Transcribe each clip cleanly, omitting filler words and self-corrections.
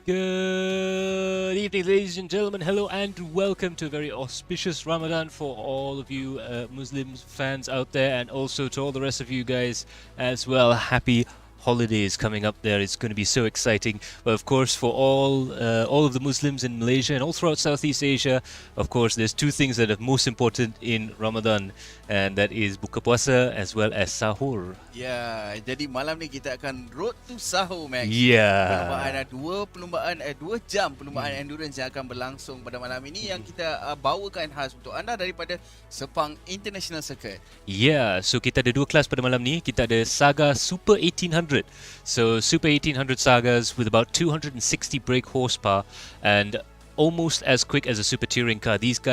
Good evening, ladies and gentlemen. Hello and welcome to a very auspicious Ramadan for all of you Muslims fans out there, and also to all the rest of you guys as well. Happy holidays coming up there. It's going to be so exciting. But of course, for all of the Muslims in Malaysia and all throughout Southeast Asia, of course, there's two things that are most important in Ramadan, and that is buka puasa as well as sahur. Ya, jadi malam ni kita akan road to Sahur, Max. Yeah. Perlumbaan 2 jam perlumbaan endurance yang akan berlangsung pada malam ini yang kita bawakan khas untuk anda daripada Sepang International Circuit. Yeah, so kita ada dua kelas pada malam ni. Kita ada Saga Super 1800. So Super 1800 Sagas with about 260 brake horsepower and almost as quick as a super touring car. These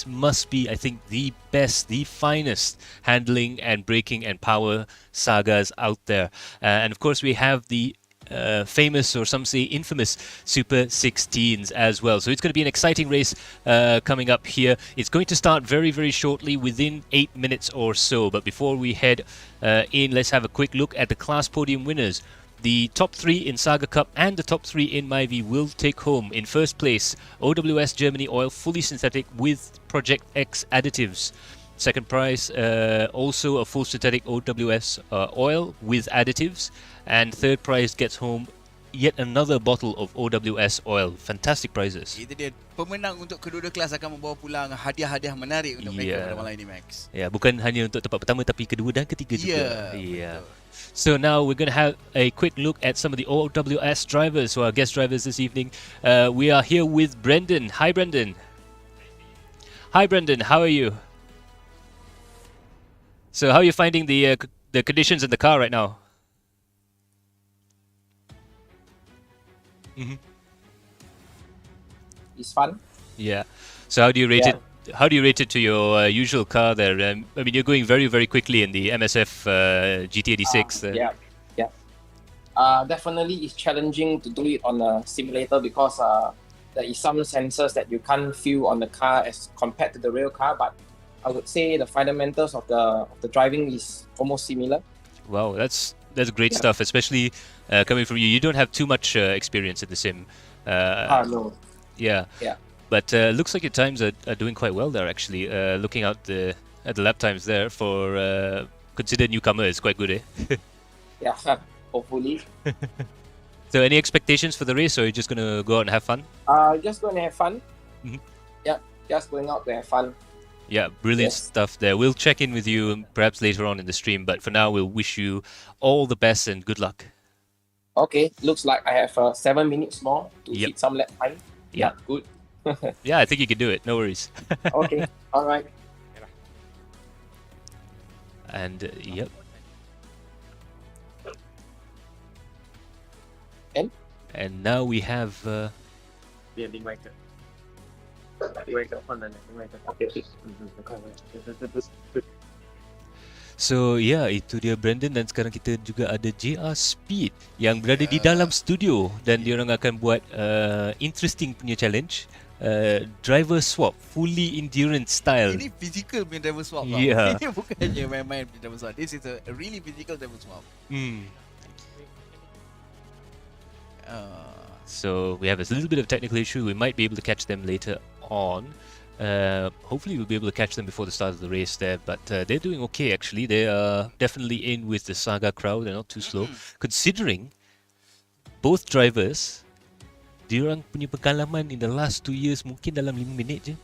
must be, I think, the best, the finest handling and braking and power sagas out there. And of course, we have the famous, or some say infamous, Super 16s as well. So it's going to be an exciting race coming up here. It's going to start very, very shortly, within 8 minutes or so. But before we head in, let's have a quick look at the class podium winners. The top 3 in Saga Cup and the top 3 in Myvi will take home. In first place, OWS Germany Oil, fully synthetic with Project X additives. Second prize, also a full synthetic OWS oil with additives. And third prize gets home yet another bottle of OWS oil. Fantastic prizes. Itu dia, pemenang untuk kedua-dua kelas akan membawa pulang hadiah-hadiah menarik untuk mereka pada malam ini, Max. Ya, bukan hanya untuk tempat pertama tapi kedua dan ketiga juga. Yeah. So now we're going to have a quick look at some of the OWS drivers, who are guest drivers this evening. We are here with Brendan. Hi, Brendan. Hi, Brendan. How are you? So how are you finding the conditions in the car right now? It's fun. Yeah. So how do you rate it? How do you rate it to your usual car there? I mean, you're going very, very quickly in the MSF GT86. Definitely it's challenging to do it on a simulator because there is some sensors that you can't feel on the car as compared to the real car. But I would say the fundamentals of the driving is almost similar. Wow, that's great stuff, especially coming from you. You don't have too much experience in the sim. No. Yeah. But looks like your times are doing quite well there, actually. Looking at the lap times there for considered newcomer is quite good, eh? Yeah, hopefully. So any expectations for the race, or are you just going to go out and have fun? Just going to have fun. Yeah, just going out to have fun. Yeah, brilliant stuff there. We'll check in with you perhaps later on in the stream, but for now we'll wish you all the best and good luck. Okay, looks like I have 7 minutes more to hit some lap time. Yeah, good. Yeah, I think you can do it. No worries. Okay, all right. And And now we have. So itu dia Brandon, dan sekarang kita juga ada JR Speed yang berada di dalam studio, dan diorang akan buat interesting punya challenge, driver swap, fully endurance style. Ini physical punya driver swap lah. Yeah. Ini bukannya main-main punya driver swap. This is a really physical driver swap. So we have a little bit of technical issue. We might be able to catch them later on. Hopefully we'll be able to catch them before the start of the race there, but they're doing okay actually. They are definitely in with the Saga crowd. They're not too slow, considering both drivers, diorang punya pengalaman in the last 2 years mungkin dalam 5 minit je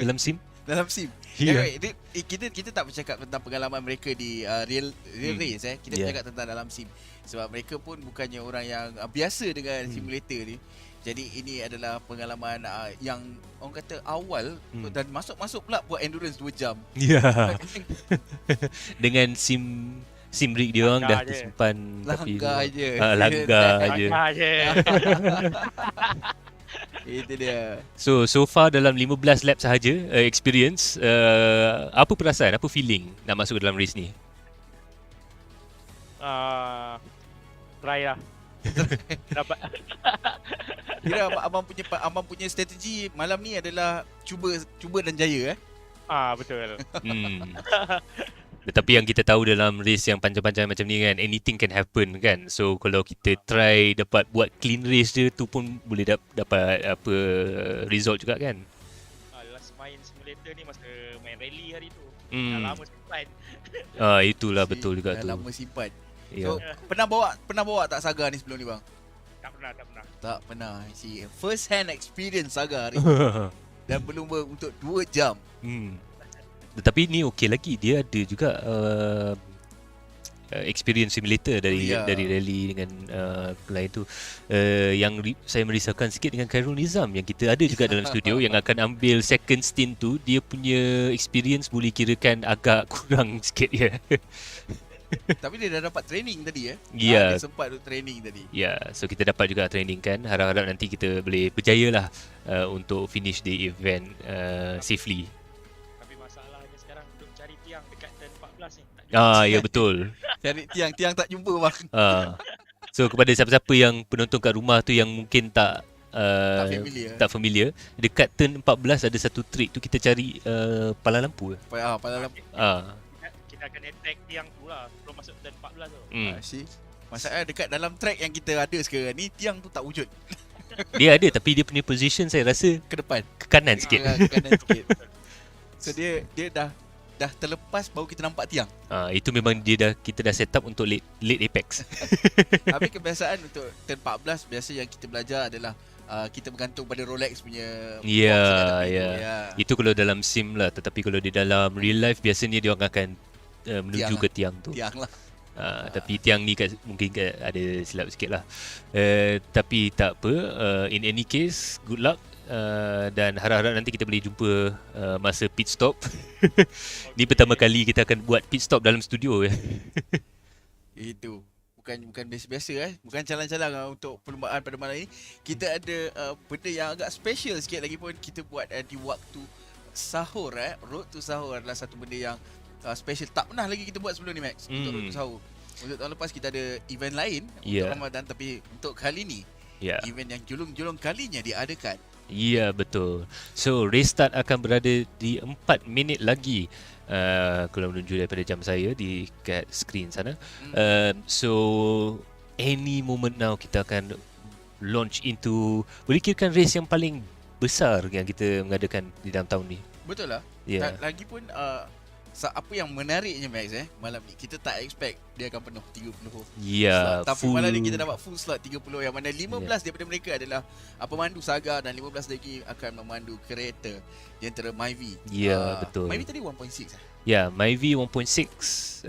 dalam sim. Dalam sim. Kita tak bercakap tentang pengalaman mereka di real race. Kita bercakap tentang dalam sim. Sebab mereka pun bukannya orang yang biasa dengan simulator ni. Jadi ini adalah pengalaman yang orang kata awal, dan masuk pula buat endurance 2 jam. Yeah. Dengan sim rig dia orang dah tersimpan langgar je. Langgar je. Itu dia. So far dalam 15 lap sahaja experience, apa perasaan, apa feeling nak masuk ke dalam race ni? Try lah. Dapat. Kira abang punya strategi malam ni adalah cuba dan jaya. Betul. Tetapi yang kita tahu dalam race yang panjang-panjang macam ni kan, anything can happen kan. So kalau kita try dapat buat clean race je, tu pun boleh dapat apa result juga kan. Last main simulator ni masa main rally hari tu. Dah Hmm. lama simpan. Itulah betul juga Dah tu. lama simpan. Ya. So, pernah bawa tak Saga ni sebelum ni bang? Tak pernah. Tak pernah. See, first hand experience Saga hari. Dan belum untuk 2 jam. Tetapi ni okey lagi, dia ada juga experience simulator dari rally dengan lain tu. Yang saya merisaukan sikit dengan Khairul Nizam yang kita ada juga dalam studio yang akan ambil second stint tu, dia punya experience boleh kirakan agak kurang sikit ya. Tapi dia dah dapat training tadi Ya. Dia sempat tu training tadi. Ya, so kita dapat juga training kan. Harap-harap nanti kita boleh berjaya lah untuk finish the event safely. Tapi masalahnya sekarang belum cari tiang dekat turn 14 ni. Tak Ya betul. Cari tiang tak jumpa bang. So kepada siapa-siapa yang penonton kat rumah tu yang mungkin tak familiar, dekat turn 14 ada satu trik tu, kita cari palang lampu. Palang lampu. Kita akan attack tiang tu lah sebelum masuk turn 14 tu. See, masalahnya dekat dalam track yang kita ada sekarang ni, tiang tu tak wujud. Dia ada tapi dia punya position saya rasa Ke depan, ke kanan sikit. ke kanan sikit. So dia dah terlepas baru kita nampak tiang. Itu memang kita dah set up untuk late apex. Tapi kebiasaan untuk turn 14 biasa yang kita belajar adalah kita bergantung pada Rolex punya box Ya. ya. Itu kalau dalam sim lah, tetapi kalau di dalam real life biasanya dia orang akan menuju ke tiang tu. Tiang lah. Tapi tiang ni mungkin ada silap sikit lah. Tapi tak apa, in any case, good luck. Dan harap-harap nanti kita boleh jumpa masa pit stop. Ni pertama kali kita akan buat pit stop dalam studio. Itu bukan biasa-biasa bukan calang-calang untuk perlumbaan pada malam ini. Kita ada benda yang agak special sikit lagi pun kita buat di waktu sahur. Road to Sahur adalah satu benda yang special. Tak pernah lagi kita buat sebelum ni Max. Untuk Road to Sahur. Untuk tahun lepas kita ada event lain untuk Ramadan, tapi untuk kali ni event yang julung-julung kalinya diadakan. Ya, betul. So race start akan berada di 4 minit lagi. Kalau menunjuk daripada jam saya di kat skrin sana. So any moment now kita akan launch into, boleh kirakan race yang paling besar yang kita mengadakan di dalam tahun ni. Betul lah. Lagipun apa yang menariknya Max malam ni, kita tak expect dia akan penuh 30 Ya, slot. Tapi malam ni kita dapat full slot 30, yang mana 15 daripada mereka adalah pemandu Saga dan 15 lagi akan memandu kereta di antara Myvi. Ya, betul. Myvi tadi 1.6 Ya, Myvi 1.6.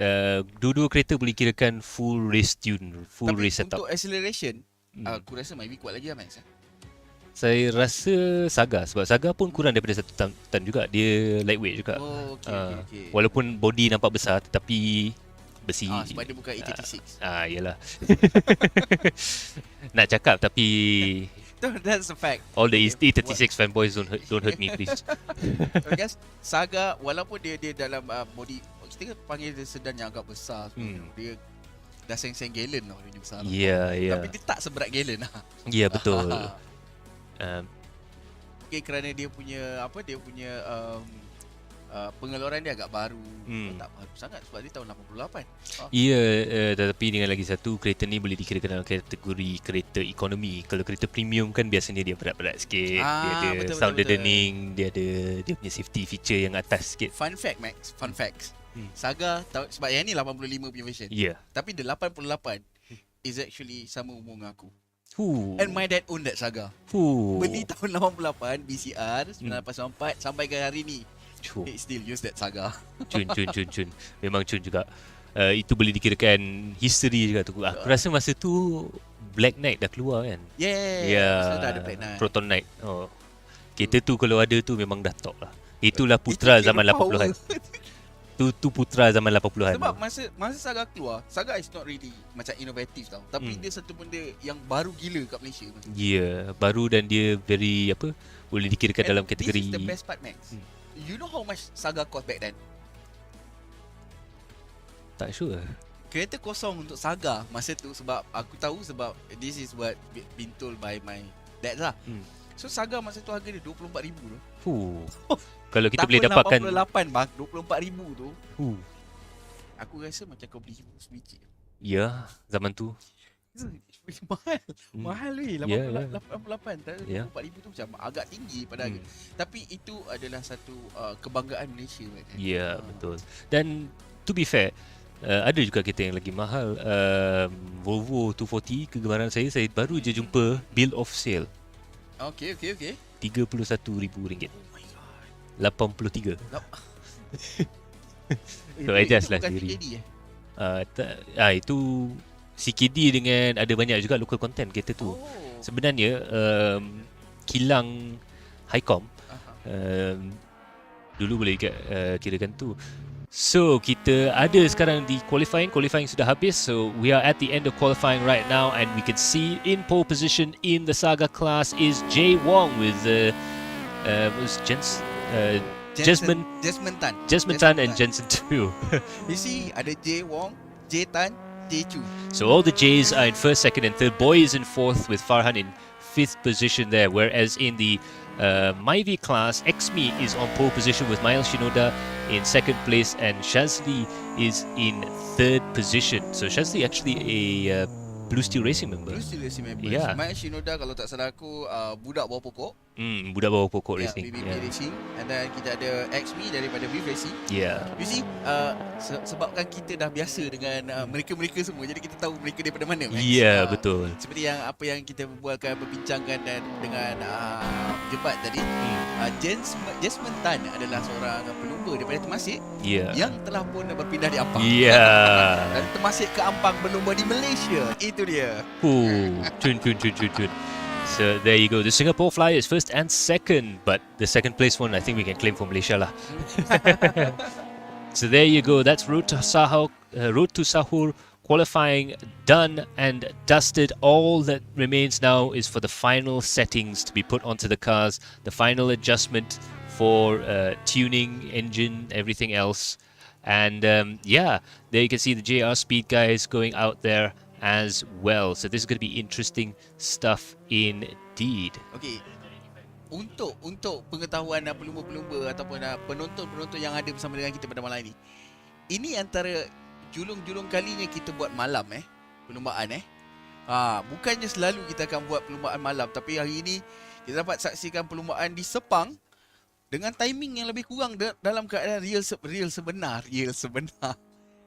Dua-dua kereta boleh kirakan full race tune, full tapi race setup. untuk acceleration aku rasa Myvi kuat lagi Max. Saya rasa Saga, sebab Saga pun kurang daripada 1 tan juga. Dia lightweight juga. Okay. Walaupun body nampak besar tetapi besi. Sebab dia bukan E36. Yalah. Nak cakap tapi That's a fact. all the E36 fanboys don't hurt me please. I guess Saga walaupun dia dalam body, kita panggil dia sedan yang agak besar sebenarnya. Dia dah seng-seng gallon lah dia besar. Ya. Tapi dia tak seberat gallon lah. Ya, betul. Mungkin kerana dia punya pengeluaran dia agak baru. Tak baru sangat sebab dia tahun 88. Ya, tetapi dengan lagi satu, kereta ni boleh dikirakan dalam kategori kereta ekonomi. Kalau kereta premium kan biasanya dia berat-berat sikit. Dia ada sound deadening, dia ada dia punya safety feature yang atas sikit. Fun fact Max, fun facts. Saga sebab yang ni 85 punya version. Ya. Tapi the 88 is actually sama umur dengan aku. And my dad own that Saga. Beli tahun 88 BCR 984 sampai ke hari ni. He still use that Saga. Cun. Memang cun juga. Itu boleh dikirakan history juga tu. Aku rasa masa tu Black Knight dah keluar kan. So dah ada Black Knight. Proton Knight. Kereta tu kalau ada tu memang dah top lah. Itulah putra zaman 80-an. Tu putra zaman 80-an. Sebab masa Saga keluar, Saga is not really macam inovatif tau. Tapi dia satu benda yang baru gila kat Malaysia. Ya, baru dan dia very boleh dikirakan dalam kategori. This is the best part Max. You know how much Saga cost back then? Tak sure. Kereta kosong untuk Saga masa tu, sebab aku tahu, sebab this is what been told by my dad lah. So Saga masa tu harga dia 24,000 tu. Kalau kita boleh dapatkan tahun 88 bang, 24,000 tu. Aku rasa macam kau beli sebiji. Ya, zaman tu. Mahal weh. Ya. 88 tak Ya. 4,000 tu macam agak tinggi pada harga. Tapi itu adalah satu kebanggaan Malaysia kan. Ya, betul. Dan to be fair, ada juga kereta yang lagi mahal. Volvo 240 kegemaran saya baru je jumpa bill of sale. Okey. RM31,000. Oh my god. 83. So Itu adjust lah bukan sendiri. CKD Itu CKD dengan ada banyak juga local content kereta tu. Sebenarnya kilang Highcom dulu boleh kirakan tu. So kita ada sekarang di qualifying sudah habis. So we are at the end of qualifying right now, and we can see in pole position in the Saga class is Jay Wong with Jasmine Tan and Jensen 2. You see ada J Wong, J Tan, J Chu. So all the J's are in first, second and third. Boy is in fourth with Farhan in fifth position there. Whereas in the Myvi class, Xmi is on pole position with Mael Shinoda in second place, and Shazli is in third position. So Shazli actually a Blue Steel Racing member. Blue Steel Racing member. Yeah. Mael Shinoda kalau tak salah aku budak bawah pokok. Budak bawah pokok Yeah, racing. BBB Racing. And then kita ada Xmi daripada Beef Racing. Yeah. You see, sebabkan kita dah biasa dengan mereka-mereka semua, jadi kita tahu mereka daripada mana. Max. Yeah, betul. Seperti yang apa yang kita berbincangkan dan dengan Jebat tadi. Jasmine Tan adalah seorang pelumba daripada Temasek yang telah pun berpindah di Ampang. Dan Temasek ke Ampang berlumba di Malaysia. Itu dia. Cun. So there you go. The Singapore Flyers first and second, but the second place one I think we can claim for Malaysia lah. So there you go. That's Road to Sahur qualifying done and dusted. All that remains now is for the final settings to be put onto the cars, the final adjustment for tuning, engine, everything else. And there you can see the JR Speed guys going out there as well. So this is going to be interesting stuff indeed. Okay. Untuk pengetahuan pelumba-pelumba ataupun penonton-penonton yang ada bersama dengan kita pada malam ini antara julung-julung kalinya kita buat malam perlumbaan bukannya selalu kita akan buat perlumbaan malam, tapi hari ini kita dapat saksikan perlumbaan di Sepang dengan timing yang lebih kurang dalam keadaan real sebenar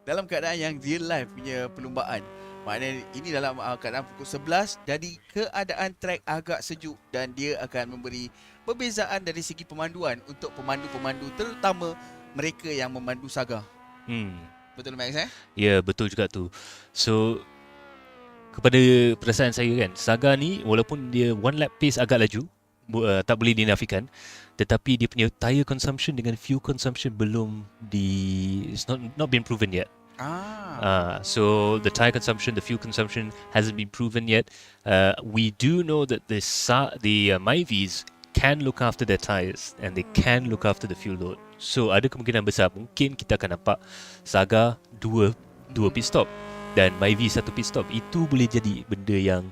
dalam keadaan yang real life punya perlumbaan. Maknanya ini dalam keadaan pukul 11, jadi keadaan track agak sejuk dan dia akan memberi perbezaan dari segi pemanduan untuk pemandu-pemandu, terutama mereka yang memandu Saga. Betul Max Ya, betul juga tu. So kepada perasaan saya kan, Saga ni walaupun dia one lap pace agak laju, tak boleh dinafikan, tetapi dia punya tire consumption dengan fuel consumption it's not been proven yet. So the tire consumption, the fuel consumption hasn't been proven yet. We do know that the Myvis can look after their tires and they can look after the fuel load. So ada kemungkinan besar mungkin kita akan nampak Saga dua pit stop dan Myvi satu pit stop. Itu boleh jadi benda yang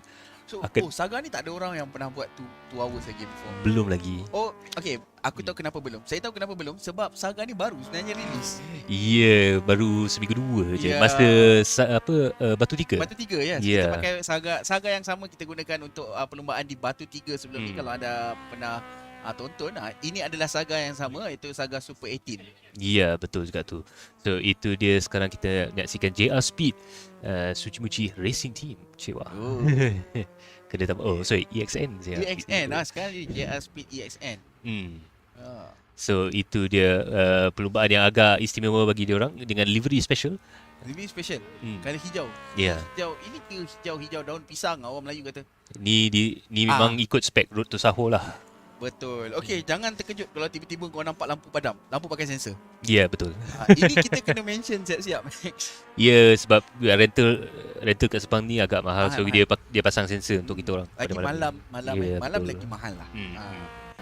Saga ni tak ada orang yang pernah buat 2 hours lagi before. Belum lagi. Okay. Aku tahu kenapa belum. Saya tahu kenapa belum. Sebab Saga ni baru sebenarnya release. Ya, baru seminggu 2 je. Masa Batu 3. Batu 3 ya. Kita pakai Saga yang sama kita gunakan untuk perlumbaan di Batu 3 sebelum ni. Kalau anda pernah tonton, ini adalah Saga yang sama, iaitu Saga Super 18. Ya, betul juga tu. So itu dia, sekarang kita menyaksikan JR Speed Suchimuchi Racing Team. Cewa. Kena tambah EXN. EXN sekarang ni JR Speed EXN. So itu dia perlumbaan yang agak istimewa bagi dia orang dengan livery special. Livery special. Kala hijau. Ya. Hijau ini hijau daun pisang, orang Melayu kata. Ni memang ikut spek Road to Sahur lah. Betul. Okey, jangan terkejut kalau tiba-tiba kau nampak lampu padam. Lampu pakai sensor. Ya, betul. Ini kita kena mention siap-siap, Max. Ya, sebab rental kat Sepang ni agak mahal. So dia pasang sensor untuk kita orang. Lagi malam Ya, malam lagi mahal lah.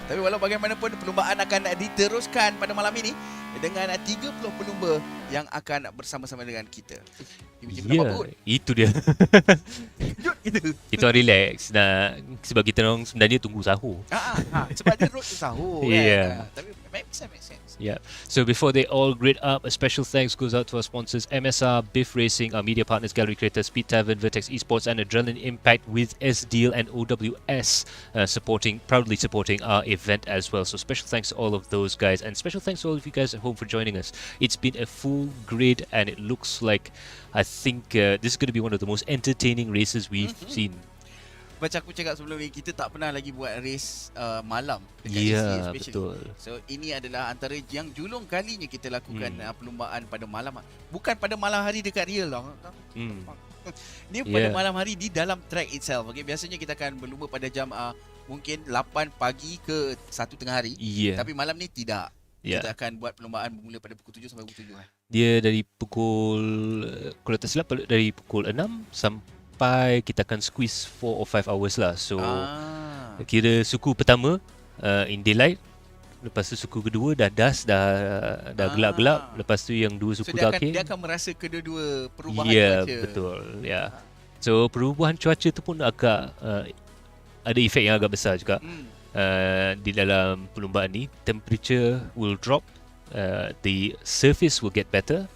Tapi walau bagaimanapun, perlumbaan akan diteruskan pada malam ini dengan 30 pelumba yang akan bersama-sama dengan kita. Ya, itu dia. Kita relax sebab kita orang sebenarnya tunggu sahur. Sebab dia road to sahur kan. Tapi Makes sense. Yeah. So before they all grid up, a special thanks goes out to our sponsors MSR, Biff Racing, our media partners, Gallery Creators, Speed Tavern, Vertex Esports, and Adrenaline Impact with SDeal and OWS proudly supporting our event as well. So special thanks to all of those guys, and special thanks to all of you guys at home for joining us. It's been a full grid, and it looks like I think this is going to be one of the most entertaining races we've seen. Macam aku cakap sebelum ni, kita tak pernah lagi buat race malam dekat Ya, SDA especially. betul. So ini adalah antara yang julung kalinya kita lakukan perlumbaan pada malam. Bukan pada malam hari dekat real lah. Ni pada malam hari di dalam track itself. Okay, biasanya kita akan berlumba pada jam mungkin 8 pagi ke 1 tengah hari. Tapi malam ni tidak. Kita akan buat perlumbaan bermula pada pukul 7 sampai pukul 7. Dia dari pukul kalau tak silap dari pukul 6 sampai kita akan squeeze 4 or 5 hours lah. So kira suku pertama in daylight, lepas tu suku kedua dah dusk, dah gelap-gelap, lepas tu yang dua suku terakhir dia akan merasa kedua-dua perubahan cuaca. cuaca. Betul. So perubahan cuaca tu pun agak ada efek yang agak besar juga. Di dalam perlumbaan ni, temperature will drop, the surface will get better,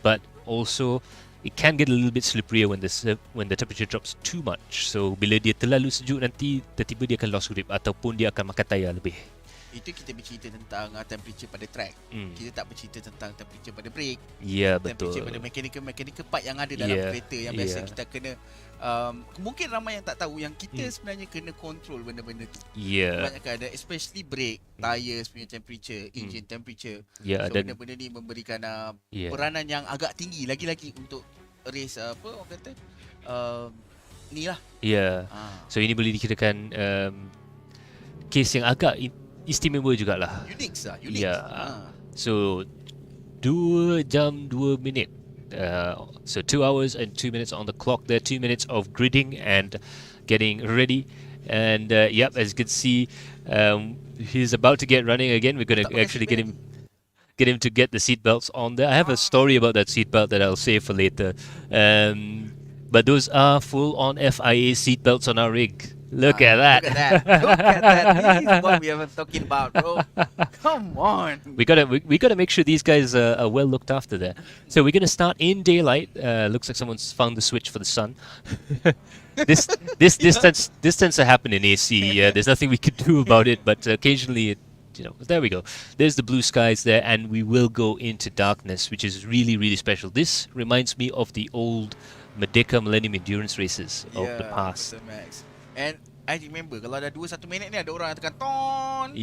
but also it can get a little bit slipperier when the temperature drops too much. So bila dia terlalu sejuk, nanti tiba-tiba dia akan lost grip ataupun dia akan makan tayar lebih. Itu kita bercerita tentang temperature pada track. Kita tak bercerita tentang temperature pada brake. Ya, betul. Temperature pada mechanical part yang ada dalam kereta yang biasa kita kena mungkin ramai yang tak tahu yang kita sebenarnya kena control benda-benda tu. Kebanyakan ada, especially brake, tires punya temperature, engine temperature. So dan benda-benda ni memberikan peranan yang agak tinggi lagi-lagi untuk race orang kata ni lah. So ini boleh dikirakan case yang agak istimewa jugalah. Unik. So 2 jam 2 minit. So 2 hours and 2 minutes on the clock there. 2 minutes of gridding and getting ready. And as you can see, he's about to get running again. We're going to actually get him to get the seat belts on there. I have a story about that seat belt that I'll save for later. But those are full on FIA seat belts on our rig. Look at that. Look at that. This is what we have been talking about, bro. Come on. We gotta make sure these guys are well looked after there. So we're gonna start in daylight. Looks like someone's found the switch for the sun. This tends to happen in AC. There's nothing we could do about it, but occasionally there we go. There's the blue skies there, and we will go into darkness, which is really, really special. This reminds me of the old Merdeka Millennium Endurance races of the past. And I remember kalau dah 2-1 minit ni ada orang yang tekan ton.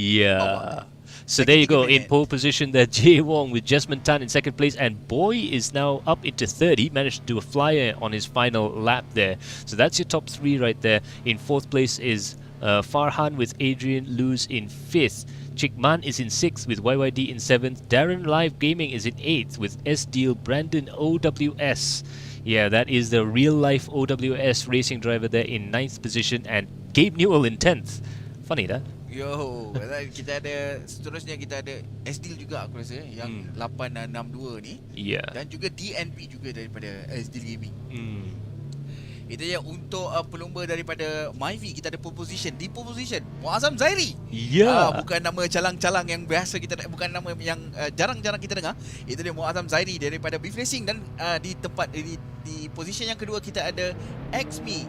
So there you go, in pole position there, Jay Wong with Jesman Tan in second place, and Boy is now up into third. He managed to do a flyer on his final lap there. So that's your top 3 right there. In fourth place is Farhan with Adrian Luz in 5th. Chickman is in 6th with YYD in 7th. Darren Live Gaming is in 8th with SDeal Brandon OWS. That is the real-life OWS racing driver there in 9th position, and Gabe Newell in 10th. Funny dah. Kita ada seterusnya, kita ada SDeal juga aku rasa yang 862 ni. Dan juga DNP juga daripada SDeal Gaming. Itu je untuk pelumba daripada Myvi. Kita ada pole position. Di pole position Muazzam Zairi. Bukan nama calang-calang yang biasa kita, bukan nama yang jarang-jarang kita dengar. Itu dia Muazzam Zairi daripada Beef Racing. Dan di tempat di position yang kedua kita ada Xmi,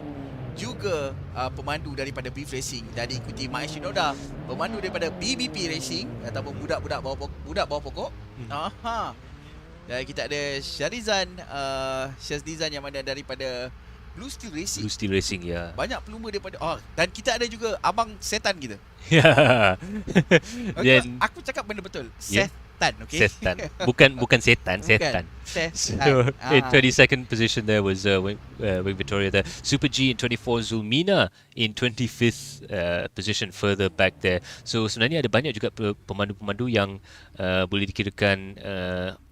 juga pemandu daripada Beef Racing. Dan diikuti Mak Shinoda, pemandu daripada BBP Racing ataupun budak bawah pokok. Dan kita ada Syazlizan yang mana daripada Blue Steel Racing. Banyak pelumba daripada dan kita ada juga abang setan kita. Aku cakap benda betul. Setan, okay? Setan. Bukan setan, setan. So in 22nd position there was Wing Victoria there. Super G in 24, Zulmina in 25th position further back there. So sebenarnya ada banyak juga pemandu-pemandu yang boleh dikirakan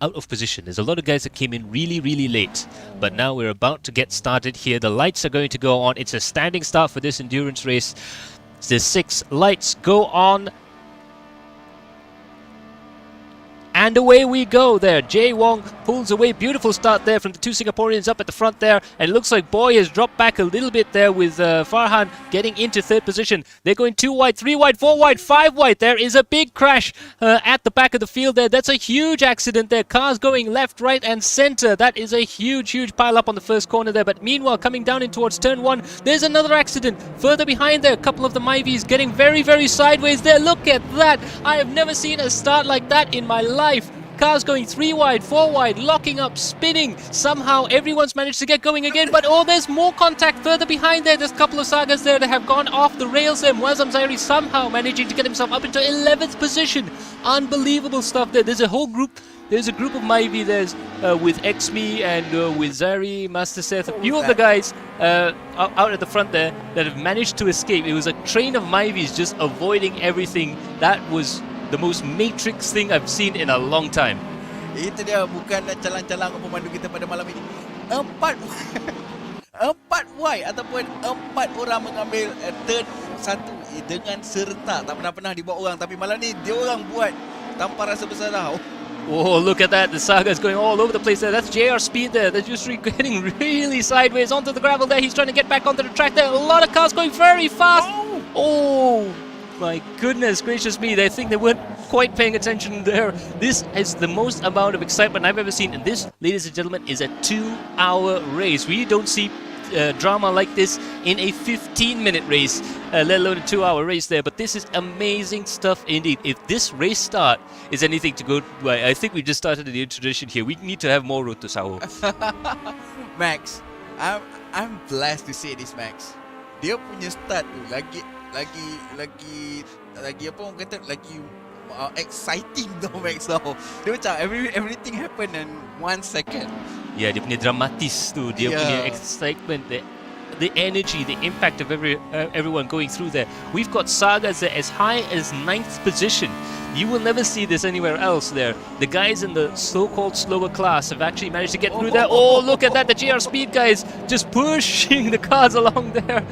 out of position. There's a lot of guys that came in really, really late. But now we're about to get started here. The lights are going to go on. It's a standing start for this endurance race. The 6 lights go on. And away we go there. Jay Wong pulls away. Beautiful start there from the two Singaporeans up at the front there. And it looks like Boy has dropped back a little bit there with Farhan getting into third position. They're going 2 wide, 3 wide, 4 wide, 5 wide. There is a big crash at the back of the field there. That's a huge accident there. Cars going left, right and center. That is a huge pile up on the first corner there. But meanwhile, coming down in towards turn 1, there's another accident. Further behind there, a couple of the Myvies getting very sideways there. Look at that. I have never seen a start like that in my life. Cars going 3 wide, 4 wide, locking up, spinning. Somehow everyone's managed to get going again. But oh, there's more contact further behind there. There's a couple of Sagas there that have gone off the rails there. Muazzam Zairi somehow managing to get himself up into 11th position. Unbelievable stuff there. There's a whole group. There's a group of Myvi there's with Xme and with Zari, Master Seth, a few of the guys out at the front there that have managed to escape. It was a train of Myvis just avoiding everything. That was the most Matrix thing I've seen in a long time. Itu dia, bukan calang-calang pemandu kita pada malam ini. 4 wide ataupun 4 orang mengambil turn 1 dengan serta. Tak pernah dibuat orang, tapi malam ni dia orang buat tanpa rasa bersalah. Oh, look at that. The Saga's going all over the place there. That's JR Speed there. They're just getting really sideways onto the gravel there. He's trying to get back onto the track there. A lot of cars going very fast. Oh, my goodness gracious me. I think they weren't quite paying attention there. This is the most amount of excitement I've ever seen. And this, ladies and gentlemen, is a 2-hour race. We don't see drama like this in a 15-minute race, let alone a 2-hour race there. But this is amazing stuff indeed. If this race start is anything to go by, I think we just started the tradition here. We need to have more road to Sahur. Max, I'm blessed to say this, Max. Dia punya start tu lagi apa orang kata, lagi exciting tau, Max tau. Dia macam everything happen in 1 second. Yeah, dia punya dramatis tu, dia punya excitement, the energy, the impact of everyone going through there. We've got Sagas there as high as 9th position. You will never see this anywhere else there. The guys in the so-called slower class have actually managed to get through there. Oh, look at that. The GR Speed guys just pushing the cars along there.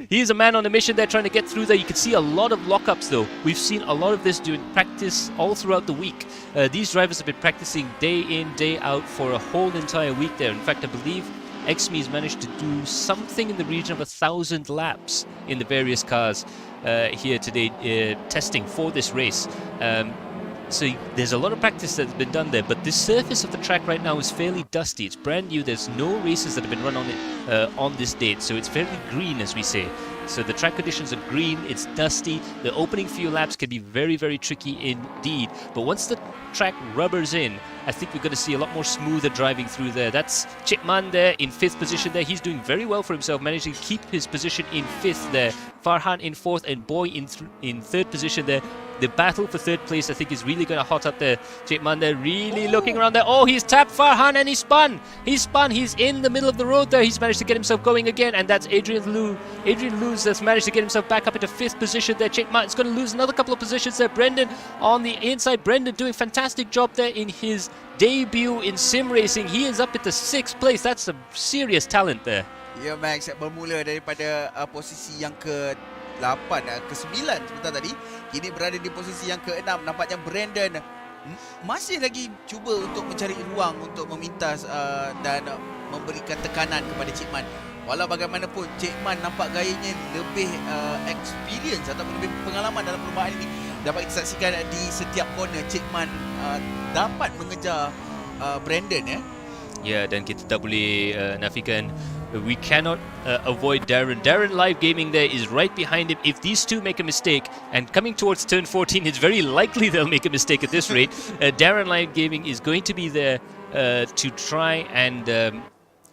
He's a man on a mission there trying to get through there. You can see a lot of lockups though. We've seen a lot of this during practice all throughout the week. These drivers have been practicing day in, day out for a whole entire week there. In fact, I believe Xme has managed to do something in the region of 1,000 laps in the various cars here today, testing for this race. So there's a lot of practice that's been done there, but the surface of the track right now is fairly dusty. It's brand new. There's no races that have been run on it on this date, so it's fairly green, as we say. So the track conditions are green, it's dusty. The opening few laps can be very tricky indeed. But once the track rubbers in, I think we're going to see a lot more smoother driving through there. That's Chipman there in 5th position there. He's doing very well for himself, managing to keep his position in 5th there. Farhan in 4th and Boy in 3rd position there. The battle for 3rd place, I think, is really going to hot up there. Chipman there really looking around there. Oh, he's tapped Farhan and he spun. He's in the middle of the road there. He's managed to get himself going again, and that's Adrian Luz that's managed to get himself back up into 5th position there. Chipman is going to lose another couple of positions there. Brendan on the inside. Brendan doing a fantastic job there in his debut in sim racing. He is up at the 6th place. That's some serious talent there. Ya, Max, bermula daripada posisi yang ke-8, ke-9 sebentar tadi, kini berada di posisi yang ke-6. Nampaknya Brandon masih lagi cuba untuk mencari ruang untuk memintas dan memberikan tekanan kepada Chipman. Walau bagaimanapun, Chipman nampak gayanya lebih experience ataupun lebih pengalaman dalam perlombaan ini. Dapat kita saksikan di setiap corner Chipman dapat mengejar Brandon, ya. Ya, dan kita tak boleh nafikan, we cannot avoid Darren. Darren Live Gaming there is right behind him. If these two make a mistake, and coming towards turn 14, it's very likely they'll make a mistake at this rate. Darren Live Gaming is going to be there to try and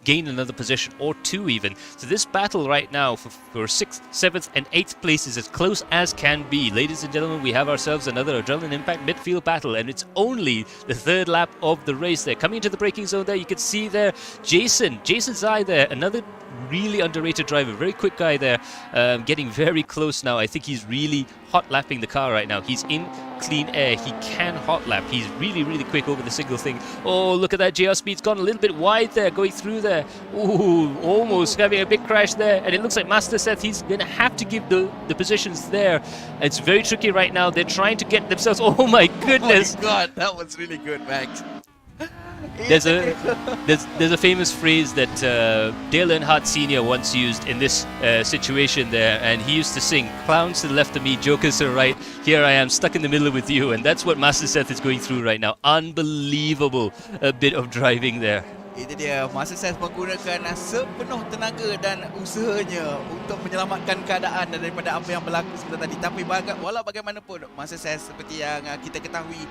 gain another position or 2 even. So this battle right now for 6th, 7th and 8th place is as close as can be. Ladies and gentlemen, we have ourselves another Adrenaline Impact midfield battle, and it's only the 3rd lap of the race there. Coming into the braking zone there, you can see there Jason Zai there, another really underrated driver. Very quick guy there, getting very close now. I think he's really hot lapping the car right now. He's in clean air. He can hot lap. He's really, really quick over the single thing. Oh, look at that. JR Speed's gone a little bit wide there, going through there. Ooh, almost having a big crash there. And it looks like Master Seth, he's going to have to give the positions there. It's very tricky right now. They're trying to get themselves... Oh, my goodness. Oh, my God. That was really good, Max. There's a famous phrase that Dale Earnhardt Sr. once used in this situation there, and he used to sing, "Clowns to the left of me, jokers to the right, here I am stuck in the middle with you," and that's what Master Seth is going through right now. Unbelievable bit of driving there. Itu dia, Master Seth menggunakan sepenuh tenaga dan usahanya untuk menyelamatkan keadaan daripada apa yang berlaku sebentar tadi. Tapi walau bagaimanapun, Master Seth seperti yang kita ketahui,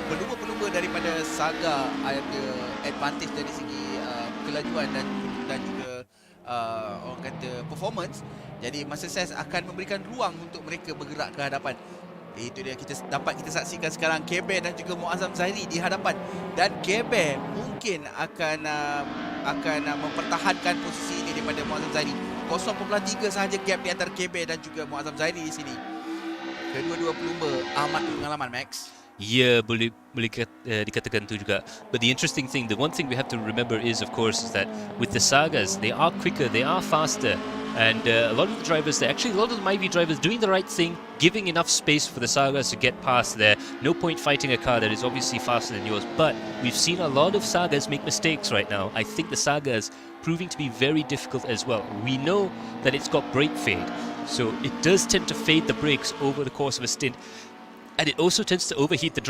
pelumba-pelumba daripada Saga ada advantage dari segi kelajuan dan juga orang kata performance. Jadi Master Seth akan memberikan ruang untuk mereka bergerak ke hadapan. Itu dia, kita saksikan sekarang Keber dan juga Muazzam Zairi di hadapan, dan Keber mungkin akan mempertahankan posisi ini daripada Muazzam Zairi. 0.3 sahaja gap di antara Keber dan juga Muazzam Zairi di sini. Kedua-dua pelumba amat berpengalaman, Max. Yeah, boleh dikatakan tu juga. But the interesting thing, the one thing we have to remember is, of course, is that with the Sagas, they are quicker, they are faster. And a lot of the drivers, a lot of the Myvi drivers doing the right thing, giving enough space for the Sagas to get past there. No point fighting a car that is obviously faster than yours. But we've seen a lot of Sagas make mistakes right now. I think the Sagas proving to be very difficult as well. We know that it's got brake fade, so it does tend to fade the brakes over the course of a stint. And it also tends to overheat the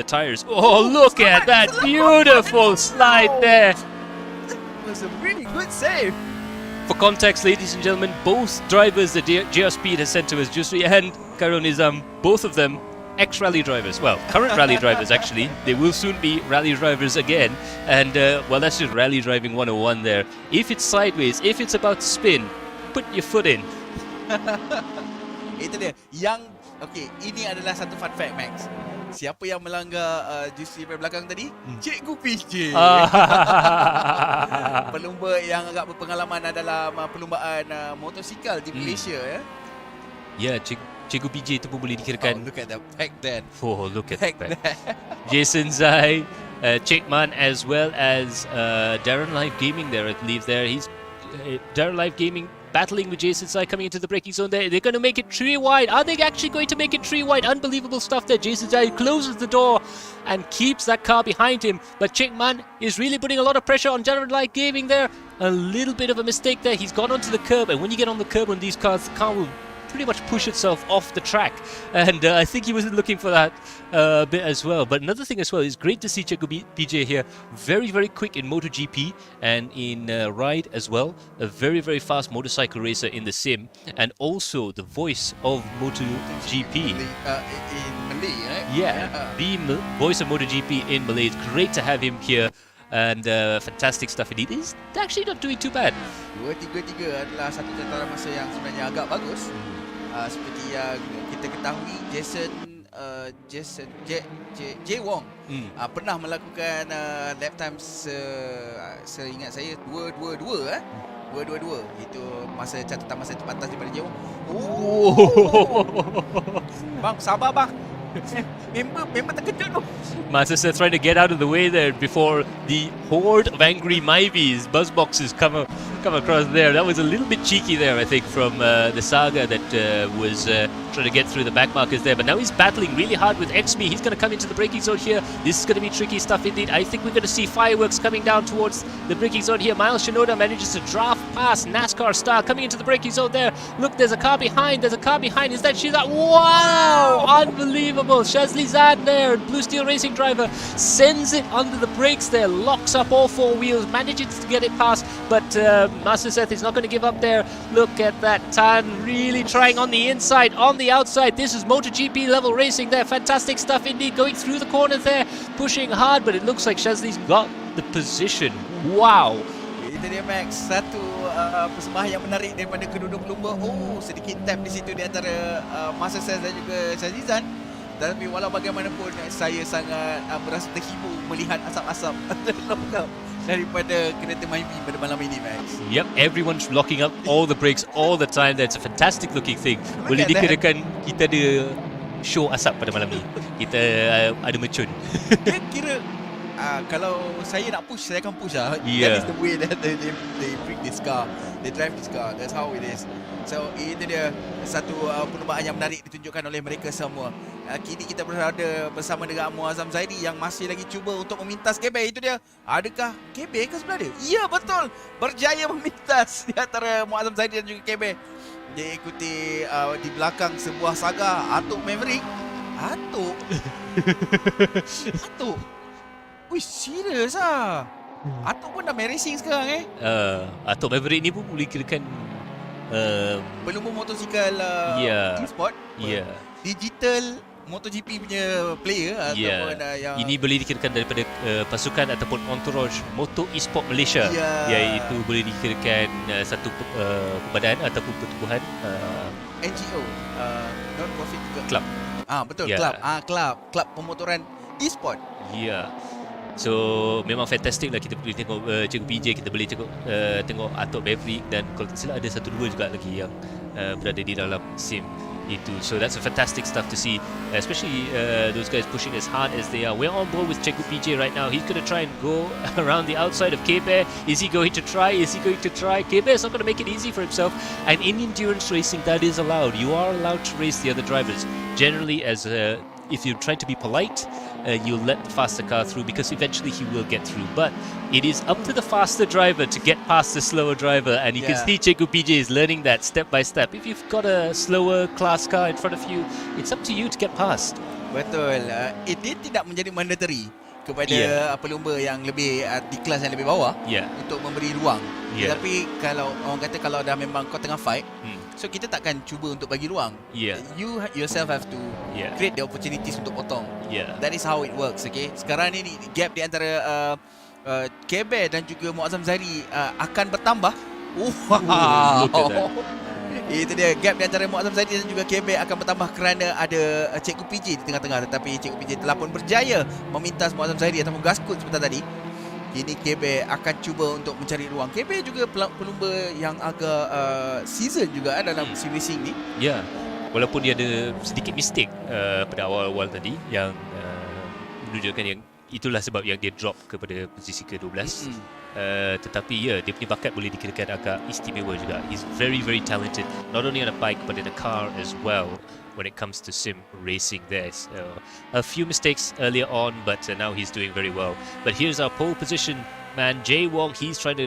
tires. Oh, look at that beautiful slide there. That was a really good save. For context, ladies and gentlemen, both drivers that JR Speed has sent to us, Jusri and Kairul Nizam, both of them ex-rally drivers. Well, current rally drivers, actually. They will soon be rally drivers again. And, well, that's just rally driving 101 there. If it's sideways, if it's about to spin, put your foot in. Itu dia. Okey, ini adalah satu fun fact, Max. Siapa yang melanggar justru dari belakang tadi? Cikgu PJ. Pelumba yang agak berpengalaman dalam perlumbaan motosikal di Malaysia, ya. Ya, Cikgu PJ itu pun boleh dikirakan. Oh, look at that back then. Oh, look at that. Jason Zai, Chekman, as well as Darren Live Gaming there, I believe there. He's Darren Live Gaming battling with Jason Zai coming into the braking zone there. They're going to make it 3 wide. Are they actually going to make it 3 wide? Unbelievable stuff there. Jason Zai closes the door and keeps that car behind him. But Chekman is really putting a lot of pressure on Darren Live Gaming there. A little bit of a mistake there. He's gone onto the curb, and when you get on the curb on these cars, the car will pretty much push itself off the track, and I think he wasn't looking for that bit as well. But another thing as well, is great to see Cikgu PJ here, very quick in MotoGP and in ride as well, a very fast motorcycle racer in the sim, and also the voice of MotoGP in Malay, right? Yeah, the voice of MotoGP in Malay. It's great to have him here. And fantastic stuff indeed. He's actually not doing too bad. 2-3-3 adalah satu tataran masa yang sebenarnya agak bagus. Seperti yang kita ketahui, J Wong pernah melakukan lap time seingat saya 2.22 2.22. Itu catatan masa terpantas daripada J Wong. Bang, sabar bang. Member terkejut tu. Master Seth trying to get out of the way there before the horde of angry Myvies, buzzboxes come across there. That was a little bit cheeky there, I think, from the Saga that was trying to get through the back markers there. But now he's battling really hard with XB. He's going to come into the braking zone here. This is going to be tricky stuff indeed. I think we're going to see fireworks coming down towards the braking zone here. Miles Shinoda manages to draft past NASCAR style, coming into the braking zone there. Look, there's a car behind. Is that Shizat? Wow! Unbelievable. Shazli Zad there, Blue Steel Racing driver, sends it under the brakes there, locks up all 4 wheels, manages to get it past, but Master Seth is not going to give up there. Look at that Tan really trying on the inside, on the outside. This is MotoGP level racing there. Fantastic stuff indeed, going through the corner there, pushing hard, but it looks like Shazli's got the position. Wow! Itu dia, Max, satu persembahan yang menarik daripada kedua-dua pelumba. Sedikit tap di situ di antara Master Seth dan juga Shazizan. Tapi walau bagaimanapun, saya sangat berasa terhibur melihat asap-asap dalam daripada kereta Myvi pada malam ini, Max. Yep, everyone's locking up all the brakes all the time. That's a fantastic looking thing. Boleh dikirakan kita ada show asap pada malam ni. Kita ada mercun. Kira kalau saya nak push, saya akan push lah. Yeah. That is the way that they bring this car. They drive this car. That's how it is. So itu dia satu perlombaan yang menarik ditunjukkan oleh mereka semua. Kini kita berada bersama dengan Muazzam Zaidi yang masih lagi cuba untuk memintas KB. Itu dia. Adakah KB ke sebelah dia? Ya, betul. Berjaya memintas di antara Muazzam Zaidi dan juga KB. Dia ikuti di belakang sebuah saga Atuk Maverick. Atuk? Wih, serius ah. Atuk pun dah main racing sekarang Atuk Maverick ni pun boleh kirakan pelumba motosikal e-sport. Digital MotoGP punya player ataupun yang ini boleh dikirakan daripada pasukan ataupun entourage Moto Esport Malaysia, iaitu boleh dikirakan satu perbadan ataupun pertubuhan NGO, non-profit club. Betul, club pemotoran e-sport. So memang fantastic lah. Kita boleh tengok Cikgu PJ, kita boleh tengok Atok Maverick, dan kalau tak silap ada satu dua juga lagi yang berada di dalam sim itu. So that's a fantastic stuff to see, especially those guys pushing as hard as they are. We're on board with Cikgu PJ right now. He's going to try and go around the outside of K-Bear. Is he going to try? K-Bear is not going to make it easy for himself. And in endurance racing, that is allowed. You are allowed to race the other drivers. Generally, as if you're trying to be polite, you'll let the faster car through, because eventually he will get through. But it is up to the faster driver to get past the slower driver, and you can see Cikgu PJ is learning that step by step. If you've got a slower class car in front of you, it's up to you to get past. Betul. Dia tidak menjadi mandatory kepada pelumba yang lebih di kelas yang lebih bawah untuk memberi ruang. Tetapi kalau orang kata kalau dah memang kau tengah fight, so kita takkan cuba untuk bagi ruang. You yourself have to create the opportunities untuk potong. That is how it works. Okay. Sekarang ni gap di antara K-Bear dan juga Muazzam Zaidi akan bertambah. Wow. Look at that. Itu dia, gap di antara Muazzam Zaidi dan juga KB akan bertambah kerana ada Cikgu PJ di tengah-tengah. Tetapi Cikgu PJ telah pun berjaya memintas Muazzam Zaidi ataupun gaskut sebentar tadi. Kini KB akan cuba untuk mencari ruang. KB juga pelumba yang agak season juga dalam sim racing ni. Walaupun dia ada sedikit mistake pada awal-awal tadi yang menunjukkan yang itulah sebab yang dia drop kepada posisi ke-12. Tetapi dia punya bakat boleh dikirakan agak istimewa juga. He's very, very talented, not only on a bike but in a car as well when it comes to sim racing there. So, a few mistakes earlier on, but now he's doing very well. But here's our pole position man, Jay Wong. He's trying to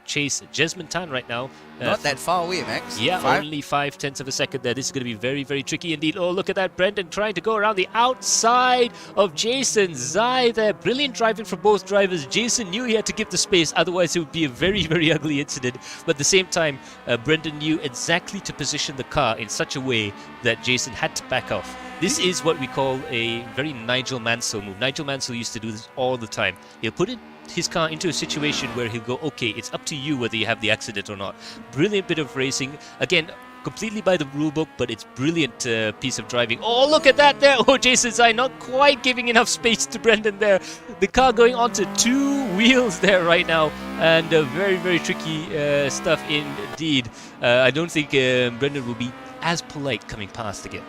chase Jesmond Tan right now. Not that far away, Max. Only 5/10 of a second there. This is going to be very, very tricky indeed. Oh, look at that. Brendan trying to go around the outside of Jason Zai there. Brilliant driving from both drivers. Jason knew he had to give the space, otherwise it would be a very, very ugly incident. But at the same time, Brendan knew exactly to position the car in such a way that Jason had to back off. This is what we call a very Nigel Mansell move. Nigel Mansell used to do this all the time. He'll put his car into a situation where he'll go, okay, it's up to you whether you have the accident or not. Brilliant bit of racing. Again, completely by the rule book, but it's brilliant piece of driving. Oh, look at that there. Oh, Jason Zai not quite giving enough space to Brendan there. The car going onto two wheels there right now, and very, very tricky stuff indeed. I don't think Brendan will be as polite coming past again.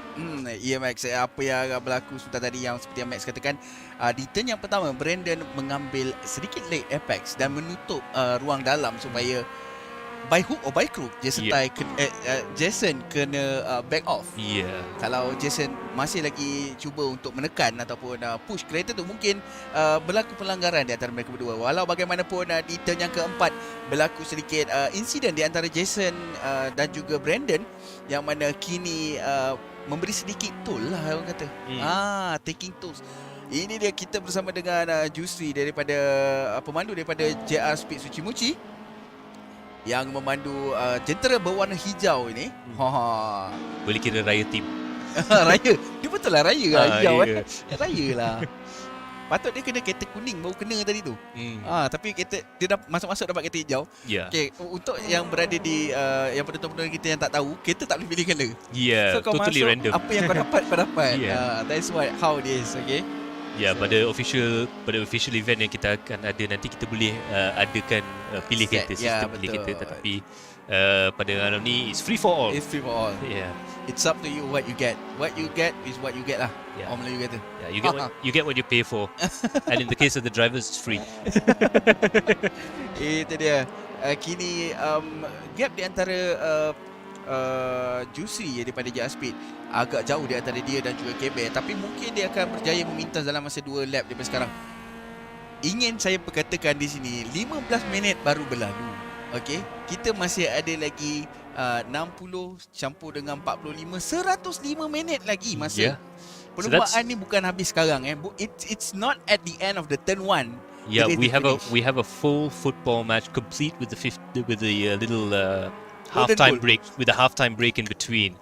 Ya, Max, apa yang berlaku sebentar tadi yang seperti yang Max katakan, di turn yang pertama Brandon mengambil sedikit late apex dan menutup ruang dalam supaya by hook or by crook Jason kena back off. Kalau Jason masih lagi cuba untuk menekan ataupun push kereta tu, mungkin berlaku pelanggaran di antara mereka berdua. Walau bagaimanapun di turn yang keempat berlaku sedikit insiden di antara Jason dan juga Brandon, yang mana kini memberi sedikit toll lah orang kata. Taking tolls. Ini dia, kita bersama dengan Jusri daripada pemandu daripada JR Speed Suci Muci yang memandu jentera berwarna hijau ini. Boleh kira raya tim. Raya. Dia betul lah raya lah hijau. Raya lah. Patut dia kena kereta kuning baru kena tadi tu. Tapi kereta dia dah masuk-masuk dapat kereta hijau. Okay, untuk yang berada di yang penonton-penonton kita yang tak tahu, kereta tak boleh pilih colour. So kau totally masuk, random. apa yang kau dapat kau dapat. That's how it is. Okay. Ya, pada official event yang kita akan ada nanti, kita boleh adakan pilih kereta, sistem pilih kereta, tetapi pada malam ni it's free for all. It's free for all. Yeah. It's up to you what you get. What you get is what you get lah. Yeah. Orang Melayu kata. Yeah, you get what you pay for. And in the case of the drivers, it's free. Itu dia. Kini gap di antara Jusri daripada Jas Speed agak jauh di antara dia dan juga Keber, tapi mungkin dia akan berjaya memintas dalam masa 2 lap daripada sekarang. Ingin saya perkatakan di sini 15 minit baru berlalu. Okey, kita masih ada lagi 60 campur dengan 45, 105 minit lagi masa. Perlumbaan ni bukan habis sekarang It's not at the end of the turn 1. Yeah, we have a full football match complete with the little halftime break, with a halftime break in between.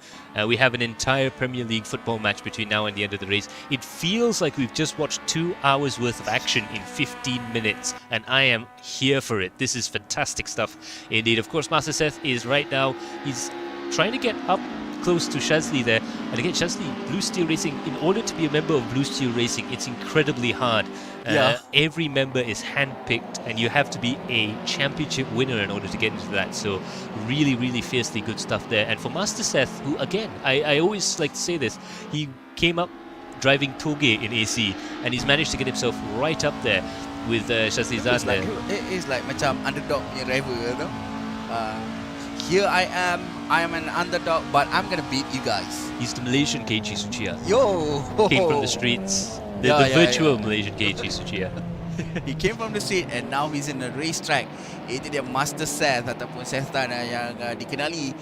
We have an entire Premier League football match between now and the end of the race. It feels like we've just watched 2 hours worth of action in 15 minutes, and I am here for it. This is fantastic stuff indeed. Of course, Master Seth is right now, he's trying to get up close to Shazli there. And again, Shazli, Blue Steel Racing, in order to be a member of Blue Steel Racing, it's incredibly hard. Every member is handpicked, and you have to be a championship winner in order to get into that. So really, really fiercely good stuff there. And for Master Seth, who again, I always like to say this, he came up driving Toge in AC, and he's managed to get himself right up there with Shazli Zan there. It is like macam underdog punya driver, you know? Here I am an underdog, but I'm gonna beat you guys. He's the Malaysian Keiichi Tsuchiya. Yo! Came from the streets. The virtual Malaysian Keiichi Tsuchiya. He came from the street and now he's in the racetrack. Itu dia Master Seth ataupun Seth Tan yang dikenali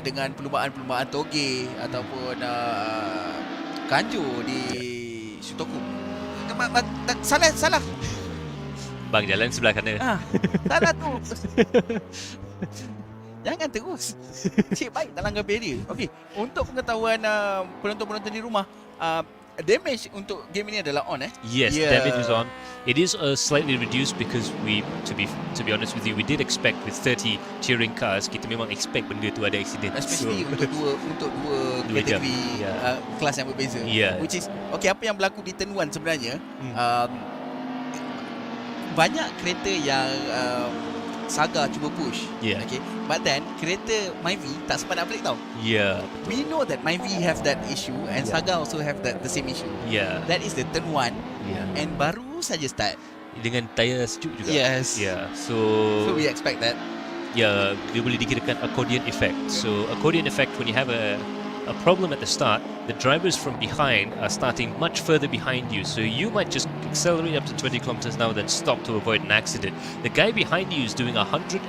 dengan perlumbaan-perlumbaan toge ataupun kanjo di Shutoku. Salah. Bang, jalan sebelah kanan. Salah tu. Jangan terus. Cik baik tak langgar barrier. Okey, untuk pengetahuan penonton-penonton di rumah, damage untuk game ini adalah on Yes, damage is on. It is slightly reduced because to be honest with you, we did expect with 30 touring cars, kita memang expect benda tu ada accident. Especially untuk dua kategori kelas yang berbeza. Which is apa yang berlaku di turn 1 sebenarnya, banyak kereta yang Saga cuba push. Okay. But then kereta Myvi tak sempat nak break tau. We know that Myvi have that issue and Saga also have the same issue. That is the turn 1. And baru saja start dengan tayar sejuk juga. So we expect that. Dia boleh dikirakan accordion effect. So accordion effect, when you have a problem at the start, the drivers from behind are starting much further behind you. So you might just accelerate up to 20 kilometers an hour, then stop to avoid an accident. The guy behind you is doing 120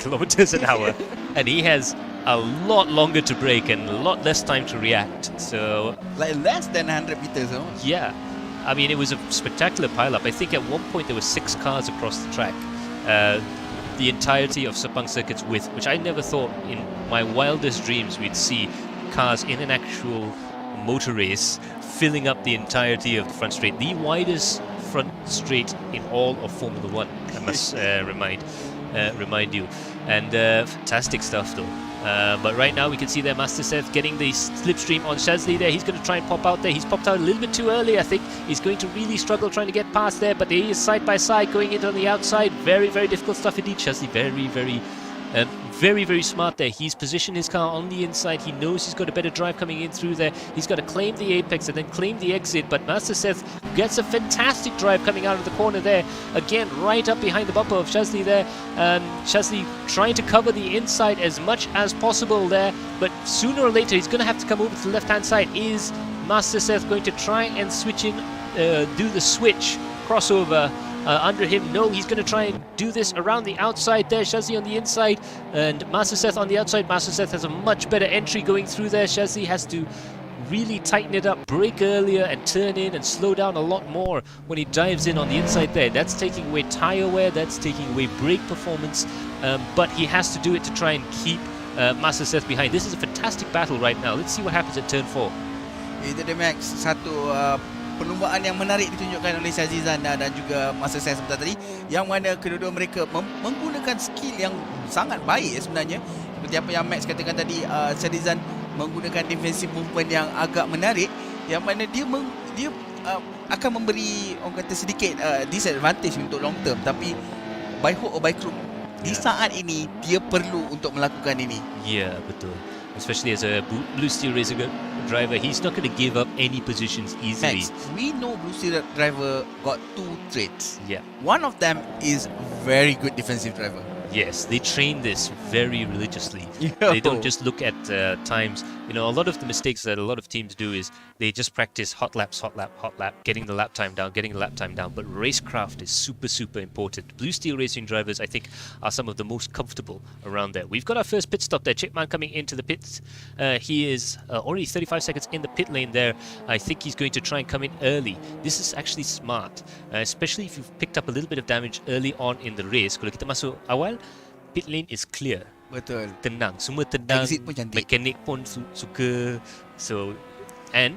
kilometers an hour, and he has a lot longer to brake and a lot less time to react. So like less than 100 meters, huh? Yeah. I mean, it was a spectacular pile-up. I think at one point there were 6 cars across the track. The entirety of Sepang circuit's width, which I never thought in my wildest dreams we'd see cars in an actual motor race filling up the entirety of the front straight, the widest front straight in all of Formula 1, I must remind you. And fantastic stuff though. But right now we can see there Master Seth getting the slipstream on Shazli there. He's going to try and pop out there. He's popped out a little bit too early, I think. He's going to really struggle trying to get past there, but he is side by side going into on the outside. Very, very difficult stuff indeed. Shazli very, very smart there. He's positioned his car on the inside. He knows he's got a better drive coming in through there. He's got to claim the apex and then claim the exit. But Master Seth gets a fantastic drive coming out of the corner there. Again, right up behind the bumper of Shazli there. Shazli trying to cover the inside as much as possible there. But sooner or later, he's going to have to come over to the left-hand side. Is Master Seth going to try and switch in, do the switch crossover under him? No, he's going to try and do this around the outside there. Shazli on the inside and Master Seth on the outside. Master Seth has a much better entry going through there. Shazli has to really tighten it up, brake earlier and turn in and slow down a lot more when he dives in on the inside there. That's taking away tyre wear, that's taking away brake performance, but he has to do it to try and keep Master Seth behind. This is a fantastic battle right now. Let's see what happens at turn 4. Itu dia Max, satu perlumbaan yang menarik ditunjukkan oleh Shazizan dan juga Master Seth sebentar tadi, yang mana kedua-dua mereka menggunakan skill yang sangat baik sebenarnya. Seperti apa yang Max katakan tadi, Shazizan menggunakan defensive movement yang agak menarik, yang mana dia akan memberi orang kata sedikit disadvantage untuk long term, tapi by hook or by crook di saat ini dia perlu untuk melakukan ini. Yeah, betul. Especially as a Blue Steel Racer driver, he's not going to give up any positions easily. Next, we know Blue Steel driver got 2 traits. Yeah. One of them is very good defensive driver. Yes, they train this very religiously. Yo. They don't just look at times. You know, a lot of the mistakes that a lot of teams do is they just practice hot lap, getting the lap time down. But racecraft is super, super important. Blue Steel Racing drivers, I think, are some of the most comfortable around there. We've got our first pit stop there. Chipman coming into the pits. He is already 35 seconds in the pit lane there. I think he's going to try and come in early. This is actually smart, especially if you've picked up a little bit of damage early on in the race. Kalau kita masuk awal, pit lane is clear. Betul. Tenang, semua tenang. Exit pun cantik. Mekanik pun suka. So, and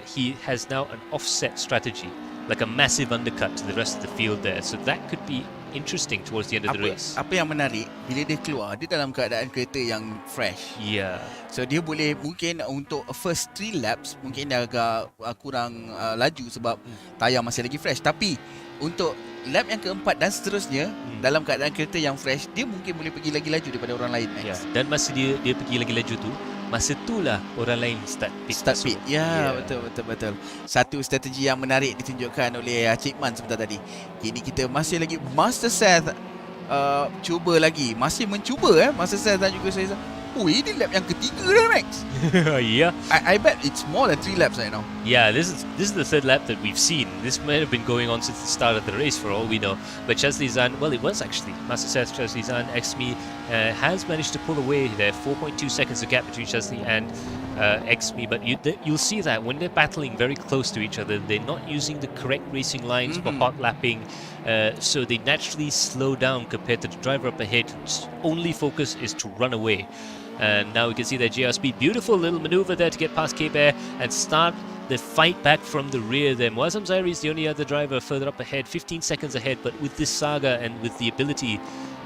he has now an offset strategy, like a massive undercut to the rest of the field there. So that could be interesting towards the end of the race. Apa yang menarik, bila dia keluar, dia dalam keadaan kereta yang fresh. Yeah. So dia boleh mungkin untuk first 3 laps mungkin dia agak kurang laju sebab tayar masih lagi fresh. Tapi untuk lap yang keempat dan seterusnya, dalam keadaan kereta yang fresh, dia mungkin boleh pergi lagi laju daripada orang lain. Yeah. Dan masa dia pergi lagi laju tu, masa itulah orang lain start pit. Ya, betul. Satu strategi yang menarik ditunjukkan oleh Chipman sebentar tadi. Kini kita masih lagi Master Seth cuba lagi, masih mencuba Master Seth dan juga saya. Ini lap yang ketiga dah, Max. Yeah. I bet it's more than 3 laps right now. Yeah, this is the third lap that we've seen. This might have been going on since the start of the race for all we know. But Chesley Zan, well, it was actually Master Seth, Chesley Zan, Xme has managed to pull away there. 4.2 seconds the gap between Chesley and Xme. But you'll see that when they're battling very close to each other, they're not using the correct racing lines for hot lapping. So they naturally slow down compared to the driver up ahead, whose only focus is to run away. And now we can see that JR Speed, beautiful little maneuver there to get past K-Bear and start the fight back from the rear there. Muazzam Zairi is the only other driver further up ahead, 15 seconds ahead, but with this saga and with the ability,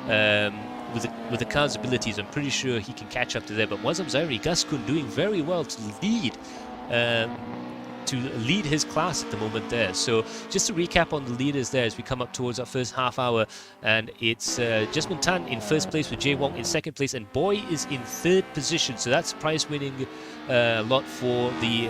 with the car's abilities, I'm pretty sure he can catch up to there. But Muazzam Zairi, Gaskun doing very well to lead his class at the moment there. So just to recap on the leaders there as we come up towards our first half hour, and it's Jasmine Tan in first place with Jay Wong in second place, and Boy is in third position. So that's prize winning lot for the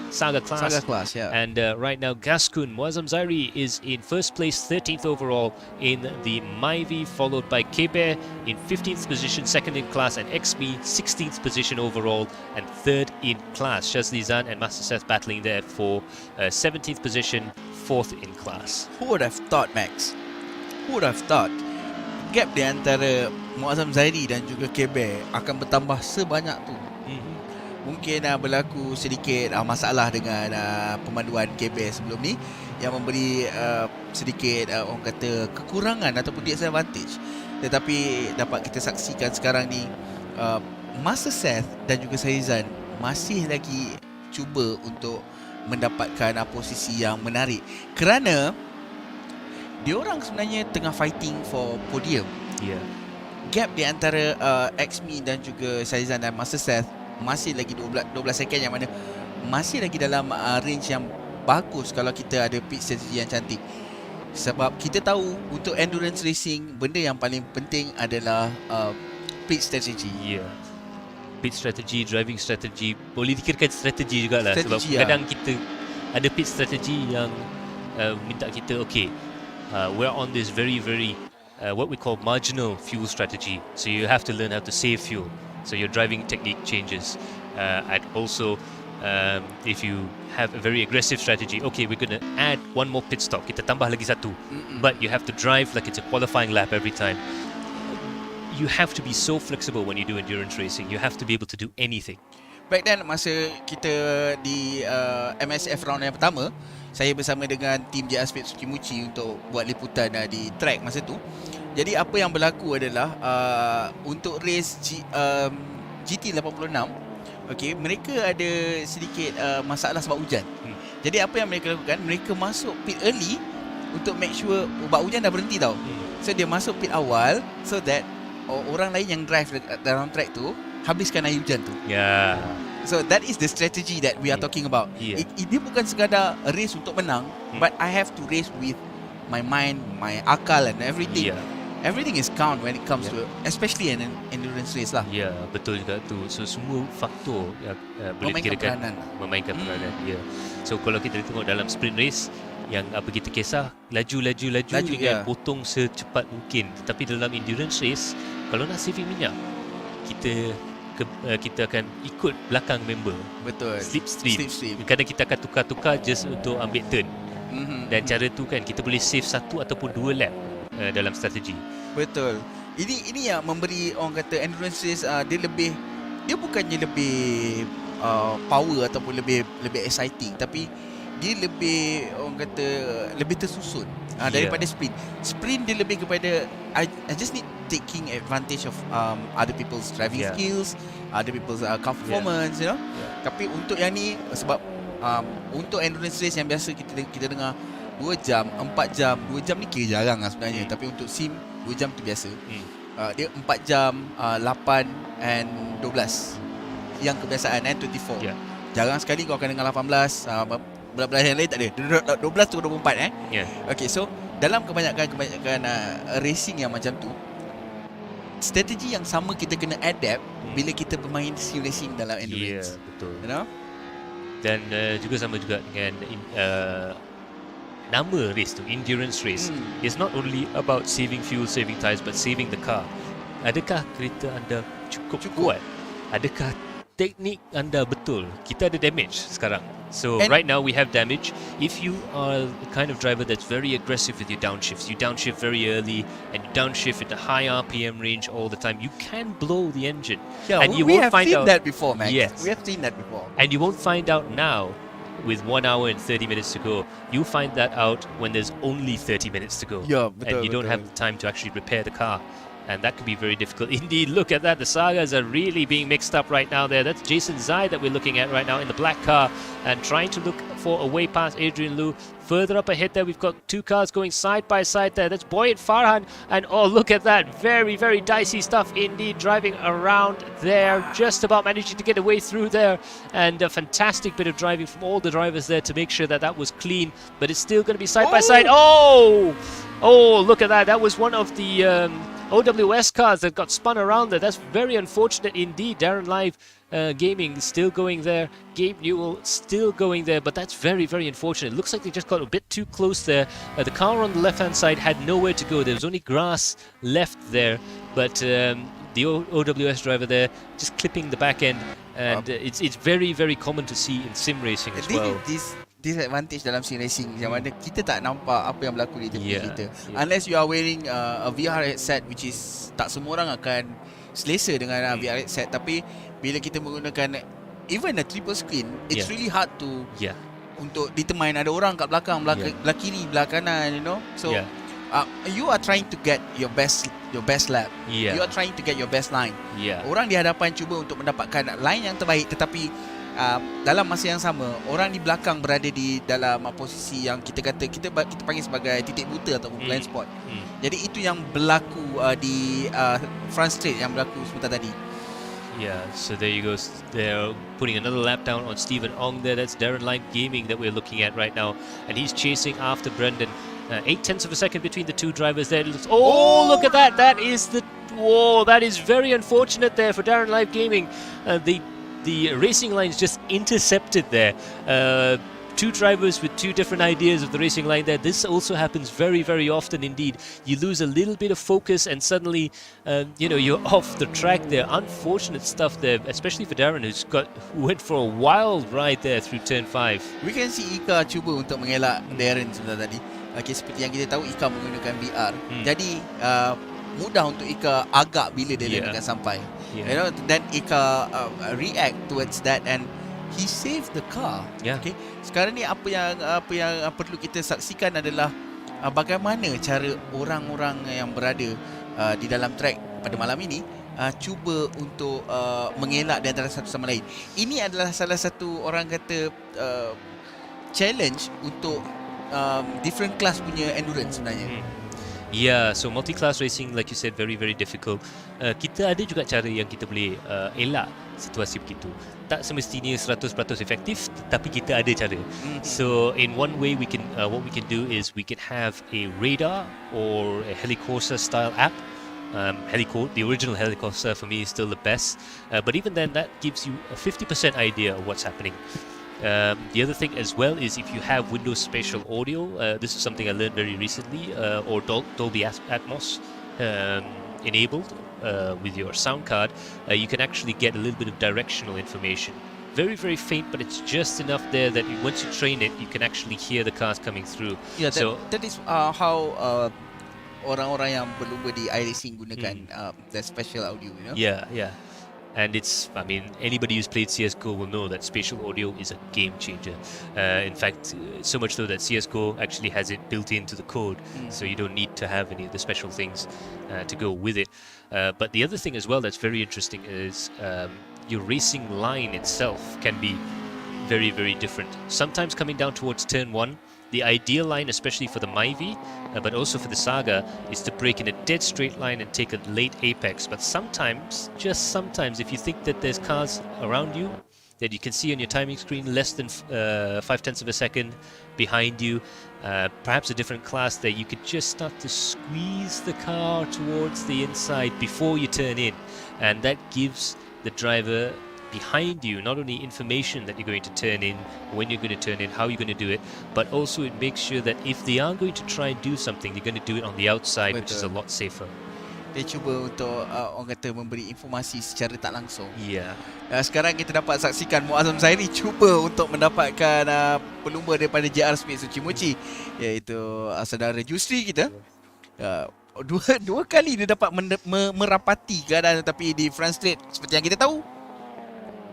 Saga class. Yeah. And right now Gaskun Muazzam Zairi is in first place, 13th overall in the Myvi, followed by Kebe in 15th position, second in class, and Xme 16th position overall and third in class. Shazli Zan and Master Seth battling there for 17th position, fourth in class. Who would have thought, Max? Who would have thought gap di antara Muazzam Zairi dan juga Kebe akan bertambah sebanyak tu? Mungkin berlaku sedikit masalah dengan pemanduan KB sebelum ni yang memberi sedikit orang kata kekurangan ataupun disadvantage. Tetapi dapat kita saksikan sekarang ni Master Seth dan juga Saizan masih lagi cuba untuk mendapatkan posisi yang menarik, kerana diorang sebenarnya tengah fighting for podium. Yeah. Gap di antara Xme dan juga Saizan dan Master Seth masih lagi 12 second, yang mana masih lagi dalam range yang bagus kalau kita ada pit strategy yang cantik. Sebab kita tahu untuk endurance racing, benda yang paling penting adalah pit strategy. Yeah. Pit strategy, driving strategy, boleh dikirakan strategi jugalah. Sebab kadang kita ada pit strategy yang minta kita, okay, we're on this very what we call marginal fuel strategy. So you have to learn how to save fuel. So your driving technique changes. And also, if you have a very aggressive strategy, okay, we're going to add one more pit stop. Kita tambah lagi satu. But you have to drive like it's a qualifying lap every time. You have to be so flexible when you do endurance racing. You have to be able to do anything. Back then, masa kita di MSF round yang pertama, saya bersama dengan tim JR Speed Sukimuchi untuk buat liputan di track masa tu. Jadi apa yang berlaku adalah untuk race GT86, okay, mereka ada sedikit masalah sebab hujan. Jadi apa yang mereka lakukan, mereka masuk pit early untuk make sure obat hujan dah berhenti tau. So dia masuk pit awal so that orang lain yang drive dalam track tu habiskan air hujan tu. Yeah. So that is the strategy that we are talking about. Dia bukan sekadar race untuk menang, but I have to race with my mind, my akal and everything. Everything is count when it comes to, especially an endurance race lah. Ya, betul juga tu. So semua faktor yang boleh dikirakan memainkan peranan. Ya. So kalau kita tengok dalam sprint race, yang apa kita kisah laju dengan potong secepat mungkin. Tetapi dalam endurance race, kalau nak saving minyak, kita akan ikut belakang member. Betul. Slipstream. Kadang kita akan tukar-tukar just untuk ambil turn. Dan cara tu kan kita boleh save 1 ataupun 2 lap dalam strategi. Betul. Ini yang memberi orang kata endurance race, dia bukannya lebih power ataupun lebih exciting, tapi dia lebih orang kata lebih tersusun daripada sprint. Sprint dia lebih kepada I just need taking advantage of other people's driving skills, other people's car performance, you know. Tapi untuk yang ni sebab untuk endurance race yang biasa kita dengar 2 jam, 4 jam, 2 jam ni kira jarang lah sebenarnya. Tapi untuk sim 2 jam tu biasa. Dia 4 jam, 8 and 12 yang kebiasaan 24. Jarang sekali kau akan dengar 18. Belah-belah yang lain tak ada. 12 tu 24 Okay, so dalam kebanyakan racing yang macam tu, strategi yang sama kita kena adapt bila kita bermain sim racing dalam endurance. Betul. You know? Dan juga sama juga dengan nama race tu, endurance race. It's not only about saving fuel, saving tires, but saving the car. Adakah kereta anda cukup kuat? Adakah teknik anda betul? Kita ada damage sekarang. So right now we have damage. If you are the kind of driver that's very aggressive with your downshifts, you downshift very early and you downshift at a high RPM range all the time, you can blow the engine. Yeah, and we have seen that before, man. Yes. We have seen that before. And you won't find out now with 1 hour and 30 minutes to go. You'll find that out when there's only 30 minutes to go. Yeah, and you don't have the time to actually repair the car. And that could be very difficult. Indeed, look at that. The Sagas are really being mixed up right now there. That's Jason Zai that we're looking at right now in the black car and trying to look for a way past Adrian Liu. Further up ahead there, we've got 2 cars going side by side there. That's Boyet Farhan. And oh, look at that. Very, very dicey stuff indeed. Driving around there. Just about managing to get away through there. And a fantastic bit of driving from all the drivers there to make sure that that was clean. But it's still going to be side by side. Oh, look at that. That was one of the OWS cars that got spun around there. That's very unfortunate indeed. Darren Live Gaming still going there. Gabe Newell still going there. But that's very, very unfortunate. Looks like they just got a bit too close there. The car on the left-hand side had nowhere to go. There was only grass left there. But the OWS driver there just clipping the back end. And it's very, very common to see in sim racing as well. Disadvantage dalam sim racing yang mana kita tak nampak apa yang berlaku di tepi kita. Unless you are wearing a VR headset, which is tak semua orang akan selesa dengan VR headset. Tapi bila kita menggunakan even a triple screen, it's really hard to untuk determine ada orang kat belakang, belah kiri, belah kanan, you know. So you are trying to get your best lap. You are trying to get your best line. Orang di hadapan cuba untuk mendapatkan line yang terbaik, tetapi dalam masa yang sama orang di belakang berada di dalam posisi yang kita panggil sebagai titik buta ataupun blind spot. Jadi itu yang berlaku di front straight yang berlaku sebentar tadi. Yeah, so there you go. They're putting another lap down on Stephen Ong there. That's Darren Light Gaming that we're looking at right now. And he's chasing after Brendan. 0.8 of a second between the two drivers there. Look at that. That is that is very unfortunate there for Darren Live Gaming. The racing lines just intercepted there. 2 drivers with 2 different ideas of the racing line there. This also happens very, very often indeed. You lose a little bit of focus and suddenly, you're off the track there. Unfortunate stuff there, especially for Darren who went for a wild ride there through turn 5. We can see Ika cuba untuk mengelak Darren sebentar tadi. Seperti yang kita tahu, Ika menggunakan VR. Jadi mudah untuk Ika agak bila dia akan sampai. Then Ika react towards that and he saved the car. Okay. Sekarang ni apa yang perlu kita saksikan adalah bagaimana cara orang-orang yang berada di dalam track pada malam ini cuba untuk mengelak di antara satu sama lain. Ini adalah salah satu orang kata challenge untuk different class punya endurance sebenarnya. Yeah, so multi-class racing, like you said, very, very difficult. Kita ada juga cara yang kita boleh elak situasi begitu. Tak semestinya 100% efektif, tapi kita ada cara. So in one way what we can do is we can have a radar or a Helicourser style app. The original Helicourser for me is still the best, but even then that gives you a 50% idea of what's happening. The other thing as well is if you have Windows Spatial Audio, this is something I learned very recently, or Dolby Atmos enabled with your sound card, you can actually get a little bit of directional information. Very, very faint, but it's just enough there that once you train it, you can actually hear the cars coming through. Yeah, that is how orang-orang yang berlumba di iRacing gunakan the spatial audio, you know? Yeah. And anybody who's played CSGO will know that spatial audio is a game changer. In fact, so much so that CSGO actually has it built into the code, so you don't need to have any of the special things to go with it. But the other thing as well that's very interesting is your racing line itself can be very, very different. Sometimes coming down towards turn 1, the ideal line, especially for the Myvi, but also for the Saga, is to break in a dead straight line and take a late apex. But sometimes, just sometimes, if you think that there's cars around you that you can see on your timing screen less than 0.5 of a second behind you, perhaps a different class there, you could just start to squeeze the car towards the inside before you turn in, and that gives the driver behind you not only information that you're going to turn in, when you're going to turn in, how you're going to do it, but also it makes sure that if they are going to try and do something, they're going to do it on the outside. Betul. Which is a lot safer. Dia cuba untuk orang kata memberi informasi secara tak langsung. Yeah. Sekarang kita dapat saksikan Muazzam Zairi cuba untuk mendapatkan pelumba daripada JR Smith Suci Mochi, iaitu saudara Jusri kita. Dua kali dia dapat merapati keadaan, tetapi di front straight seperti yang kita tahu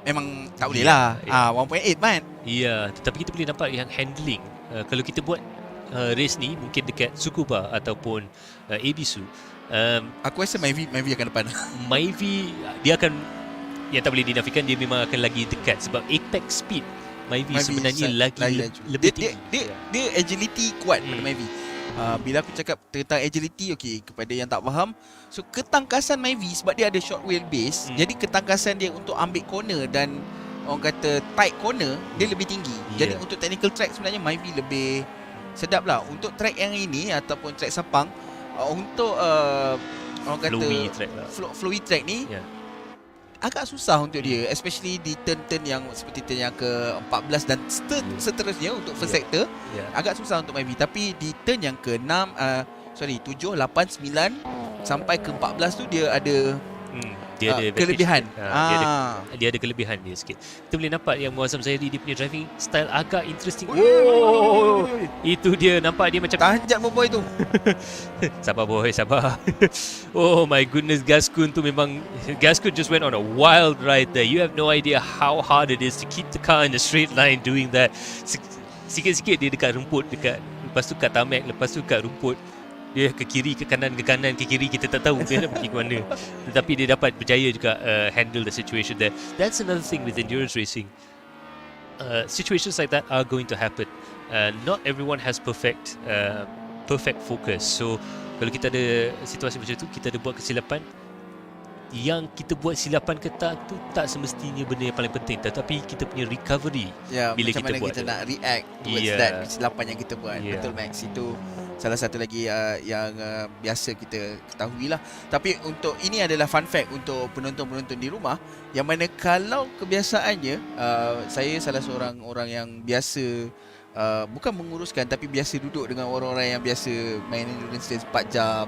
memang tak boleh lah. 1.8 man. Ya, tetapi kita boleh nampak yang handling. Kalau kita buat race ni mungkin dekat Tsukuba ataupun Ebisu, aku rasa Myvi akan depan. Myvi dia akan, yang tak boleh dinafikan, dia memang akan lagi dekat sebab apex speed Myvi sebenarnya lagi lebih tinggi. Dia agility kuat pada Myvi. Bila aku cakap tentang agility, kepada yang tak faham, so ketangkasan Myvi sebab dia ada short wheelbase, jadi ketangkasan dia untuk ambil corner dan orang kata tight corner dia lebih tinggi. Jadi untuk technical track sebenarnya Myvi lebih sedap lah. Untuk track yang ini ataupun track Sepang, untuk orang kata flowy track ni agak susah untuk dia, especially di turn-turn yang seperti turn yang ke-14 dan seterusnya untuk first sector, agak susah untuk Myvi. Tapi di turn yang ke-7, 8, 9 sampai ke-14 tu dia ada dia ada kelebihan. Dia ada kelebihan dia sikit. Kita boleh nampak yang Muazzam Zairi dia punya driving style agak interesting. Itu dia, nampak dia macam tanjak boy tu. Sabar boy, sabar. Oh my goodness, Gaskun tu memang, Gaskun just went on a wild ride there. You have no idea how hard it is to keep the car in a straight line doing that. Sikit-sikit dia dekat rumput, lepas tu kat tamak, lepas tu kat rumput. Dia ke kiri, ke kanan, ke kiri, kita tak tahu dia nak pergi ke mana. Tetapi dia dapat berjaya juga handle the situation there. That's another thing with endurance racing. Situations like that are going to happen. Not everyone has perfect focus. So kalau kita ada situasi macam tu, kita ada buat kesilapan, yang kita buat silapan ke tak tu tak semestinya benda yang paling penting, tetapi kita punya recovery bila macam kita mana buat kita nak react towards that kesilapan yang kita buat. Betul Max, itu salah satu lagi yang biasa kita ketahui lah. Tapi untuk ini adalah fun fact untuk penonton-penonton di rumah, yang mana kalau kebiasaannya saya salah seorang orang yang biasa bukan menguruskan, tapi biasa duduk dengan orang-orang yang biasa main endurance 4 jam,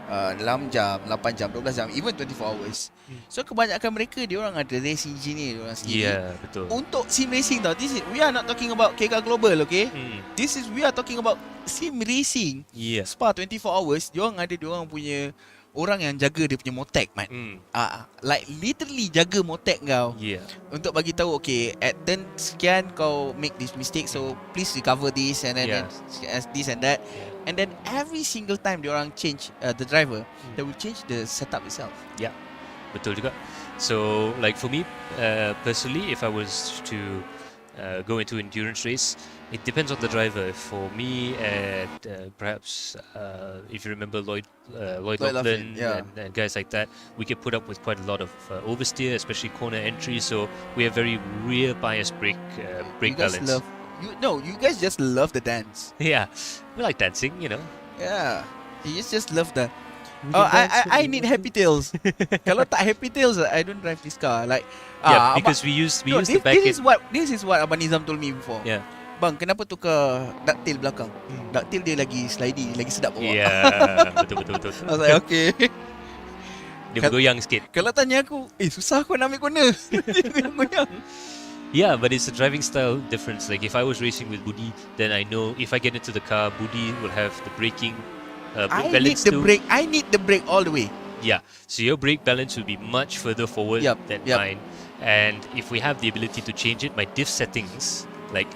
6 jam, 8 jam, 12 jam, even 24 hours. So kebanyakan mereka, dia orang ada race engineer dia orang sendiri. Betul. Untuk sim racing tau. We are not talking about KK Global, okay? We are talking about sim racing. Spa 24 hours, dia orang ada dia orang punya orang yang jaga dia punya motek, man. Like literally jaga motek kau. Untuk bagi tahu, okay, at turn sekian kau make this mistake, so please recover this and then this and that. And then every single time diorang change the driver, they will change the setup itself. Betul juga. So like for me personally, if I was to go into endurance race, it depends on the driver. For me, perhaps if you remember Lloyd Laughlin yeah. and guys like that, we could put up with quite a lot of oversteer, especially corner entry. So we have very rear bias brake balance. You guys just love the dance. Yeah, we like dancing, you know. Yeah, you just love the. I need happy tails. Kalau tak happy tails, I don't drive this car. Like, because we use the back this is what Abang Nizam told me before. Yeah. Bang, kenapa tukar ducktail belakang? Ducktail dia lagi slidey, lagi sedap bawa. Yeah, betul. I was like, okay. Dia bergoyang sikit. Kalau tanya aku, susah aku nak ambil corner. Dia goyang. Yeah, but it's a driving style difference. Like if I was racing with Budi, then I know if I get into the car, Budi will have the braking balance too. I need the brake all the way. Yeah, so your brake balance will be much further forward than mine. And if we have the ability to change it, my diff settings, like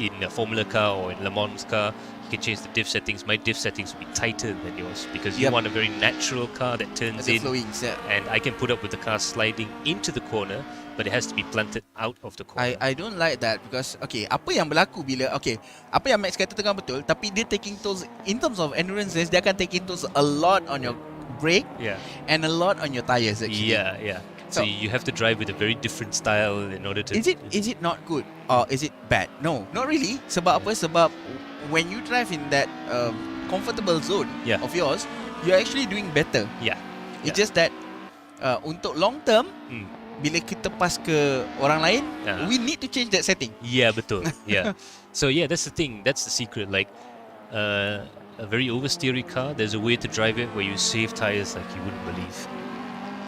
in a Formula car or in Le Mans car, you can change the diff settings. My diff settings will be tighter than yours because you want a very natural car that turns in. Flowings, and I can put up with the car sliding into the corner, but it has to be planted out of the corner. I don't like that because apa yang berlaku bila apa yang Max kata tengah betul, tapi dia taking tolls in terms of endurance race, dia akan taking tolls a lot on your brake and a lot on your tires actually. Yeah. So you have to drive with a very different style in order to. Is it not good or is it bad? No, not really. Sebab apa? Sebab when you drive in that comfortable zone of yours, you're actually doing better. Yeah. It's just that untuk long term, bila kita pas ke orang lain, we need to change that setting. Yeah, betul. Yeah. So yeah, that's the thing. That's the secret. Like a very oversteery car, there's a way to drive it where you save tires like you wouldn't believe.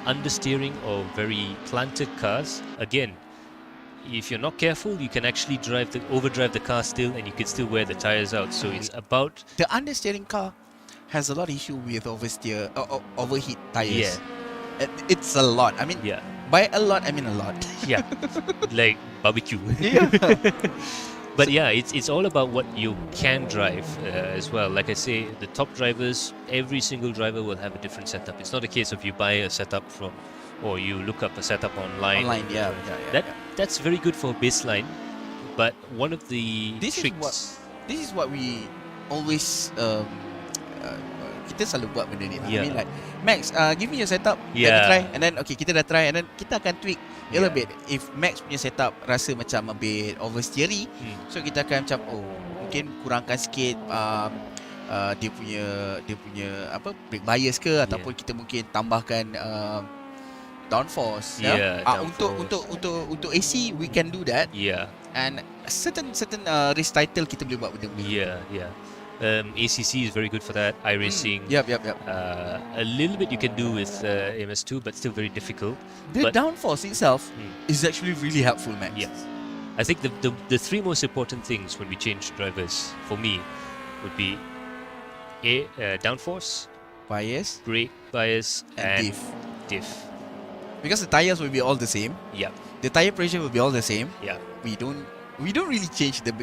Understeering or very planted cars, again, if you're not careful, you can actually overdrive the car still, and you can still wear the tires out. So it's about the understeering car has a lot of issue with overheat tires. Yeah, it's a lot. I mean, by a lot, I mean a lot. Yeah, like barbecue. Yeah. But yeah, it's all about what you can drive as well. Like I say, the top drivers, every single driver will have a different setup. It's not a case of you buy a setup or you look up a setup online. That's very good for a baseline. But one of the tricks. This is what we always kita selalu buat benda ni lah. I mean like, Max, give me your setup. Let me try. And then kita dah try, and then kita akan tweak a little bit. If Max punya setup rasa macam a bit oversteery, so kita akan macam mungkin kurangkan sikit dia punya apa brake bias ke, ataupun kita mungkin tambahkan downforce. Untuk AC we can do that. And certain race title kita boleh buat benda-benda. ACC is very good for that. iRacing. Yep. A little bit you can do with MS2, but still very difficult. The downforce itself is actually really helpful, Max. Yes. I think the three most important things when we change drivers for me would be downforce, bias, brake bias, and diff. Because the tires will be all the same. Yeah. The tire pressure will be all the same. Yeah. We don't really change the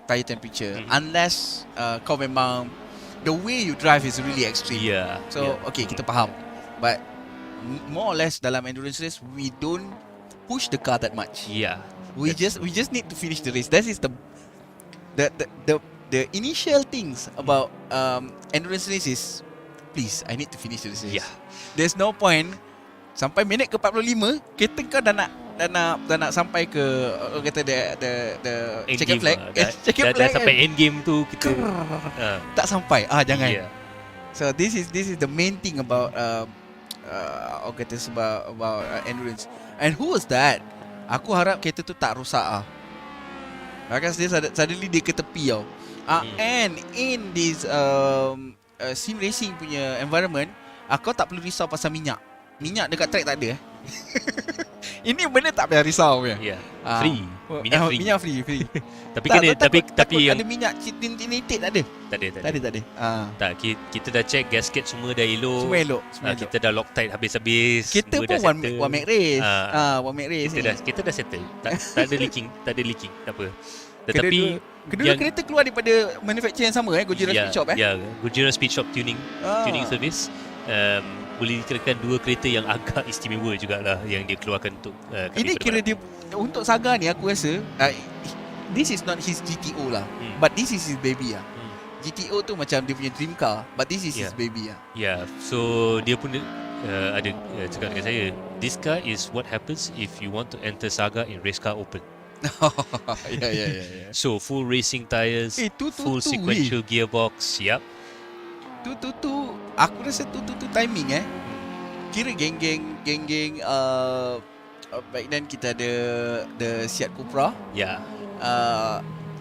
tire temperature unless kau memang the way you drive is really extreme. So kita faham. But more or less dalam endurance race we don't push the car that much. We just need to finish the race. That is the initial things about endurance race is, please, I need to finish the race. There's no point sampai minit ke 45 kereta kau dah nak sampai ke kata the checkered flag. Dah sampai end game tu kita tak sampai. Jangan. So this is the main thing about kata sebab about endurance. And who was that? Aku harap kereta tu tak rosak Because dia suddenly dia ke tepi and in this sim racing punya environment, kau tak perlu risau pasal minyak dekat track tak ada. Ini benda tak payah risau punya. Free. Minyak free. Tapi yang ada minyak tinted tak ada. Tak ada. Kita dah check gasket semua dah elok. Semua elok. Kita dah Loctite habis-habis. Kita pun one make race. One make race. Kita dah settle. Tak ada leaking, tak apa. Tetapi kedua kereta keluar daripada manufacturer yang sama, Gojira Speed Shop. Gojira Speed Shop tuning service. boleh dikirakan dua kereta yang agak istimewa jugalah yang dia keluarkan untuk kami Ini pada kira malam. dia untuk Saga ni aku rasa this is not his GTO lah, but this is his baby lah. GTO tu macam dia punya dream car, but this is his baby lah. Yeah, so dia pun ada cakap dengan saya, this car is what happens if you want to enter Saga in race car open. Yeah. So full racing tyres, full sequential gearbox. Yep. Tu aku rasa tu timing kira geng-geng back then kita ada the Seat Cupra. Yeah.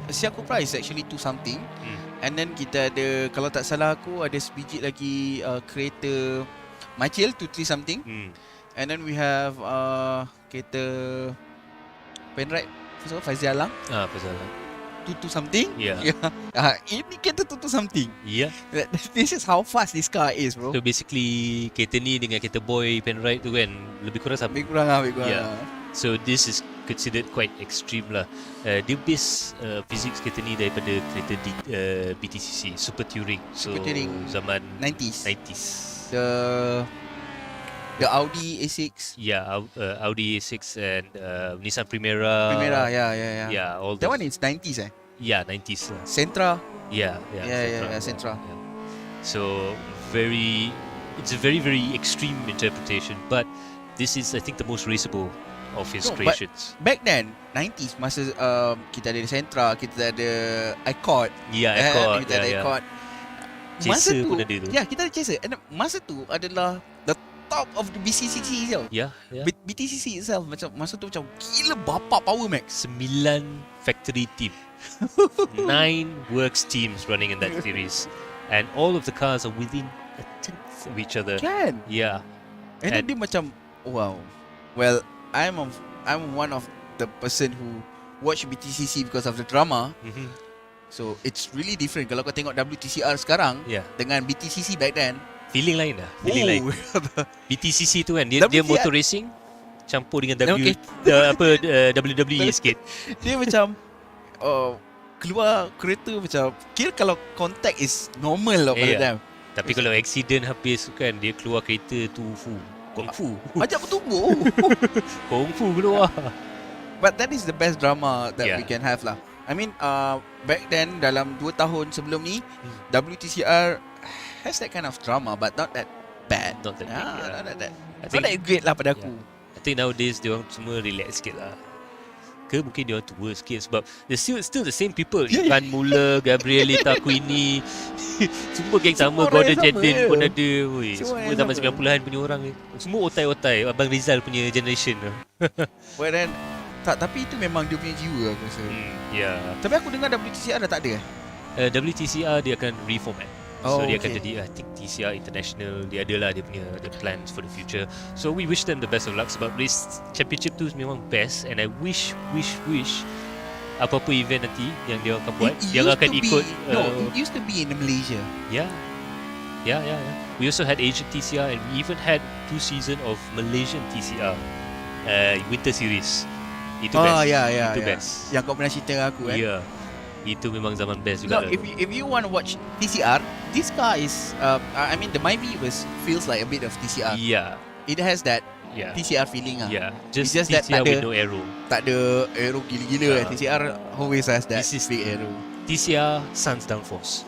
Seat Cupra is actually 2 something. And then kita ada, kalau tak salah aku, ada sebiji lagi kereta Machil 2 3 something. And then we have kereta Penrite Fazil Alang. Fazil Alang. 2 something. Yeah. Ini kereta 2 something. Yeah. This is how fast this car is, bro. So basically kereta ni dengan kereta boy Penrite tu kan lebih kurang sama. Lebih kurang. Yeah. So this is considered quite extreme lah. Dia base physics kereta ni daripada kereta BTCC Super Touring. So Touring zaman 90s. The Audi A6. Yeah, Audi A6 and Nissan Primera. Yeah. Yeah, all That those. one is 90s Yeah, 90s lah. Sentra. Yeah, Sentra. Yeah. So it's a very very extreme interpretation, but this is I think the most raceable of his creations. Back then 90s masa kita ada Sentra, kita ada Accord. Yeah, Accord. Kita ada Accord. Chaser pun ada tu. Ya, kita ada Chaser. And masa tu adalah the top of the BCCC itself. Yeah. BTCC itself macam masa tu macam gila bapak power max. 9 factory team. 9 works teams running in that series. And all of the cars are within a tenth of each other. Kan? Yeah. And then dia macam wow. Well, I'm one of the person who watch BTCC because of the drama. So it's really different kalau kau tengok WTCR sekarang dengan BTCC back then. Feeling lain lah. Feeling lain. BTCC tu kan dia motor racing campur dengan WWE sikit. Dia macam keluar kereta macam kira kalau contact is normal lah pada time. Tapi kalau accident habis kan dia keluar kereta tu Kung Fu. Ajak bertubuh. Kung Fu keluar. But that is the best drama that we can have lah. I mean back then dalam 2 tahun sebelum ni WTCR has that kind of drama but not that bad. Not that big. Not that great lah pada aku. I think nowadays dia orang semua relax sikit lah. Ke mungkin dia orang tua sikit sebab they're still the same people. Ivan Muller, Gabrielita Queenie, semua geng sama. Gordon Jendin pun ada. Semua zaman 90-an punya orang ni. Semua otai-otai. Abang Rizal punya generation. But then tapi itu memang dia punya jiwa aku rasa. Tapi aku dengar WTCR dah tak ada WTCR dia akan reformat. So dia akan jadi I think TCR International. Dia adalah dia punya plans for the future. So we wish them the best of luck sebab race championship tu memang best. And I wish apa-apa event nanti yang dia akan buat yang akan ikut it used to be in Malaysia. Yeah. We also had Asian TCR and we even had 2 seasons of Malaysian TCR winter series. Itu best. Itu best. Yang kau pernah cerita dengan aku Itu memang zaman best juga. No, if you want to watch TCR, this car is I mean the Myvi feels like a bit of TCR. Yeah. It has that TCR feeling lah. Yeah. Just TCR that with no aero. Tak ada aero gila-gila. TCR always has that big aero. TCR Sans downforce.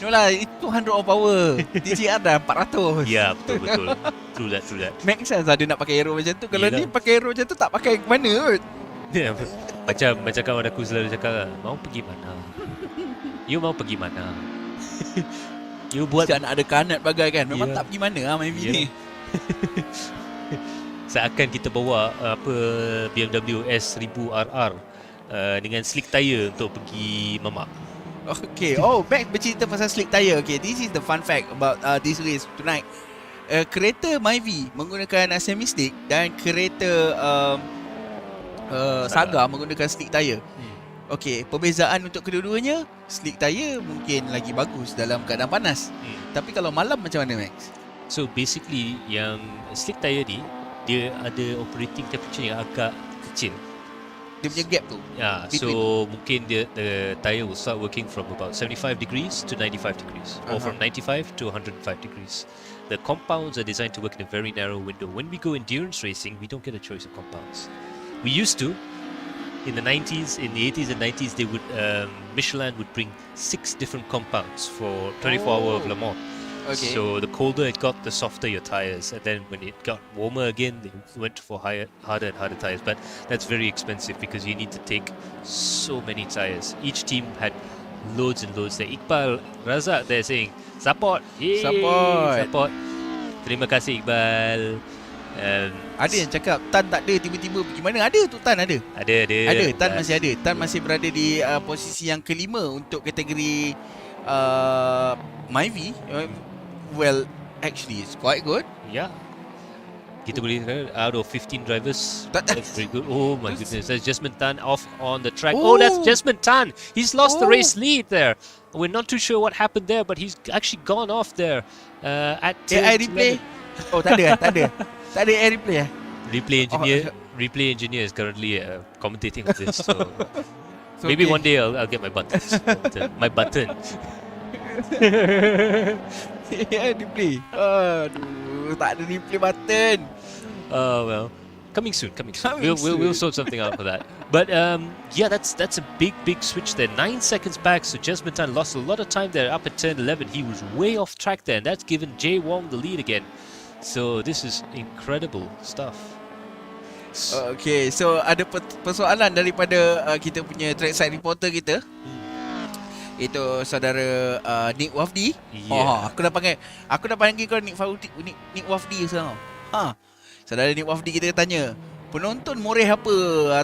No lah, itu 100 horsepower. TCR dah 400. Ya, betul. True that. Make sense lah dia nak pakai aero macam tu. Kalau dia pakai aero macam tu tak pakai mana kot. Macam kawan aku selalu cakap, mau pergi mana? You mau pergi mana? You buat macam nak ada kanat bagai kan. Memang tak pergi mana lah Myvi ni. Seakan kita bawa BMW S1000 RR dengan slick tire untuk pergi mamak. Okay, back bercerita pasal slick tire. Okay, this is the fun fact about this race tonight. Kereta Myvi menggunakan semi-slick dan kereta Saga menggunakan slick tire. Okay, perbezaan untuk kedua-duanya, slick tire mungkin lagi bagus dalam keadaan panas. Tapi kalau malam macam mana, Max? So basically yang slick tire ni dia ada operating temperature yang agak kecil. Dia punya gap tu. So mungkin the tire will start working from about 75 degrees to 95 degrees or from 95 to 105 degrees. the compounds are designed to work in a very narrow window. When we go endurance racing, we don't get a choice of compounds. We used to. In the 90s, in the 80s and 90s, they would Michelin would bring 6 different compounds for 24-hour of Le Mans. Okay. So the colder it got, the softer your tires, and then when it got warmer again, they went for harder and harder tires. But that's very expensive because you need to take so many tires. Each team had loads and loads there. Iqbal Razak there saying support. Yay, support. Terima kasih Iqbal. Ada yang cakap Tan tak ada tiba-tiba pergi mana? Ada tu Tan ada. Ada. Tan masih ada. Tan masih berada di posisi yang kelima untuk kategori Myvi. Well, actually it's quite good. Yeah. Kita boleh out of 15 drivers. That's very good. Oh my goodness, that's Jasmine Tan off on the track. Oh, that's Jasmine Tan. He's lost the race lead there. We're not too sure what happened there, but he's actually gone off there at AI replay. Oh, tak ada. Tak ada air replay. Replay engineer is currently commentating on this. So maybe one day I'll get my buttons. My button. Replay. Aduh, tak ada replay button. Oh well, coming soon. We'll sort something out for that. But yeah, that's a big switch there. 9 seconds back, so Jasmine Tan lost a lot of time there up at turn 11. He was way off track there, and that's given Jay Wong the lead again. So this is incredible stuff. Okay, so ada persoalan daripada kita punya trackside reporter kita. Itu saudara Nick Wafdi. Yeah. Aku dah panggil kau Nick Wafdi sekarang. Saudara Nick Wafdi kita tanya, penonton moreh apa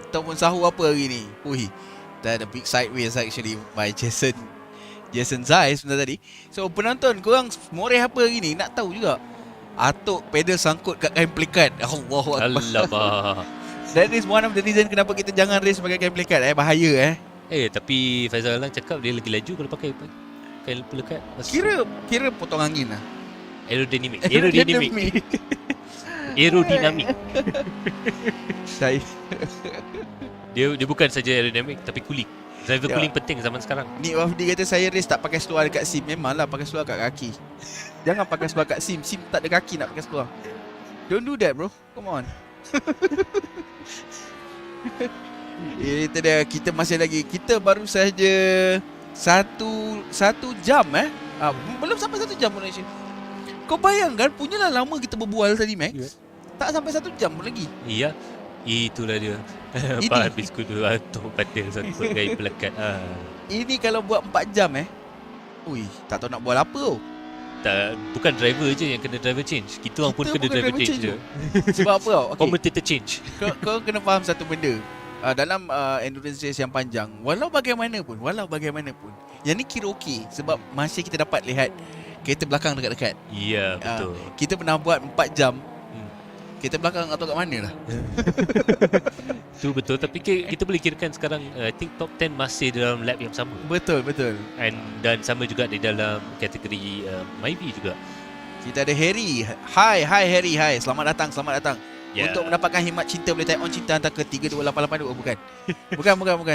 ataupun sahur apa hari ni? Ui, that a big sideways actually by Jason Zai sebentar tadi. So penonton, korang moreh apa hari ni? Nak tahu juga. Atuk pedal sangkut kat kain pelikat. Allahu Akbar. Alamak. That is one of the reason kenapa kita jangan race pakai kain pelikat. Bahaya tapi Faizal Alang cakap dia lagi laju kalau pakai kain pelikat. Kira potong angin lah. Aerodynamic. Dia bukan saja aerodynamic tapi cooling. Driver cooling penting zaman sekarang. Nick Wafdi kata saya race tak pakai seluar dekat SIM. Memanglah pakai seluar kat kaki. Jangan pakai seluar kat SIM. SIM tak ada kaki nak pakai seluar. Don't do that bro. Come on. Itu dia. Kita masih lagi. Kita baru saja Satu jam belum sampai 1 jam pun actually. Kau bayangkan, punyalah lama kita berbual tadi Max. Yeah. Tak sampai 1 jam pun lagi. Iya. Itulah dia. Apa habis kudu atuk pada satu gaya pelekat. Ini kalau buat 4 jam ui, tak tahu nak buat apa tu. Tak, bukan driver je yang kena driver change. Kita orang pun kena driver change je. Sebab apa tau? Okay. Commentator change. Kau kena faham satu benda. Dalam endurance race yang panjang, walau bagaimanapun, yang ni kira okey sebab masih kita dapat lihat kereta belakang dekat-dekat. Ya, betul. Kita pernah buat 4 jam. Kereta belakang atau kat mana lah. Itu betul. Tapi kita boleh kirakan sekarang I think top 10 masih dalam lap yang sama. Betul. Dan sama juga di dalam kategori Myvi juga. Kita ada Harry. Hai Harry. Hai. Selamat datang. Yeah. Untuk mendapatkan khidmat cinta, boleh type on cinta hantar ke 32882. Bukan.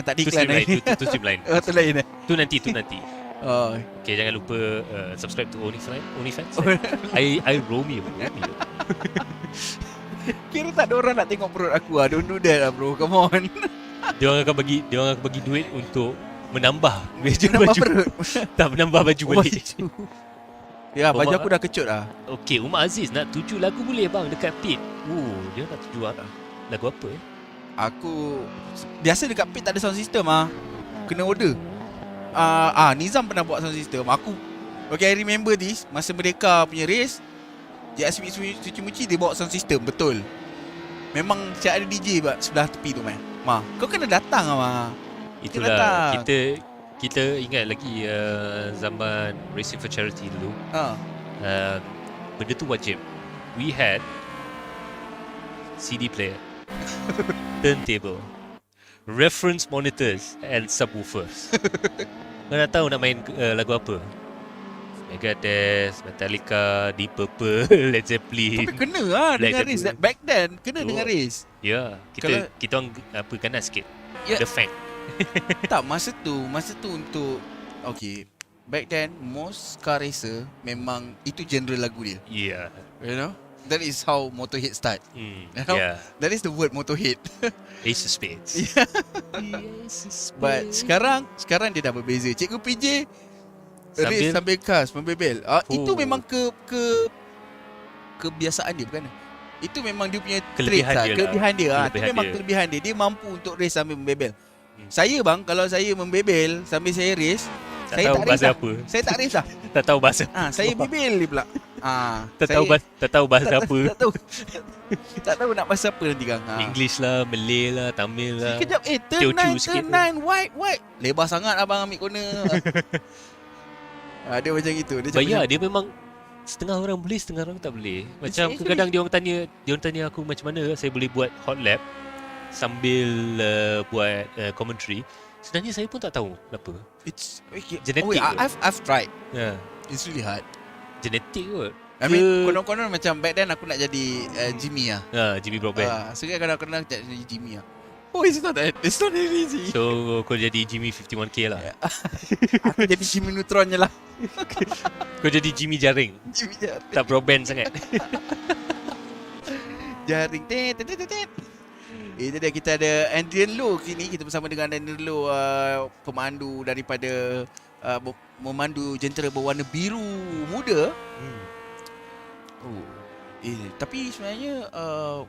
Tak diiklan. Itu stream lain. Itu lain Itu nanti. Oh. Okay, jangan lupa subscribe to OnlyFans. I Romeo. Kira tak ada orang nak tengok perut aku lah. Don't do that lah bro. Come on. Dia orang akan bagi duit untuk menambah baju perut. Tak menambah baju balik. Ya, baju aku dah kecut lah. Okay, Umar Aziz nak tuju lagu boleh bang dekat pit. Dia nak tuju lagu apa Aku biasa dekat pit tak ada sound system kena order. Nizam pernah buat sound system. I remember this. Masa Merdeka punya race, JSP Suci Muci dia bawa sound system. Betul. Memang siap ada DJ sebelah tepi tu kau kena datang Itulah kita ingat lagi zaman Racing for Charity dulu. Benda tu wajib. We had CD player, turntable, reference monitors and subwoofers. Kau nak tahu nak main lagu apa? Megadeth, Metallica, Deep Purple, Led Zeppelin. Tapi kena dengan race. Back then kena dengan race. Ya, kita orang ganas sikit. Yeah. The Fang. Tak, masa tu untuk okay, back then most car racer memang itu genre lagu dia. Yeah. You know, that is how Motorhead start. You know? Yeah. That is the word Motorhead. Ace of Spades. Yeah. The Ace of Spades. But sekarang dia dah berbeza. Cikgu PJ race sambil cars membebel. Itu memang kebiasaan dia, bukan? Itu memang dia punya Kelebihan trait, dia kelebihan dia. lah. Itu memang kelebihan dia. Dia mampu untuk race sambil membebel. Saya bang, kalau saya membebel sambil saya race, saya tahu tak bahasa race apa. Saya tak race lah. Tak tahu bahasa. Saya bebel dia pula. Tak tahu bahasa apa. Tak tahu nak bahasa apa nanti kang. English lah, Malay lah, Tamil lah. Sekejap, turn 9, white. Lebar sangat abang ambil corner. Dia macam itu. Dia memang setengah orang boleh, setengah orang tak boleh. Macam kadang-kadang dia orang tanya aku macam mana saya boleh buat hot lap sambil buat commentary. Sebenarnya saya pun tak tahu kenapa. It's okay. Genetic. I've tried. Yeah. It's really hard. Genetik kot. I mean, konon-konon macam back then aku nak jadi Jimmy lah. Jimmy Broadband. So kadang aku nak jadi Jimmy lah. Oh, it's not that easy. So kau jadi Jimmy 51K lah. Aku jadi Jimmy Neutron je lah. Kau jadi Jimmy Jaring. Jimmy Jaring. Tak broadband sangat. Jaring. Itu dia, kita ada Adrian Low kini. Kita bersama dengan Adrian Low, pemandu daripada memandu jentera berwarna biru muda. Tapi sebenarnya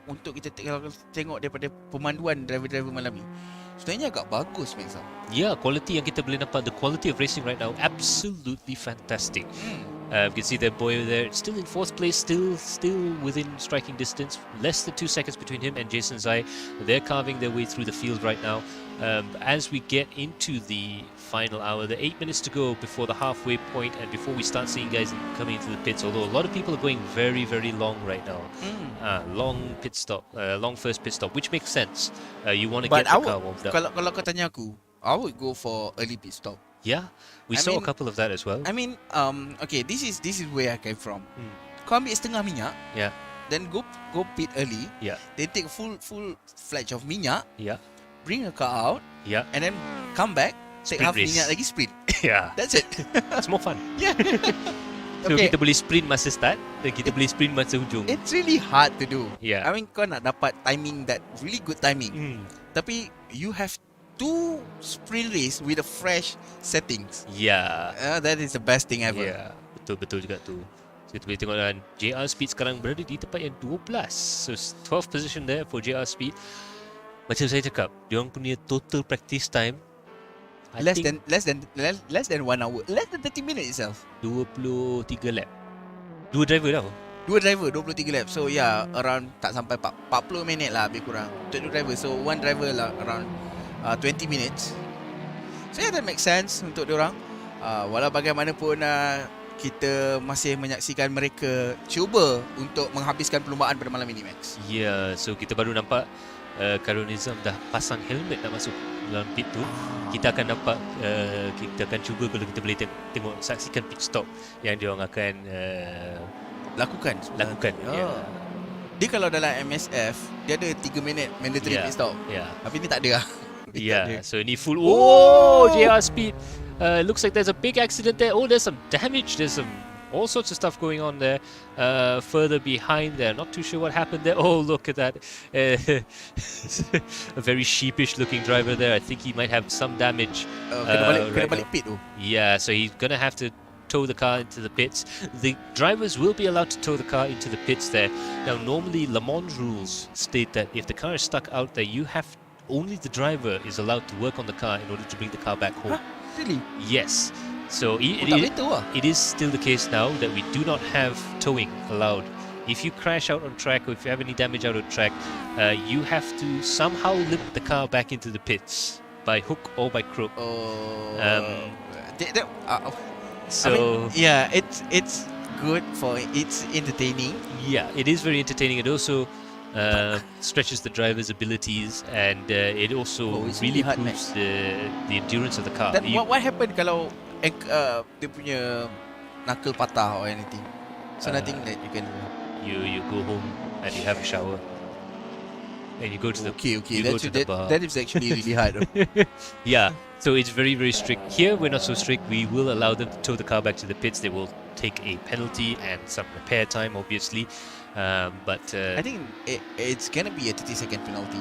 untuk kita tengok daripada pemanduan driver-driver malam ni, sebenarnya agak bagus, Max. Yeah, quality yang kita boleh nampak, the quality of racing right now, absolutely fantastic. You can see that boy there, still in 4th place, still within striking distance. Less than 2 seconds between him and Jason Zai. They're carving their way through the field right now. As we get into the final hour, the 8 minutes to go before the halfway point and before we start seeing guys coming into the pits, although a lot of people are going very, very long right now. Long pit stop, long first pit stop, which makes sense. You want to get the car warmed up. Kalau kau tanya aku, I would go for early pit stop. Yeah, we saw a couple of that as well. I mean, okay, this is where I came from. Kau ambil setengah minyak, then go pit early, then take full fledge of minyak, bring a car out, and then come back, take half minyak lagi, sprint. That's it. It's more fun. So Okay. kita boleh sprint masa start dan kita boleh sprint masa hujung. It's really hard to do. Yeah. I mean, kau nak dapat timing, that really good timing. Tapi you have to sprint race with a fresh settings. Yeah. That is the best thing ever. Yeah, betul juga tu. So, kita boleh tengok dan JR Speed sekarang berada di tempat yang 12. So 12th position there for JR Speed. Macam saya cakap, diorang punya total practice time less than 1 hour, less than 30 minutes itself. 23 lap. Dua driver tau. Dua driver 23 lap. So yeah, around tak sampai 40 minit lah lebih kurang untuk dua driver. So one driver lah around 20 minutes. So yeah, that makes sense untuk diorang. Walau bagaimanapun kita masih menyaksikan mereka cuba untuk menghabiskan perlumbaan pada malam ini, Max. Yeah, so kita baru nampak Karun Nizam dah pasang helmet nak masuk dalam pit tu. Kita akan nampak, kita akan cuba kalau kita boleh tengok, saksikan pit stop yang diorang akan lakukan. Yeah. Dia kalau dalam MSF, dia ada 3 minit mandatory pit stop. Tapi ni tak ada lah. So ini full. Oh, JR Speed. Looks like there's a big accident there. Oh, there's some damage. There's some all sorts of stuff going on there. Further behind there, not too sure what happened there. Oh, look at that. A very sheepish looking driver there. I think he might have some damage. Kena balik pit tu. Yeah, so he's gonna have to tow the car into the pits. The drivers will be allowed to tow the car into the pits there. Now, normally Le Mans rules state that if the car is stuck out there, only the driver is allowed to work on the car in order to bring the car back home. Really? Yes. So it is still the case now that we do not have towing allowed. If you crash out on track or if you have any damage out on track, you have to somehow limp the car back into the pits by hook or by crook. So I mean, it's good for it's entertaining. Yeah, it is very entertaining. It also stretches the driver's abilities, and it also really proves the endurance of the car. Then what happened kalau dia punya knuckle patah or anything? So nothing that you can do. You go home and you have a shower. and you go to the Okay. you go to the bar. That is actually really hard. Yeah, so it's very, very strict. Here, we're not so strict. We will allow them to tow the car back to the pits. They will take a penalty and some repair time, obviously. But I think it's gonna be a 30-second penalty.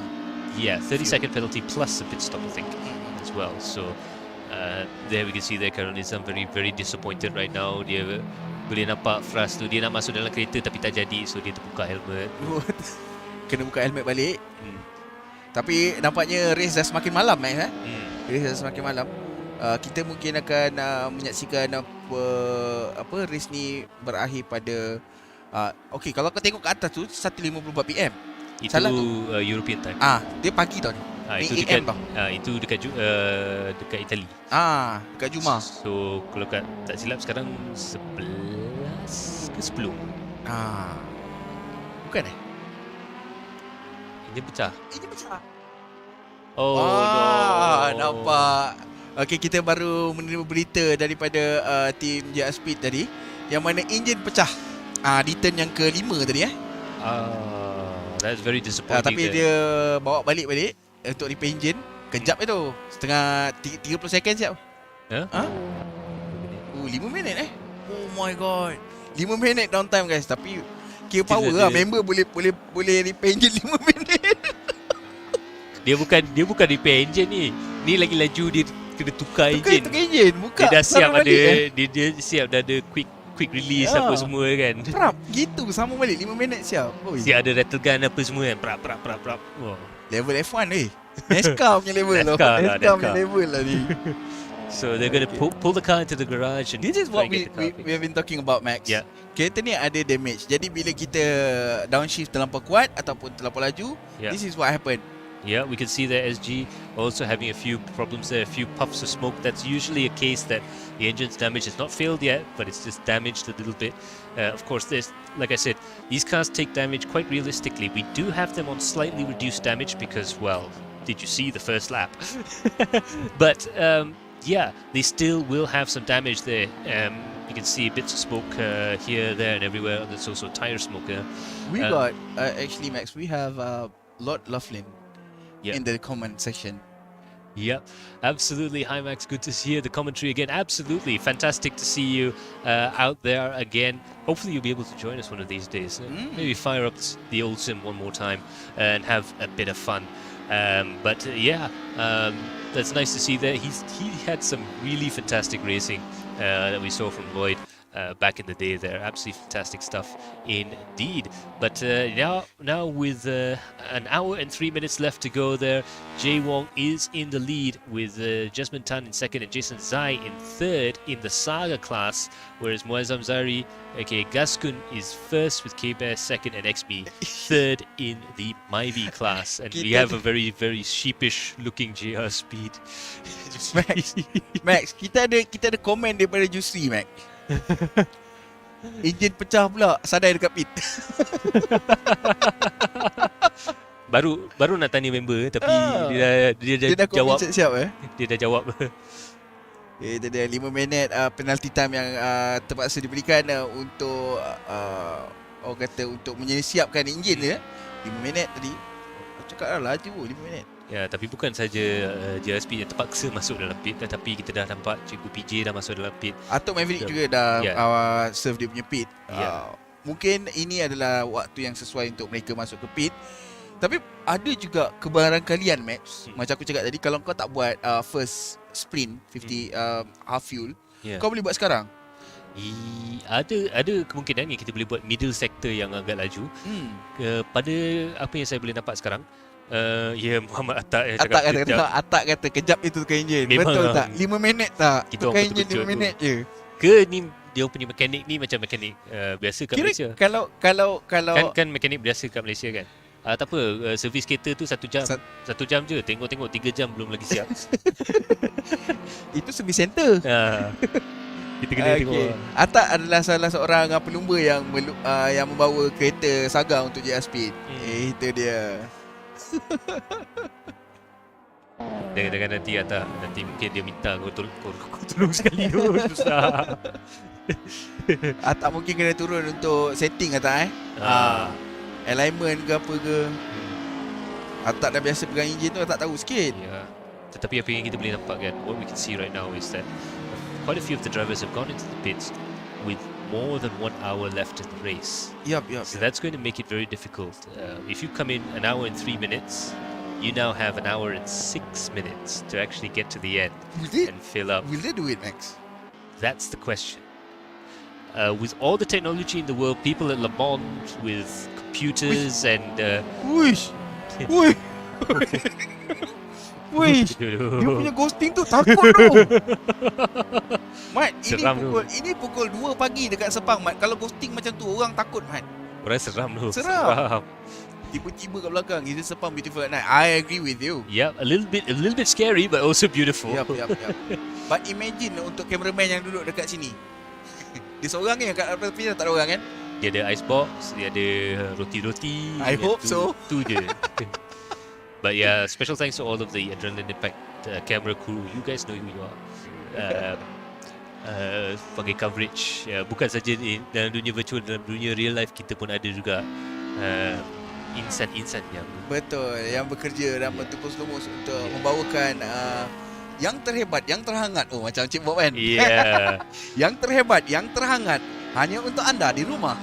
yeah, 30-second penalty plus a pit stop, I think, as well. So there we can see there currently some very, very disappointed right now. Dia boleh nampak frust tu. Dia nak masuk dalam kereta tapi tak jadi, so dia terbuka helmet. Kena buka helmet balik. Tapi nampaknya race dah semakin malam, Max. Race dah semakin malam. Kita mungkin akan menyaksikan apa race ni berakhir pada okey, kalau kau tengok ke atas tu 1:54 PM. Itu Salah tu. European time. Dia pagi tau ni. Itu Ni dekat AM tau. itu dekat Itali. Dekat Juma. So kalau tak silap sekarang 11 ke 10. Bukan Ini pecah. Ini pecah. Oh no. Nampak. Okey, kita baru menerima berita daripada tim JR Speed tadi yang mana enjin pecah. Di turn yang ke-5 tadi That's very disappointing. Tapi dia bawa balik untuk repair enjin. Kejap itu. Setengah 30 second siap. 5 minit Oh my god. 5 minit downtime guys. Tapi kira power lah. Member boleh repair enjin 5 minit. Dia bukan repair enjin ni. Ni lagi laju dia kena tukar enjin. Tukar enjin. Buka. Dia dah siap dia siap dah ada quick release apa semua kan. Prap gitu sama balik 5 minit siap. Siap ada rattle gun apa semua kan. Prap. Wow. Level F1 NASCAR punya level NASCAR punya level lah ni. So they're going to pull the car into the garage and this is what we have been talking about, Max. Yeah. Kereta ni ada damage. Jadi bila kita downshift terlampau kuat ataupun terlampau laju, this is what happened. Yeah, we can see the SG also having a few problems there, a few puffs of smoke. That's usually a case that the engine's damage has not failed yet, but it's just damaged a little bit. Of course, like I said, these cars take damage quite realistically. We do have them on slightly reduced damage because, well, did you see the first lap? But yeah, they still will have some damage there. You can see bits of smoke here, there, and everywhere. There's also tire smoke. We got actually, Max. We have Lord Laughlin. Yeah. In the comment section. Yep, absolutely. Hi Max, good to hear the commentary again. Absolutely, fantastic to see you out there again. Hopefully you'll be able to join us one of these days. Maybe fire up the old sim one more time and have a bit of fun. But yeah, that's nice to see that he had some really fantastic racing that we saw from Lloyd. Back in the day there. Absolutely fantastic stuff indeed. But now with an hour and 3 minutes left to go there, Jay Wong is in the lead with Jasmine Tan in second and Jason Zai in third in the Saga class, whereas Muazzam Zari, aka Gaskun, is first with K-Bear second and XB third in the Myvi class. And we have a very, very sheepish looking JR Speed. Max, kita ada komen daripada Jusri, Max. Enjin pecah pula, sadai dekat pit. baru nak tanya member tapi dia dah jawab. Siap Dia dah jawab. Itu dia 5 minit penalty time yang terpaksa diberikan untuk orang kata untuk menyesiapkan enjin dia. 5 minit tadi. Cakap lah laju 5 minit. Ya, tapi bukan saja JSP yang terpaksa masuk dalam pit, tetapi kita dah nampak Cikgu PJ dah masuk dalam pit. Atau Maverick juga dah serve dia punya pit. Mungkin ini adalah waktu yang sesuai untuk mereka masuk ke pit. Tapi ada juga kebarangkalian, Max. Macam aku cakap tadi, kalau kau tak buat first sprint 50 half fuel, kau boleh buat sekarang. Ada kemungkinan yang kita boleh buat middle sector yang agak laju. Pada apa yang saya boleh nampak sekarang, Muhammad Atak kata kejap itu tukar enjin. Betul tak? 5 minit tak? Tukar enjin 5 minit je. Ke ni dia punya mekanik ni macam mekanik biasa kat Malaysia? Kalau kan mekanik biasa kat Malaysia kan? Tak apa, servis kereta tu 1 jam. 1 jam je. Tengok 3 jam belum lagi siap. Itu servis center. Kita kena tengok. Atak adalah salah seorang pelumba yang membawa kereta Saga untuk JR Speed. Itu dia. Jangan nanti Atak, nanti mungkin dia minta kau tolong sekali tu. Susah. Atak mungkin kena turun untuk setting Atak alignment ke apa ke. Atak dah biasa pegang enjin tu, tak tahu sikit. Yeah. Tetapi apa yang kita boleh nampak kan, what we can see right now is that quite a few of the drivers have gone into the pits with more than 1 hour left in the race. Yup. So that's going to make it very difficult. If you come in an hour and 3 minutes, you now have an hour and 6 minutes to actually get to the end and fill up. Will they do it, Max? That's the question. With all the technology in the world, people at Le Mans with computers and Wish. Wih. Wish. Dia punya ghosting tu takut tu. Mat, ini pukul 2 pagi dekat Sepang, Mat. Kalau ghosting macam tu orang takut, Mat. Orang seram tu. Seram. Tiba-tiba kat belakang, is it Sepang beautiful at night? I agree with you. Yeah, a little bit scary but also beautiful. Yup. But imagine untuk cameraman yang duduk dekat sini. Dia seorang kan, kat atas tepi tak ada orang kan? Dia ada icebox, dia ada roti-roti. I hope so. Tu je. But yeah, special thanks to all of the Adrenaline Impact camera crew. You guys know who you are. Bagi coverage, bukan saja dalam dunia virtual, dalam dunia real life kita pun ada juga insan-insan yang betul, yang bekerja dan bertukus-lumus untuk membawakan yang terhebat, yang terhangat. Oh, macam Cik Bob kan? Yeah. Yang terhebat, yang terhangat hanya untuk anda di rumah.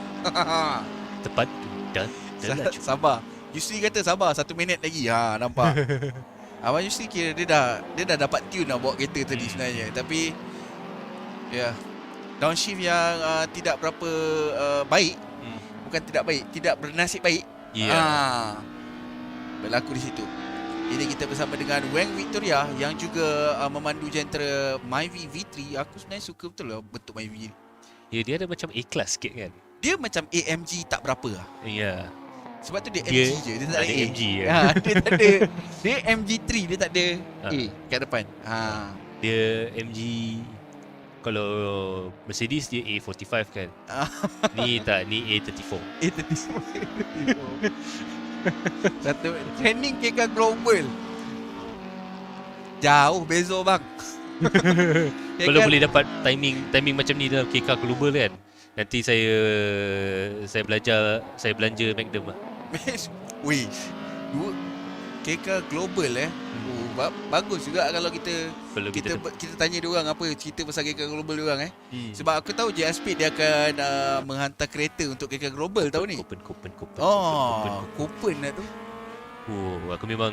Tepat dan sabar. Yusri kata sabar 1 minit lagi. Nampak. Abang Yusri kira dia dah dapat tune nak bawa kereta tadi sebenarnya. Tapi ya, downshift yang tidak berapa baik. Bukan tidak baik, tidak bernasib baik. Berlaku di situ. Ini kita bersama dengan Wang Victoria yang juga memandu jentera Myvi V3. Aku sebenarnya suka betul lah bentuk Myvi ni. Ya, dia ada macam A-class sikit kan. Dia macam AMG tak berapa lah. Ya. Sebab tu dia MG je, dia tak ada A. MG ya. Dia tak ada. Dia MG3, dia tak ada A kat depan. Dia MG. Kalau Mercedes dia A45 kan. Ni tak, ni A34. Satu training KK Global. Jauh beza bang. Kalau boleh dapat timing macam ni dalam KK Global kan. Nanti saya belanja Magnum lah. Wih, KK Global bagus juga kalau kita tanya dia orang apa cerita pasal KK Global dia orang Sebab aku tahu JSP dia akan menghantar kereta untuk KK Global tahun ni. Coupon lah tu. Aku memang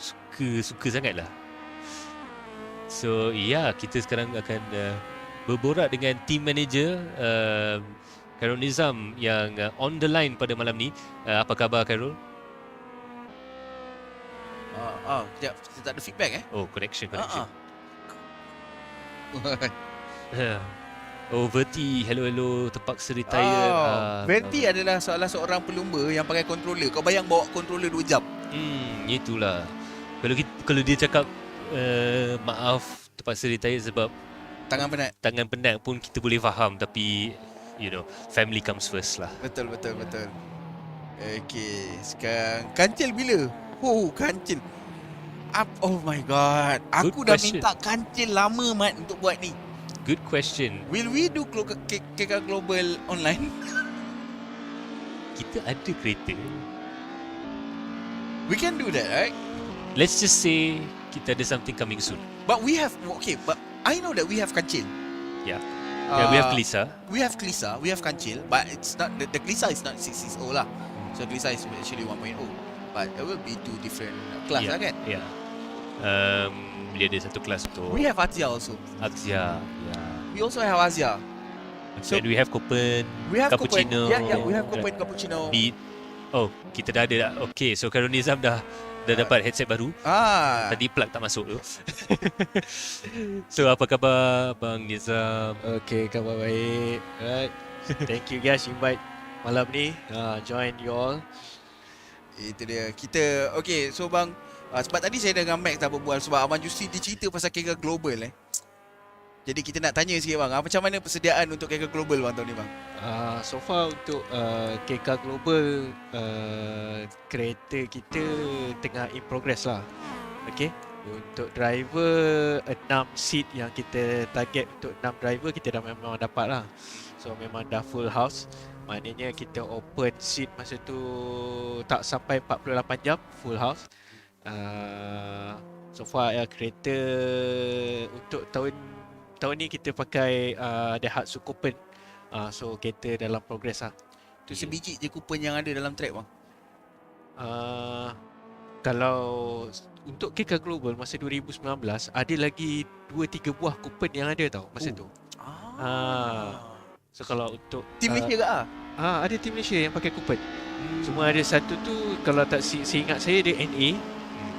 suka sangat lah. So kita sekarang akan berborak dengan team manager Khairul Nizam yang on the line pada malam ni. Apa khabar Khairul? Sekejap, kita tak ada feedback Connection. Verti, hello, terpaksa retire. Verti adalah salah seorang pelumba yang pakai controller. Kau bayang bawa controller 2 jam. Itulah. Kalau dia cakap maaf terpaksa retire sebab tangan penat pun kita boleh faham, tapi family comes first lah. Betul. Okay, sekarang kancil bila? Kancil. Oh my god. Aku dah minta kancil lama Mat untuk buat ni. Good question. Will we do KK Global online? Kita ada kereta. We can do that, right? Let's just say kita ada something coming soon. But we have, but I know that we have kancil. Yeah, we have Klisa. We have kancil, but it's not the Klisa is not 660 lah. So Klisa is actually 1.0. But it will be 2 different class lah kan? Yeah. Dia ada satu kelas untuk. We have Azia also. We also have Azia. So we have Copen, Cappuccino. Yeah, we have Copen, Cappuccino. Kita dah ada. Okay, so Khairul Nizam dah dapat headset baru. Tadi plug tak masuk tu. So apa khabar Bang Nizam? Okay, khabar baik. Right. Thank you guys invite malam ni. Join you all. Itu dia. Kita okay, so bang, sebab tadi saya dengan Max dah berbual sebab Abang Jusri dia cerita pasal KK Global Jadi kita nak tanya sikit bang, macam mana persediaan untuk KK Global bang tahun ni bang? So far untuk KK Global kereta kita tengah in progress lah. Okay. Untuk driver 6 seat yang kita target untuk 6 driver kita dah memang dapat lah. So memang dah full house. Maknanya kita open seat masa tu tak sampai 48 jam full house. So far kereta untuk tahun ni kita pakai Daihatsu Coupon. So kereta dalam progress lah. Tu sebiji je kupon yang ada dalam track bang. Kalau untuk KK Global masa 2019 ada lagi 2-3 buah kupon yang ada tau masa tu. So kalau untuk Tim Malaysia ke ada tim Malaysia yang pakai kupon. Cuma ada satu tu kalau tak seingat saya dia NA.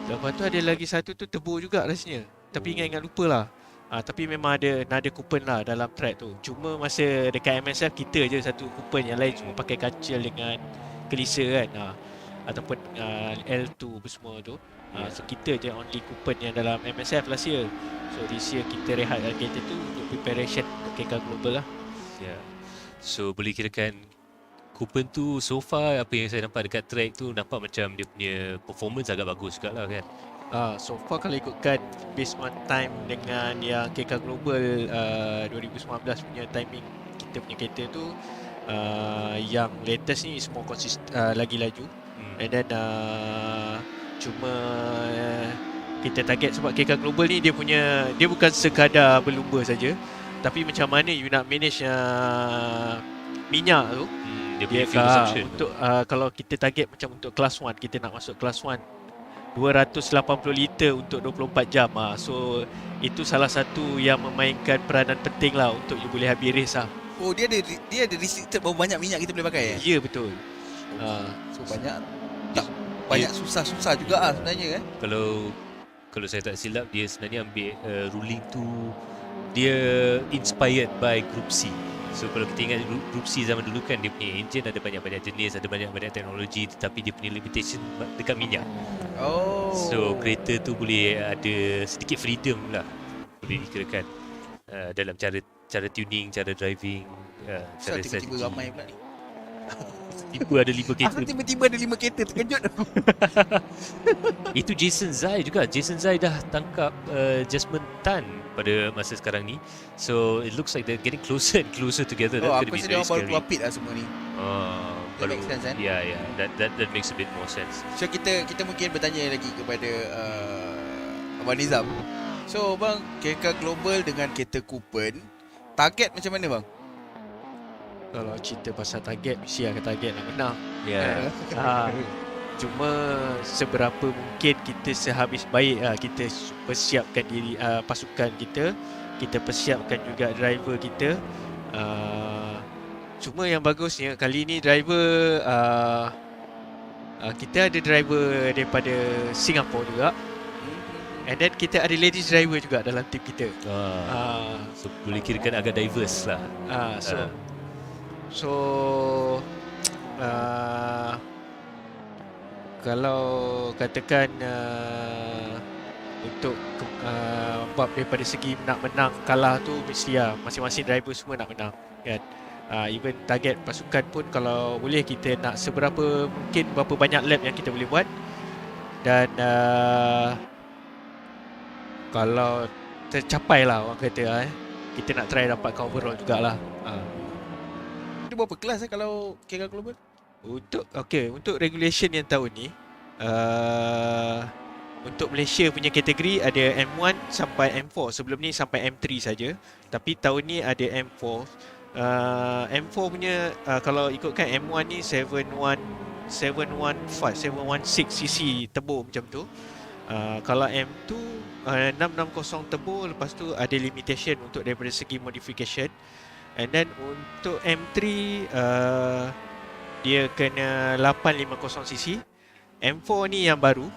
Lepas tu ada lagi satu tu Tebu juga rasanya. Tapi ingat lupa lah. Tapi memang ada kupon lah dalam track tu. Cuma masa dekat MSF kita je satu kupon, yang lain cuma pakai kancil dengan kelisa kan. Ataupun L2 semua tu. So kita je only kupon yang dalam MSF last year. So this year kita rehat kereta tu untuk preparation untuk KK Global lah. So boleh kirakan kupon tu so far apa yang saya nampak dekat track tu nampak macam dia punya performance agak bagus juga lah kan. So far kalau ikutkan based on time dengan yang KK Global 2019 punya timing kita punya kereta tu, yang latest ni is more lagi laju. And then cuma kita target sebab KK Global ni dia bukan sekadar berlumba saja, tapi macam mana you nak manage minyak tu. Dia punya fuel consumption untuk kalau kita target macam untuk class 1, kita nak masuk class 1 280 liter untuk 24 jam. So itu salah satu yang memainkan peranan penting lah untuk you boleh habis race lah. Oh, dia ada restricted berapa banyak minyak kita boleh pakai Ya, betul. So banyak susah-susah juga sebenarnya kan. Kalau saya tak silap, dia sebenarnya ambil ruling tu dia inspired by Group C. So kalau kita ingat Group C zaman dulu kan, dia punya engine ada banyak-banyak jenis, ada banyak-banyak teknologi, tetapi dia punya limitation dekat minyak. So kereta tu boleh ada sedikit freedom lah, boleh dikirakan dalam cara tuning, cara driving, cara tiba-tiba strategi. ramai pula ni. Tiba ada 5 kereta. Tiba-tiba ada 5 kereta, terkejut aku. Itu Jason Zai juga. Jason Zai dah tangkap Jasmine Tan pada masa sekarang ni. So it looks like they're getting closer and closer together. That's going to Aku be rasa very dia baru scary. keluar pit lah semua ni. That makes sense kan? Yeah, that makes a bit more sense. So kita mungkin bertanya lagi kepada Abang Nizam. So bang, KK Global dengan kereta kupon, target macam mana bang? Kalau cerita pasal target, mesti akan target nak menang. Yeah. Cuma seberapa mungkin kita sehabis baik kita persiapkan diri, pasukan kita persiapkan juga driver kita. Cuma yang bagusnya kali ni driver kita ada driver daripada Singapura juga. And then kita ada ladies driver juga dalam tim kita. So boleh kirakan agak diverse lah. So kalau katakan untuk bab daripada segi nak menang kalah tu, mesti masing-masing driver semua nak menang kan. Even target pasukan pun kalau boleh kita nak seberapa mungkin berapa banyak lap yang kita boleh buat. Dan kalau tercapai lah orang kata kita nak try dapatkan overall jugalah. Dia berapa kelas kalau KK Global? Untuk regulation yang tahun ni, untuk Malaysia punya kategori ada M1 sampai M4. Sebelum ni sampai M3 saja. Tapi tahun ni ada M4. M4 punya kalau ikutkan M1 ni 716cc turbo macam tu. Kalau M2 660 turbo, lepas tu ada limitation untuk daripada segi modification. And then untuk M3 dia kena 850cc. M4 ni yang baru.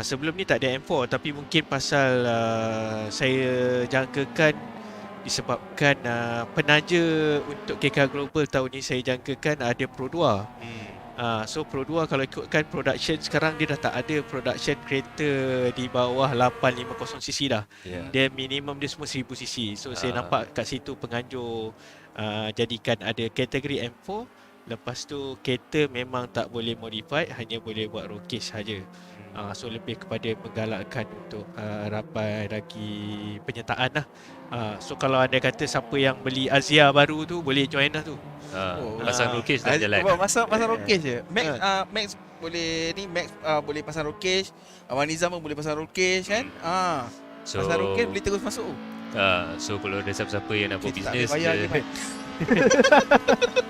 Sebelum ni tak ada M4, tapi mungkin pasal saya jangkakan disebabkan penaja untuk KK Global tahun ni saya jangkakan ada Pro 2. So Pro 2 kalau ikutkan production sekarang, dia dah tak ada production kereta di bawah 850cc dah. Dia minimum dia semua 1000cc. So saya nampak kat situ penganjur jadikan ada kategori M4. Lepas tu kereta memang tak boleh modified, hanya boleh buat road case saja. So lebih kepada menggalakkan untuk ramai lagi penyertaan lah. So kalau anda kata siapa yang beli Azia baru tu boleh join lah tu. Pasang road cage dah jalan. Pasang road cage je. Max boleh ni, Max boleh pasang road cage. Abang Nizam pun boleh pasang road cage kan. So pasang road cage boleh terus masuk. So kalau ada siapa-siapa yang nak buat Kita tak bisnes, boleh bayar lagi, Mat.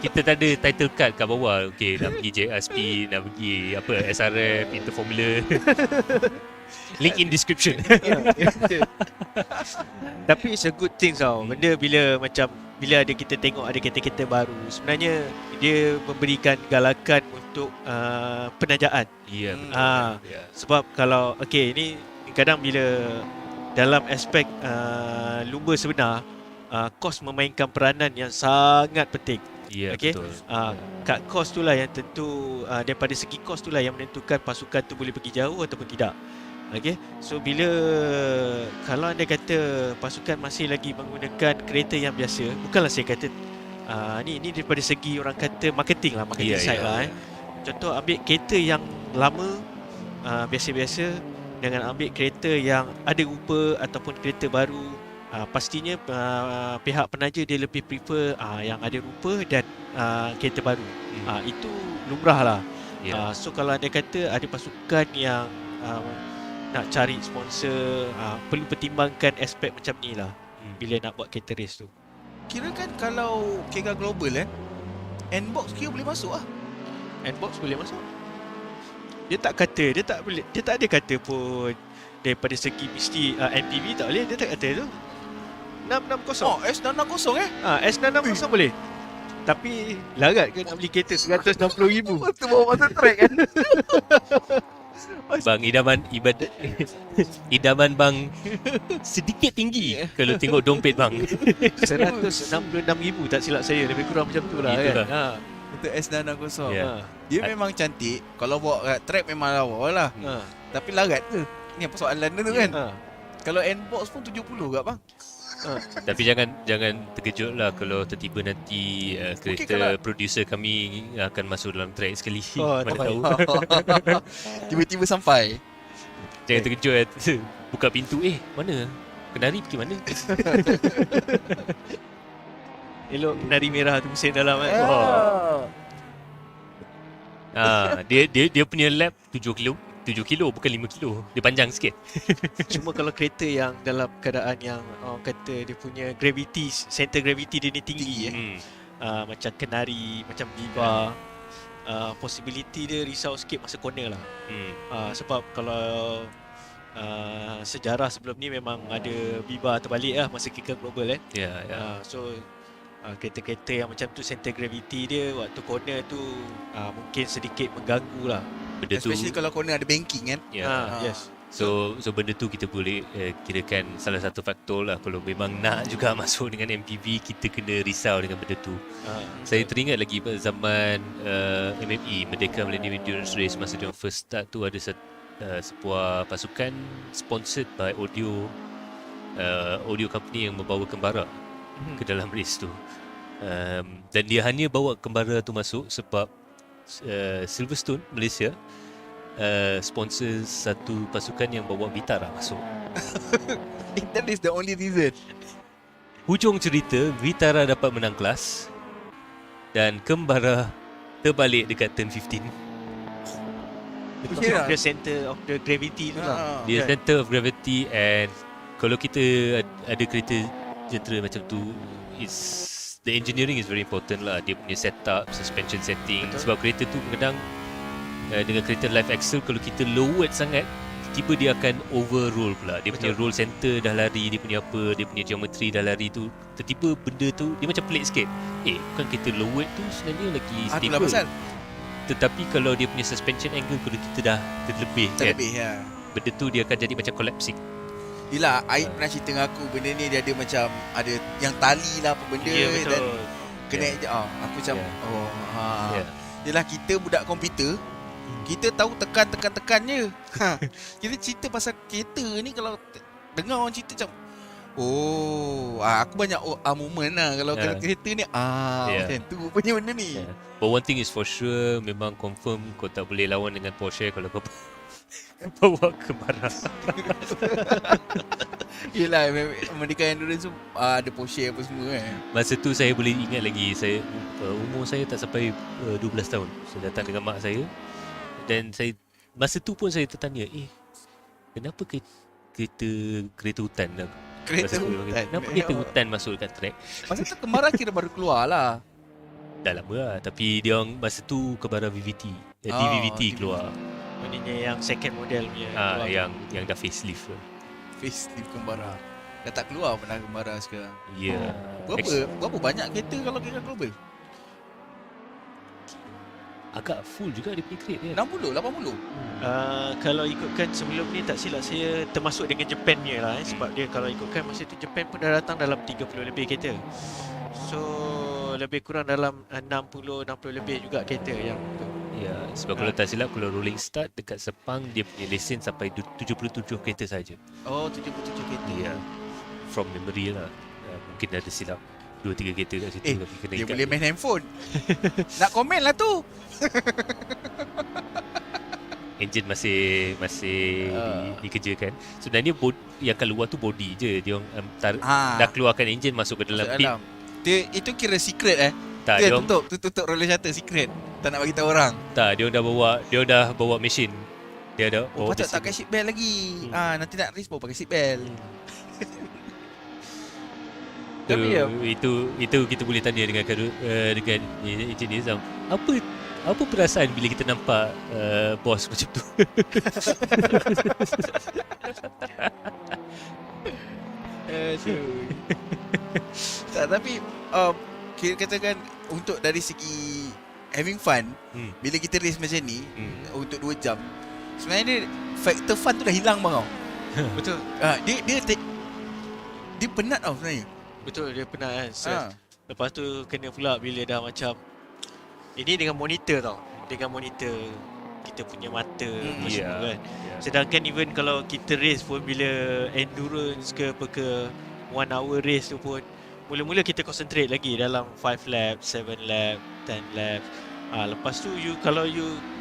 kita tak ada title card kat bawah. Okay, nak pergi JSP, nak pergi apa SRF, Inter Formula. Link in description. Tapi it's a good thing tau. Benda bila ada kita tengok ada kereta-kereta baru, sebenarnya dia memberikan galakan untuk penajaan. Ya, betul. Sebab kalau ini kadang bila dalam aspek lumba sebenar, kos memainkan peranan yang sangat penting. Ya, Okay. betul. Kat kos tu lah yang tentu, daripada segi kos tu lah yang menentukan pasukan tu boleh pergi jauh ataupun tidak. Okay. So kalau anda kata pasukan masih lagi menggunakan kereta yang biasa, bukanlah saya kata ni daripada segi orang kata marketing side lah. Contoh ambil kereta yang lama, biasa-biasa, dengan ambil kereta yang ada rupa ataupun kereta baru, pastinya pihak penaja dia lebih prefer yang ada rupa dan kereta baru. Itu lumrah lah. So kalau anda kata ada pasukan yang nak cari sponsor, perlu pertimbangkan aspek macam ni lah bila nak buat kereta race tu. Kira kan kalau KK Global N-Box kira boleh masuk lah. N-Box boleh masuk. Dia tak ada kata pun daripada segi mesti MPV tak boleh, dia tak kata tu. 660. S660 S660 boleh. Tapi larat ke nak beli kereta 160,000. Tu bawa masuk track kan. Bang, idaman bang sedikit tinggi kalau tengok dompet bang. 166,000 tak silap saya, lebih kurang macam tu lah kan. Untuk S660. Yeah. Dia memang cantik. Kalau bawa kat track memang lawa lah. Tapi larat ke? Ni apa soalan tu kan? Kalau N-Box pun 70 kat bang. Tapi jangan terkejut lah kalau tiba-tiba nanti kereta producer kami akan masuk dalam track sekali. Mana tahu. Tiba-tiba sampai. Jangan terkejut. Buka pintu, mana? Kenari pergi mana? Elok kenari merah tu mesin dalam kan. Dia punya lap 7 kilo bukan 5 kilo. Dia panjang sikit. Cuma kalau kereta yang dalam keadaan yang orang kata dia punya gravity, center gravity dia ni tinggi macam kenari, macam Viva, possibility dia risau sikit masa corner lah. Sebab kalau sejarah sebelum ni memang ada Viva terbalik lah masa KK Global so kereta-kereta yang macam tu center gravity dia waktu corner tu mungkin sedikit mengganggu lah. Benda especially tu, kalau corner ada banking kan. Yes. So benda tu kita boleh kirakan salah satu faktor lah. Kalau memang nak juga masuk dengan MPV, kita kena risau dengan benda tu. Saya teringat lagi pada zaman MME, Merdeka Millennium Endurance Race, masa dia first start tu ada sebuah pasukan sponsored by audio company yang membawa kembara ke dalam race tu. Dan dia hanya bawa kembara tu masuk sebab Silverstone Malaysia sponsor satu pasukan yang bawa Vitara masuk. That is the only reason. Hujung cerita, Vitara dapat menang kelas dan kembara terbalik dekat turn 15. Because of the center of the gravity tu lah. Dia center of gravity, and kalau kita ada kereta jentera macam tu, the engineering is very important lah. Dia punya setup, suspension setting. Sebab kereta tu kadang dengan kereta live axle, kalau kita lowered sangat, tiba dia akan overroll pula. Dia punya roll center dah lari, dia punya geometri dah lari tu. Tiba-tiba benda tu dia macam pelik sikit. Bukan kereta lowered tu sebenarnya lagi stable. Tetapi kalau dia punya suspension angle, kalau kita dah terlebih kan, benda tu dia akan jadi macam collapsing. Yelah, Aid pernah cerita dengan aku, benda ni dia ada macam ada yang tali lah apa benda dan kena aku macam Yelah, kita budak komputer, kita tahu tekan je. Kita cerita pasal kereta ni, kalau dengar orang cerita macam aku banyak moment lah kalau kereta ni macam tu rupanya benda ni. But one thing is for sure, memang confirm kau tak boleh lawan dengan Porsche kalau kau bawa ke marah. Yelah, Merdeka Endurance tu ada Porsche apa semua kan. Masa tu saya boleh ingat lagi, saya umur saya tak sampai 12 tahun. Saya datang dengan mak saya dan saya masa tu pun saya tertanya, kenapa kereta hutan dah? Kereta hutan. Kenapa kereta hutan masuk dekat track? Masa tu Kemara kira baru keluar lah. Dah lama lah, tapi dia orang masa tu Kemara VVT. DVVT keluar. Maknanya yang second model punya. Yang dah facelift tu. Facelift Kemara. Dah tak keluar pernah Kemara sekarang. Ya. Berapa banyak kereta kalau kira global? Agak full juga dia punya crate dia. 60, 80. Kalau ikutkan sebelum ni tak silap saya termasuk dengan Japan punya lah sebab dia kalau ikutkan masa tu Japan pun dah datang dalam 30 lebih kereta. So lebih kurang dalam 60 lebih juga kereta yang tu. Ya, sebab kalau tak silap kalau rolling start dekat Sepang dia punya lesen sampai 77 kereta saja. Oh, 77 kereta. Ya. From memory lah. Mungkin ada silap 2-3 kereta kat situ tapi kena dia ikat boleh main handphone. Nak komen lah tu. Engine masih dikerjakan. Sebenarnya yang kat luar tu body je. Dia orang dah keluarkan engine masuk ke dalam pit. Itu kira secret Tak, dia tutup roller shutter secret. Tak nak bagi tahu orang. Tak, dia dah bawa mesin. Dia ada patut tak pakai seat belt lagi. Nanti nak race baru pakai seat belt. Tapi itu kita boleh tanya dengan engineer Zam. Apa perasaan bila kita nampak bos macam tu? Tapi kira katakan untuk dari segi having fun, bila kita race macam ni untuk 2 jam, sebenarnya faktor fun tu dah hilang bang. Betul. Dia penat tau sebenarnya. Betul, dia penat kan. Lepas tu kena pula bila dah macam ini dengan monitor tau. Dengan monitor kita punya mata semua kan. Sedangkan even kalau kita race pun bila endurance ke apa ke 1 hour race tu pun mula-mula kita concentrate lagi dalam 5 lap, 7 lap, 10 lap. Lepas tu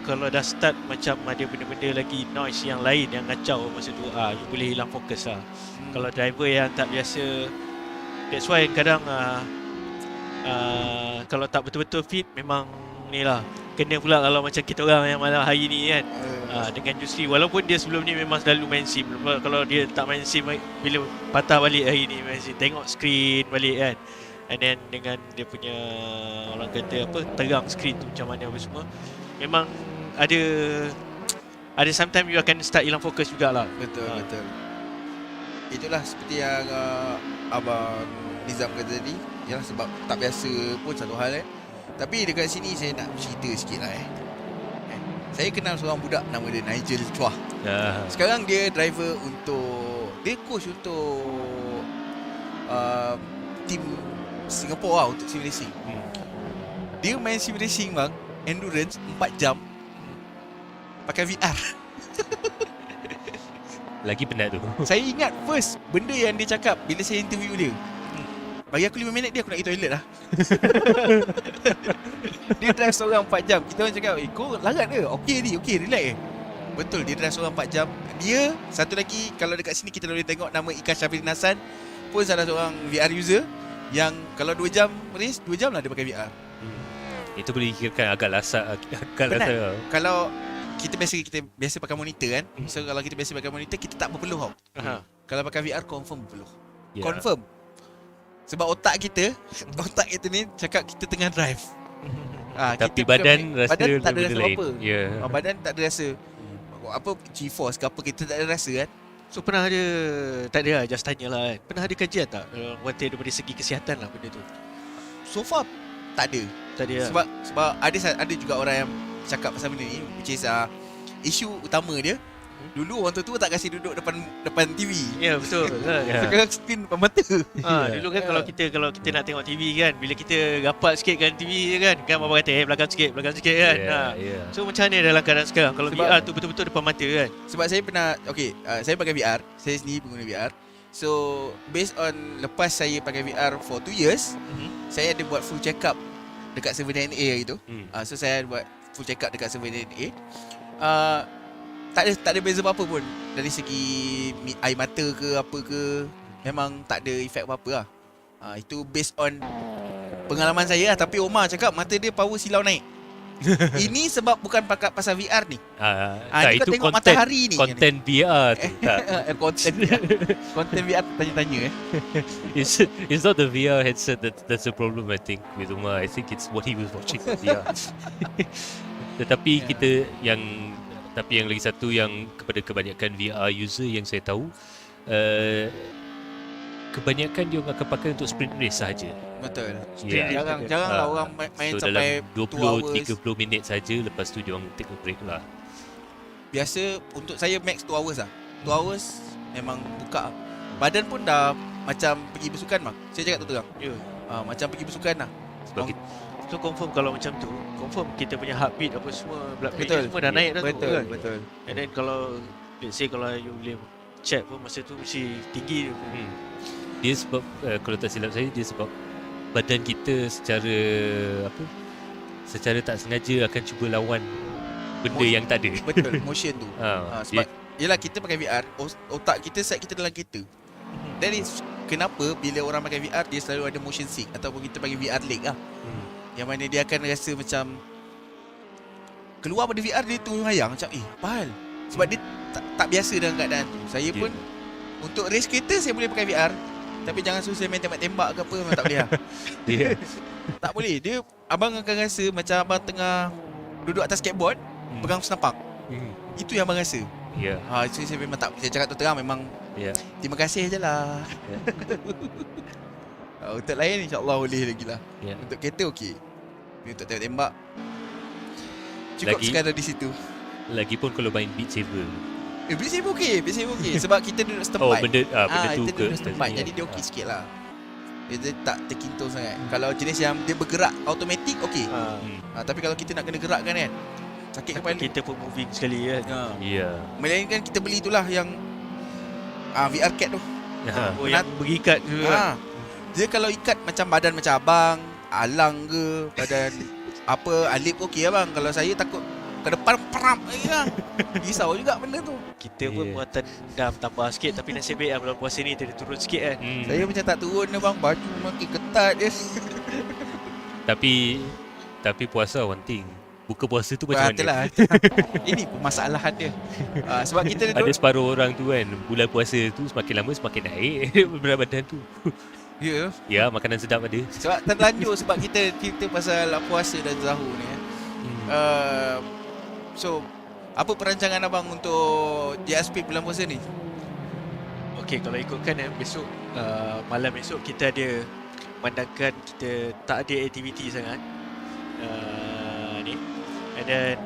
kalau dah start macam ada benda-benda lagi noise yang lain yang ngacau masa tu you boleh hilang fokus lah. Kalau driver yang tak biasa, that's why kadang kalau tak betul-betul fit memang ni lah. Kena pula kalau macam kita orang yang malam hari ni kan. Dengan Jusri walaupun dia sebelum ni memang selalu main sim. Kalau dia tak main sim bila patah balik hari ni main sim, tengok screen balik kan. And then dengan dia punya orang kata apa terang screen tu macam mana apa semua. Memang ada sometimes you akan start hilang fokus jugalah. Betul. Itulah seperti yang Abang Nizam kata tadi. Yalah sebab tak biasa pun satu hal Tapi dekat sini saya nak cerita sikit lah Saya kenal seorang budak nama dia Nigel Chua. Sekarang dia driver dia coach untuk tim Singapore lah untuk sim racing. Dia main sim racing bang, endurance 4 jam pakai VR. Lagi penat tu. Saya ingat first benda yang dia cakap bila saya interview dia, bagi aku 5 minit dia aku nak pergi toilet lah. Dia drive seorang 4 jam. Kita orang cakap, kau larat ke? Okey, relax Betul, dia drive seorang 4 jam. Dia, satu lagi, kalau dekat sini kita boleh tengok nama Ikan Syafrin Hasan pun salah seorang VR user yang kalau 2 jam race, 2 jam lah dia pakai VR. Itu boleh dikirakan agak lasak. Kalau kita biasa pakai monitor kan. So kalau kita biasa pakai monitor, kita tak berpeluh tau. Kalau pakai VR, confirm berpeluh. Confirm. Sebab otak kita ni cakap kita tengah drive. Tapi badan rasa tak ada rasa apa. Badan tak ada rasa apa G-force ke apa, kita tak ada rasa kan. So pernah ada, tak ada lah, just tanya lah kan. Pernah ada kajian tak kata daripada segi kesihatan lah benda tu? So far tak ada. Sebab ada juga orang yang cakap pasal benda ni, which is isu utama dia. Dulu orang tua tak kasi duduk depan TV. Ya betul. Sekarang screen depan mata. Dulu kan kalau kita nak tengok TV kan, bila kita rapat sikit kan TV kan bapa kata belakang sikit kan. So macam mana dalam keadaan sekarang kalau VR tu betul-betul depan mata kan? Sebab saya pernah saya pakai VR, saya sendiri pengguna VR. So based on lepas saya pakai VR for 2 years, saya ada buat full check up dekat server DNA itu. So saya ada buat full check up dekat server DNA. tak ada beza apa-apa pun. Dari segi air mata ke apa ke, memang tak ada efek apa-apa lah. Itu based on pengalaman saya lah. Tapi Omar cakap mata dia power silau naik. Ini sebab bukan pasal VR ni. Tak, ni kau itu tengok content, matahari ni. content VR tu. Tak. Konten VR tanya-tanya It's not the VR headset that's the problem, I think, with Umar. I think it's what he was watching on VR. Tetapi yang lagi satu yang kepada kebanyakan VR user yang saya tahu, kebanyakan dia akan pakai untuk sprint race sahaja. Betul. Yeah. Jarang lah orang main So sampai dalam 2 hours. 20-30 minit saja, lepas tu dia orang take a break lah. Biasa untuk saya max 2 hours lah. 2 hours memang buka. Badan pun dah macam pergi bersukan bang. Saya cakap tu terang. Macam pergi bersukan lah. Sebab kita, So confirm kalau macam tu, confirm kita punya heartbeat apa semua, blood pressure Betul. semua dah naik dah tu kan. Betul. And then kalau let's say kalau you boleh check pun masa tu mesti tinggi. dia sebab kalau tak silap saya, dia sebab badan kita secara tak sengaja akan cuba lawan benda yang tak ada. Betul, motion tu. Sebab yelah kita pakai VR, otak kita set kita dalam kereta. That is kenapa bila orang pakai VR dia selalu ada motion sick, ataupun kita panggil VR lag lah. Yang mana dia akan rasa macam keluar pada VR dia tu hayang macam apa hal? Sebab dia tak biasa dengan keadaan tu. Saya pun untuk race kereta saya boleh pakai VR, tapi jangan suruh saya main tembak-tembak ke apa, memang tak boleh lah. Tak boleh. Dia abang akan rasa macam abang tengah duduk atas skateboard, pegang senapak. Itu yang abang rasa. So saya memang tak, saya cakap tu terang memang terima kasih je lah. Untuk lain insya-Allah boleh lagi lah. Untuk kereta okey. Untuk tembak cukup sekadar di situ. Lagipun kalau main Beat Saber, Beat Saber okey, sebab kita duduk setempat. benda tu kita duduk setempat, jadi dia okey sikit lah. Dia tak terkintung sangat. Kalau jenis yang dia bergerak automatik okey. Tapi kalau kita nak kena gerakkan kan, sakit kepala. Kita pun moving sekali kan. Melainkan kita beli itulah yang VR cat tu. Yang berikat tu kan. Dia kalau ikat macam badan macam abang, alang ke, badan apa alip okey abang. Kalau saya takut ke depan peram lagi lah. Risau juga benda tu. Kita pun muatan dah tambah sikit, tapi nasib baik bulan puasa ni dia turun sikit kan. Saya macam tak turun ni bang, baju makin ketat dia. Tapi puasa one thing. Buka puasa tu macam mana? Lah. Ini permasalahan dia. Sebab kita ada separuh orang tu kan, bulan puasa tu semakin lama semakin naik berat badan tu. Ya, makanan sedap ada. Sebab terlanjur sebab kita cerita pasal puasa dan Sahur ni. So, apa perancangan abang untuk JSP bulan puasa ni? Okey, kalau ikutkan besok malam esok kita ada, memandangkan kita tak ada aktiviti sangat ni. And then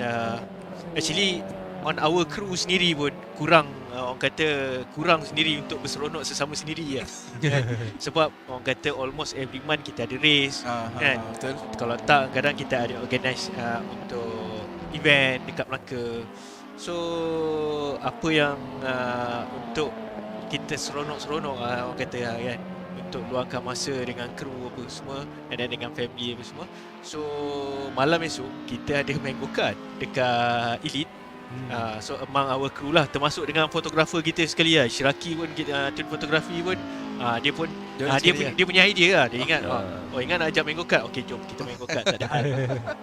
actually on our crew sendiri pun kurang, orang kata kurang sendiri untuk berseronok sesama sendiri lah. Sebab orang kata almost every month kita ada race kan. Betul. Kalau tak, kadang kita ada organize untuk event dekat Melaka. So apa yang untuk kita seronok-seronok orang kata kan, untuk luangkan masa dengan kru apa semua, dan dengan family apa semua. So malam esok kita ada main go-kart dekat Elite. So among our crew lah, termasuk dengan fotografer kita sekali lah, Syiraki pun kita tim fotografi pun dia pun dia punya idea lah. Dia ingat ingat nak ajak main go-kart. Okey, jom kita main go-kart, tak ada hal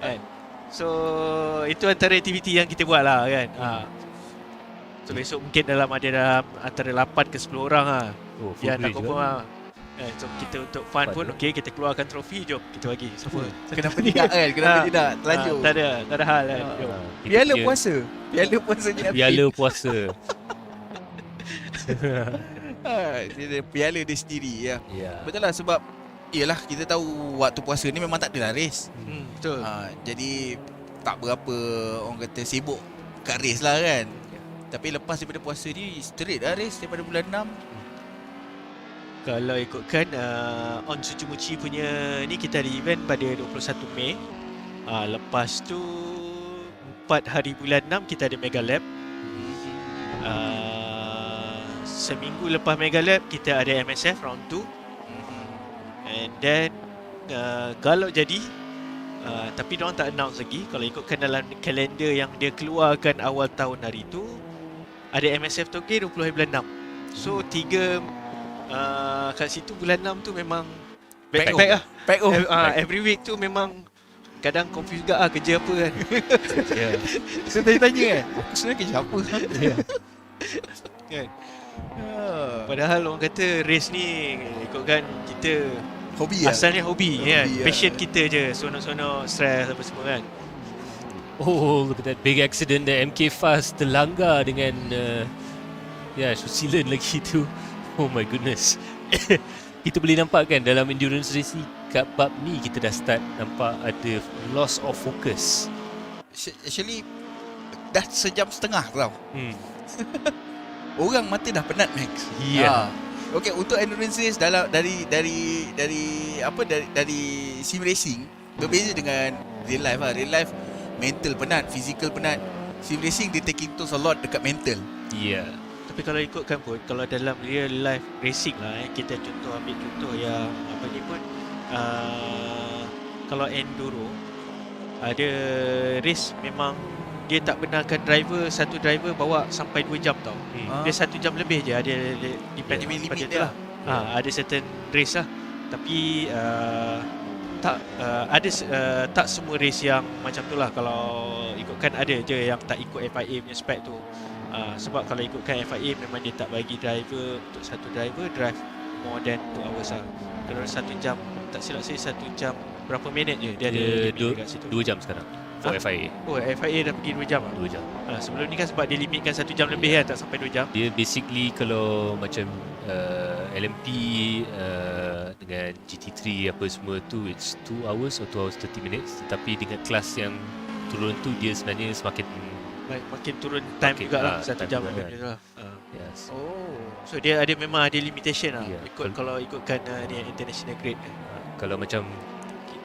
kan. So itu antara aktiviti yang kita buat lah kan. So besok mungkin dalam antara 8 ke 10 orang lah yang tak confirm lah. So kita untuk fun pun okey, kita keluarkan trofi, jom kita bagi siapa. Kenapa tidak kan? Kenapa tidak? Terlanjur. Tak ada hal kan. Piala puasa ni. Piala puasa. Dia piala dia sendiri ya. Betul lah, sebab iyalah kita tahu waktu puasa ni memang tak ada lah race. Betul. Jadi tak berapa orang kata sibuk kat race lah kan. Tapi lepas daripada puasa ni straight lah race daripada bulan 6. Kalau ikutkan On Suci Muci punya ni, kita ada event pada 21 Mei. Lepas tu 4 hari bulan 6 kita ada Mega Lab. Seminggu lepas Mega Lab kita ada MSF round 2. And then kalau jadi tapi diorang tak announce lagi. Kalau ikutkan dalam kalender yang dia keluarkan awal tahun hari tu, ada MSF Tokyo 20 hari bulan 6. So 3 kat situ bulan 6 tu memang back lah. Pack oh. Every week tu memang kadang confuse juga kerja apa kan. Yeah. So tanya kan, aku sebenarnya kerja apa? Kan? Padahal orang kata race ni ikutkan kita Hobi lah. asalnya hobi kan. Hobi, Passion kita je, sonok-sonok stress apa semua kan. Oh, look at that big accident that MK Fast terlanggar dengan New Zealand lagi tu. Oh my goodness. Kita boleh nampak kan dalam endurance race ni, kat bab ni kita dah start nampak ada loss of focus. Actually dah sejam setengah tau. Orang mata dah penat Max. Yeah. Okay, untuk endurance race dari sim racing berbeza dengan real life lah. Real life mental penat, physical penat. Sim racing dia taking toll a lot dekat mental. Yeah. Tapi kalau ikutkan pun, kalau dalam real life racing lah kita ambil contoh yang apa ni pun kalau enduro ada race memang dia tak benarkan satu driver bawa sampai 2 jam tau. Dia 1 jam lebih je, ada depend pada tu lah. Ada certain race lah. Tapi tak semua race yang macam tu lah. Kalau ikutkan ada je yang tak ikut FIA punya spec tu. Sebab kalau ikutkan FIA memang dia tak bagi driver, untuk satu driver drive more than 2 hours lah. Kalau 1 jam, tak silap saya 1 jam berapa minit je dia ada limit kat situ. 2 jam sekarang for FIA. Oh, FIA dah pergi 2 jam lah. 2 jam. Sebelum ni kan sebab dia limitkan 1 jam lebih kan, tak sampai 2 jam. Dia basically kalau macam LMP dengan GT3 apa semua tu, it's 2 hours or 2 hours 30 minutes. Tetapi dengan kelas yang turun tu dia sebenarnya semakin makin turun time jugalah, 1 jam juga lebih lah. Yes. So dia memang ada limitation lah. Yeah. Kalau ikutkan ni international grade. Kalau macam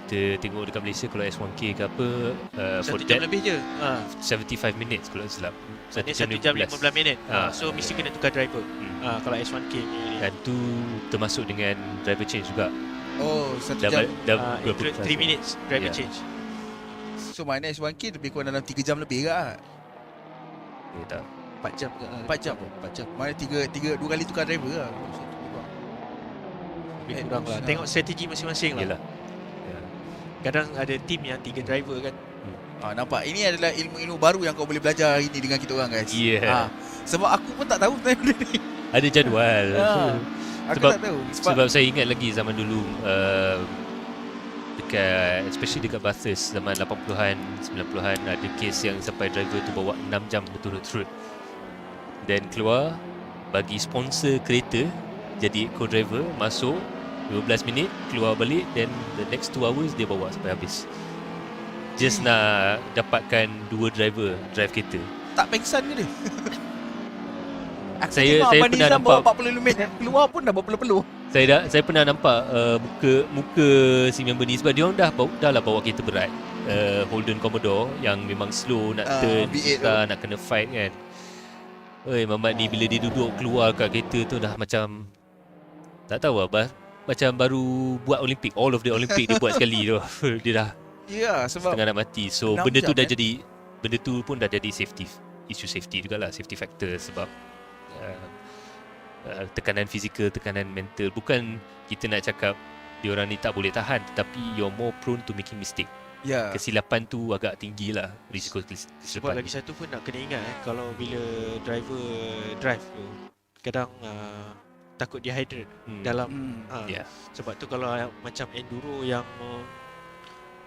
kita tengok dekat Malaysia, kalau S1K ke apa, 1 jam lebih je. 75 minutes kalau tak silap. 1 jam 15 minit. So mesti kena tukar driver. Kalau S1K ni. Dan tu termasuk dengan driver change juga. Oh, 1 jam. 3 minutes driver change. So maknanya S1K lebih kurang dalam 3 jam lebih ke? Tak. 4 jam ke? 4 jam. 4 jam. Mana 2 kali tukar driver lah. Lebih kurang lah. Tengok strategi masing-masing lah. Yalah. Kadang ada team yang 3 driver kan. Nampak? Ini adalah ilmu-ilmu baru yang kau boleh belajar hari ni dengan kita orang guys. Yeah. Sebab aku pun tak tahu benda ni. Ada jadual. Aku sebab, tak tahu. Sebab saya ingat lagi zaman dulu especially dekat Bathurst zaman 80-an, 90-an ada kes yang sampai driver tu bawa 6 jam berturut-turut. Dan keluar bagi sponsor kereta jadi co-driver, masuk 12 minit, keluar balik, then the next 2 hours dia bawa sampai habis. Just nak dapatkan 2 driver drive kereta. Tak pengsan ke dia? Saya pernah nampak 40 minit keluar pun dah berpeluh-peluh. Saya pernah nampak muka si member ni, sebab dia orang dah lah bawa kereta berat. Holden Commodore yang memang slow, nak turn susah, nak kena fight kan. Mamat ni bila dia duduk keluar kat kereta tu dah macam tak tahu lah, macam baru buat Olimpik. All of the Olimpik dia buat sekali tu. Dia dah sebab setengah nak mati. So benda tu dah jadi, benda tu pun dah jadi isu safety jugalah, safety factor. Sebab tekanan fizikal, tekanan mental. Bukan kita nak cakap diorang ni tak boleh tahan, tetapi you're more prone to making mistake. Kesilapan tu agak tinggi lah, risiko kesilapan. Sebab lagi satu pun nak kena ingat kalau bila driver drive tu kadang takut dehydrate dalam sebab tu kalau macam enduro yang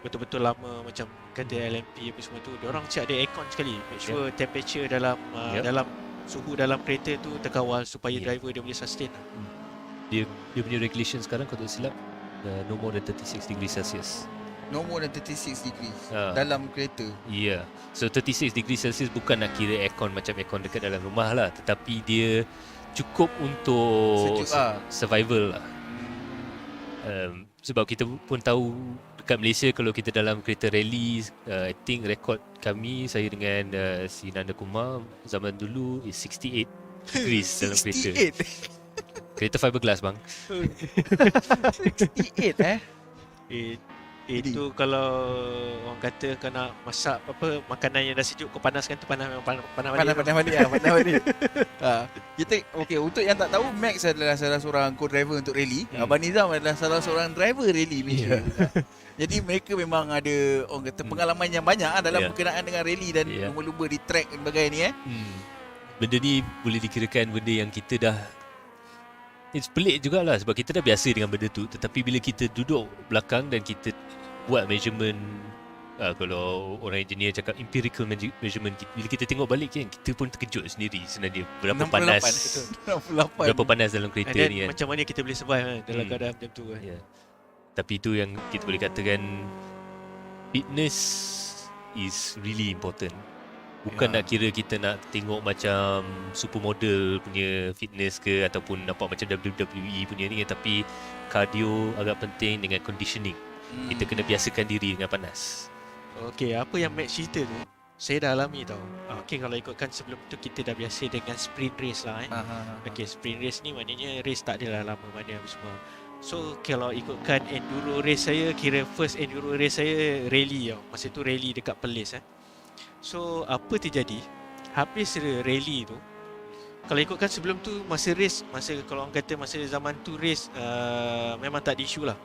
betul-betul lama macam kata LMP apa semua tu, diorang cek ada aircon sekali, make sure temperature dalam dalam suhu dalam kereta tu terkawal supaya driver dia boleh sustain. Dia punya regulation sekarang kalau tak silap no more than 36 degrees Celsius. No more than 36 degrees dalam kereta. So 36 degrees Celsius bukan nak kira aircon macam aircon dekat dalam rumah lah, tetapi dia cukup untuk survival lah. Sebab kita pun tahu dekat Malaysia kalau kita dalam kereta rally, I think rekod kami, saya dengan si Nanda Kumar zaman dulu is 68 degrees dalam kereta. Kereta fiberglass bang. 68 Itu kalau orang kata kau nak masak apa makanan yang dah sejuk kau panaskan tu panas balik. Panas balik. Kita okey, untuk yang tak tahu, Max adalah salah seorang co-driver untuk rally. Abang Nizam adalah salah seorang driver rally Malaysia. Jadi mereka memang ada orang kata pengalaman yang banyak dalam berkenaan dengan rally dan lumba-lumba di track dan sebagainya ni Benda ni boleh dikirakan benda yang kita dah pelik jugalah sebab kita dah biasa dengan benda tu, tetapi bila kita duduk belakang dan kita buat measurement, kalau orang engineer cakap empirical measurement, bila kita tengok balik kan, kita pun terkejut sendiri sebenarnya berapa 68, panas betul. 68. berapa panas dalam kereta ni kan. Macam mana kita boleh survive dalam keadaan macam tu kan. Tapi itu yang kita boleh katakan, fitness is really important. Bukan nak kira kita nak tengok macam supermodel punya fitness ke ataupun nampak macam WWE punya ni, tapi cardio agak penting dengan conditioning. Kita kena biasakan diri dengan panas. Okey, apa yang Max cerita tu saya dah alami tau. Okey, kalau ikutkan sebelum tu kita dah biasa dengan sprint race lah Okey, sprint race ni maknanya race tak adalah lama mana semua. So kalau ikutkan enduro race saya, kira first enduro race saya rally tau. Masa tu rally dekat Perlis So apa terjadi? Habis rally tu, kalau ikutkan sebelum tu masa race, kalau orang kata masa zaman tu race memang tak ada isu lah.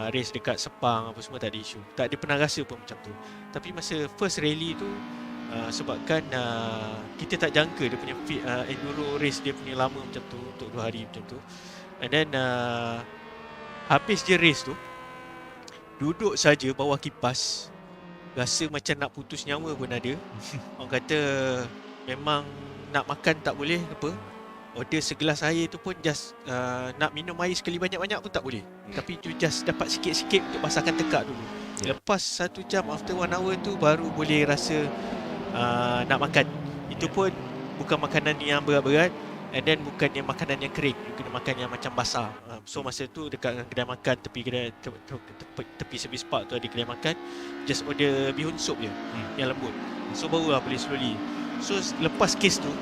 Race dekat Sepang apa semua tak ada isu. Tak ada pernah rasa pun macam tu. Tapi masa first rally tu sebabkan kita tak jangka dia punya enduro race dia punya lama macam tu, untuk 2 hari macam tu. And then habis je race tu, duduk saja bawah kipas, rasa macam nak putus nyawa pun ada. Orang kata memang nak makan tak boleh apa. Order segelas air tu pun just nak minum air sekali banyak-banyak pun tak boleh. Tapi tu just dapat sikit-sikit untuk basahkan tekak dulu. Lepas 1 jam, after 1 hour tu baru boleh rasa nak makan. Itu pun bukan makanan yang berat-berat, and then bukan yang makanan yang kering, kena makan yang macam basah. So masa tu dekat kedai makan tepi service park tu ada kedai makan, just order bihun soup je yang lembut. So barulah boleh slowly. So lepas kes tu,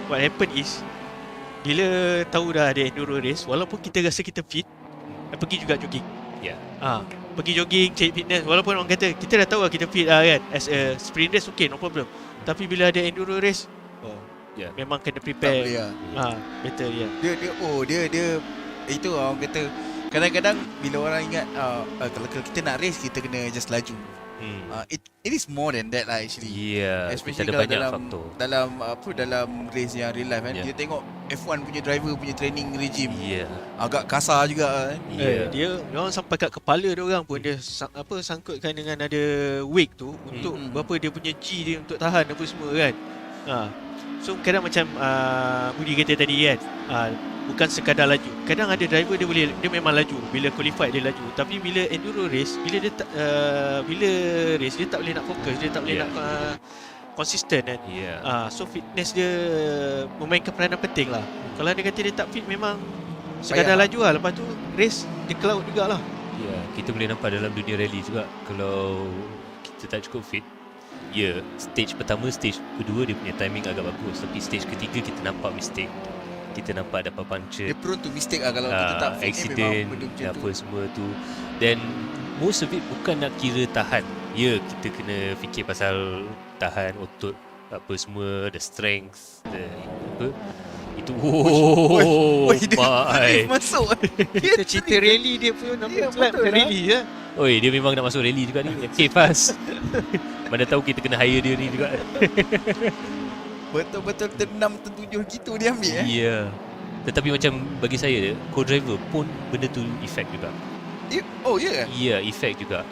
what happen is, bila tahu dah ada enduro race, walaupun kita rasa kita fit, pergi juga jogging. Pergi jogging, cari fitness. Walaupun orang kata kita dah tahu lah kita fit kan, as a sprint race okay, no problem. Tapi bila ada enduro race, memang kena prepare. Better dia itu orang kata kadang-kadang bila orang ingat kalau kita nak race kita kena just laju. It is more than that lah actually. Especially ada kalau banyak faktor dalam race yang real life kan. Kita tengok F1 punya driver punya training regime agak kasar juga kan. Dia orang sampai kat kepala dia orang pun dia sangkutkan dengan ada weight tu untuk berapa dia punya G dia untuk tahan apa semua kan. So kadang macam Budi kata tadi kan, bukan sekadar laju. Kadang ada driver dia memang laju, bila qualified dia laju. Tapi bila enduro race, bila race dia tak boleh nak fokus, dia tak boleh nak konsisten kan. So fitness dia memainkan peranan penting lah. Kalau dia kata dia tak fit, memang sekadar laju lah. Lepas tu race dia cloud jugalah. Kita boleh nampak dalam dunia rally juga, kalau kita tak cukup fit, stage pertama, stage kedua dia punya timing agak bagus, tapi stage ketiga kita nampak mistake, kita nampak dapat puncture. Dia prone to mistake lah kalau kita tak fit. Accident apa semua tu. Dan most of it bukan nak kira tahan. Kita kena fikir pasal tahan otot apa semua, the strength, itu masuk. Kita cerita rally dia pun nama club rally ya. Dia memang nak masuk rally juga ni. Okay, fast. Mana tahu kita kena hire dia ni juga. Betul-betul ter-6 ter-7 gitu dia ambil Tetapi macam bagi saya, co-driver pun benda tu effect juga. Effect juga.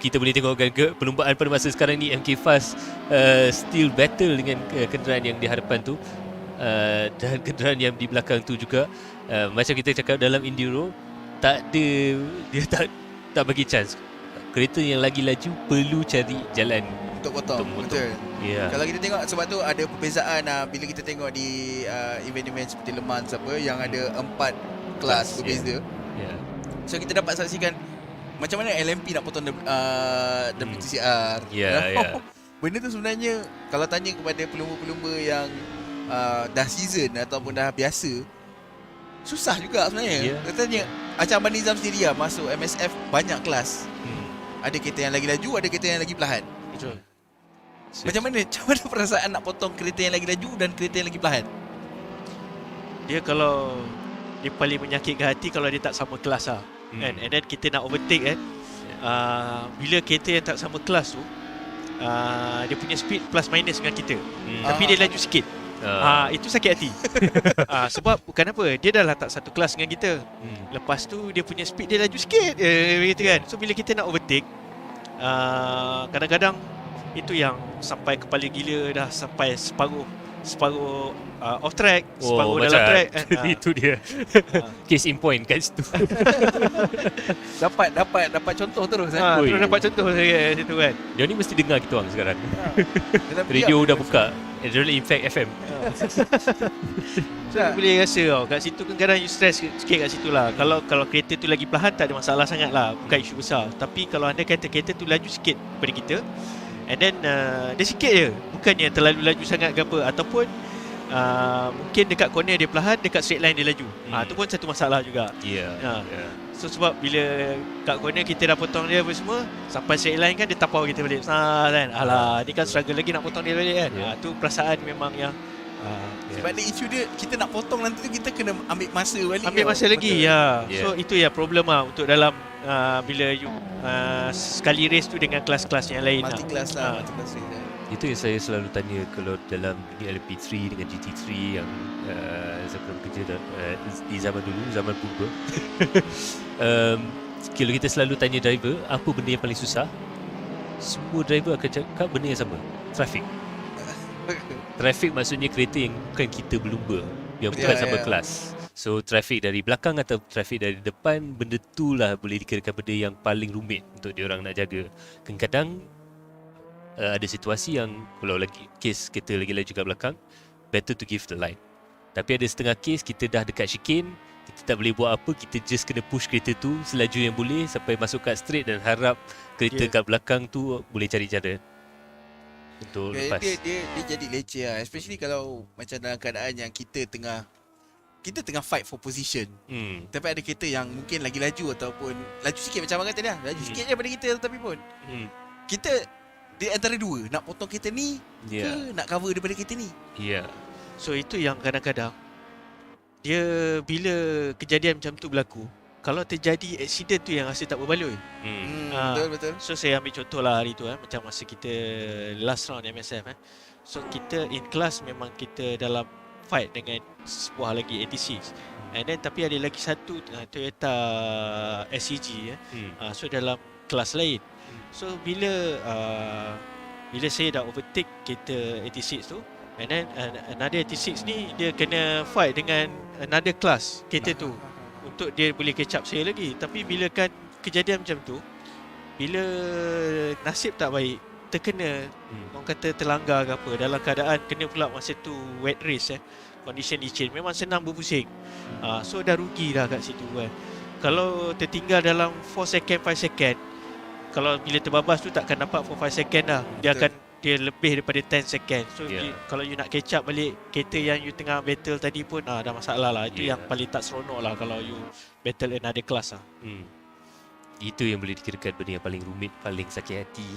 Kita boleh tengokkan perlumbaan pada masa sekarang ni, MK Fast still battle dengan kenderaan yang di hadapan tu, dan kenderaan yang di belakang tu juga. Macam kita cakap dalam enduro, tak ada, dia tak bagi chance. Kereta yang lagi laju perlu cari jalan untuk potong. Betul. Kalau kita tengok, sebab tu ada perbezaan bila kita tengok di event-event seperti Le Mans yang ada 4 kelas berbeza. So kita dapat saksikan macam mana LMP nak potong WTCR. Benda tu sebenarnya kalau tanya kepada pelumba-pelumba yang dah season ataupun dah biasa, susah juga sebenarnya. Katanya macam Abang Nizam sendiri lah, masuk MSF banyak kelas. Ada kereta yang lagi laju, ada kereta yang lagi perlahan. Betul. Macam mana perasaan nak potong kereta yang lagi laju dan kereta yang lagi perlahan? Dia kalau dia paling menyakitkan hati kalau dia tak sama kelas lah. Kan? And then kita nak overtake kan. Bila kereta yang tak sama kelas tu, dia punya speed plus minus dengan kita. Tapi dia laju sikit. Itu sakit hati. Sebab bukan apa, dia dah lah tak satu kelas dengan kita. Lepas tu dia punya speed dia laju sikit gitu kan. So bila kita nak overtake, kadang-kadang itu yang sampai kepala gila, dah sampai separuh off track, separuh dalam track. Itu dia. Case in point kat situ. dapat contoh terus Terus dapat contoh saya situ kan. Dia ni mesti dengar kita orang sekarang. Radio dah buka Adrenaline Impact FM. So boleh rasa tau, kat situ kan kadang you stress sikit kat situ lah. Kalau kereta tu lagi perlahan tak ada masalah sangat lah, bukan isu besar. Tapi kalau anda kata kereta tu laju sikit daripada kita, and then dia sikit je, bukannya terlalu laju sangat ke apa, ataupun mungkin dekat corner dia perlahan, dekat straight line dia laju. Tu pun satu masalah juga. So sebab bila kat corner kita dah potong dia apa semua, sampai straight line kan dia tapau kita balik. Kan? Alah, ni kan struggle lagi nak potong dia balik kan. Tu perasaan memang yang sebab ada isu dia, kita nak potong nanti tu kita kena ambil masa balik. Ambil masa lagi. So itu ya problem lah untuk dalam bila you sekali race tu dengan kelas-kelas yang lain. Multi kelas lah, multi kelas race. Itu yang saya selalu tanya kalau dalam ni LP3 dengan GT3 yang saya pernah bekerja di zaman dulu, zaman purba. Kalau kita selalu tanya driver apa benda yang paling susah, semua driver akan cakap benda yang sama, traffic. Traffic maksudnya kereta yang bukan kita berlumba, yang bukan sama kelas. So traffic dari belakang atau traffic dari depan, benda tu lah boleh dikirakan benda yang paling rumit untuk diorang nak jaga. Kadang-kadang ada situasi yang kalau lagi kes kita lagi laju kat belakang, better to give the line. Tapi ada setengah kes kita dah dekat chicane, kita tak boleh buat apa, kita just kena push kereta tu selaju yang boleh sampai masuk kat straight dan harap kereta kat belakang tu boleh cari cara untuk lepas. Dia jadi leceh lah, especially kalau macam dalam keadaan yang kita tengah fight for position. Tapi ada kereta yang mungkin lagi laju ataupun laju sikit macam abang kata dia, laju sikit je daripada kita, tetapi pun kita di antara dua, nak potong kereta ni ke nak cover daripada kereta ni. So itu yang kadang-kadang dia bila kejadian macam tu berlaku, kalau terjadi accident tu yang rasa tak berbaloi. Betul. So saya ambil contoh lah hari tu macam masa kita last round MSF So kita in class memang kita dalam fight dengan sebuah lagi 86. And then tapi ada lagi satu Toyota SCG so dalam kelas lain. So bila saya dah overtake kereta 86 tu, and then another 86 ni dia kena fight dengan another class kereta tu untuk dia boleh catch up saya lagi. Tapi bila kan kejadian macam tu, bila nasib tak baik, terkena orang kata terlanggar ke apa, dalam keadaan kena pula masa tu wet race condition licin, memang senang berpusing. So dah rugi dah kat situ kan. Kalau tertinggal dalam 4 second 5 second, kalau bila terbabas tu takkan dapat 4-5 second dah. Dia lebih daripada 10 second. So kalau you nak catch up balik kereta yang you tengah battle tadi pun dah masalah lah. Itu yang paling tak seronok lah kalau you battle another class lah. Itu yang boleh dikirakan benda yang paling rumit, paling sakit hati.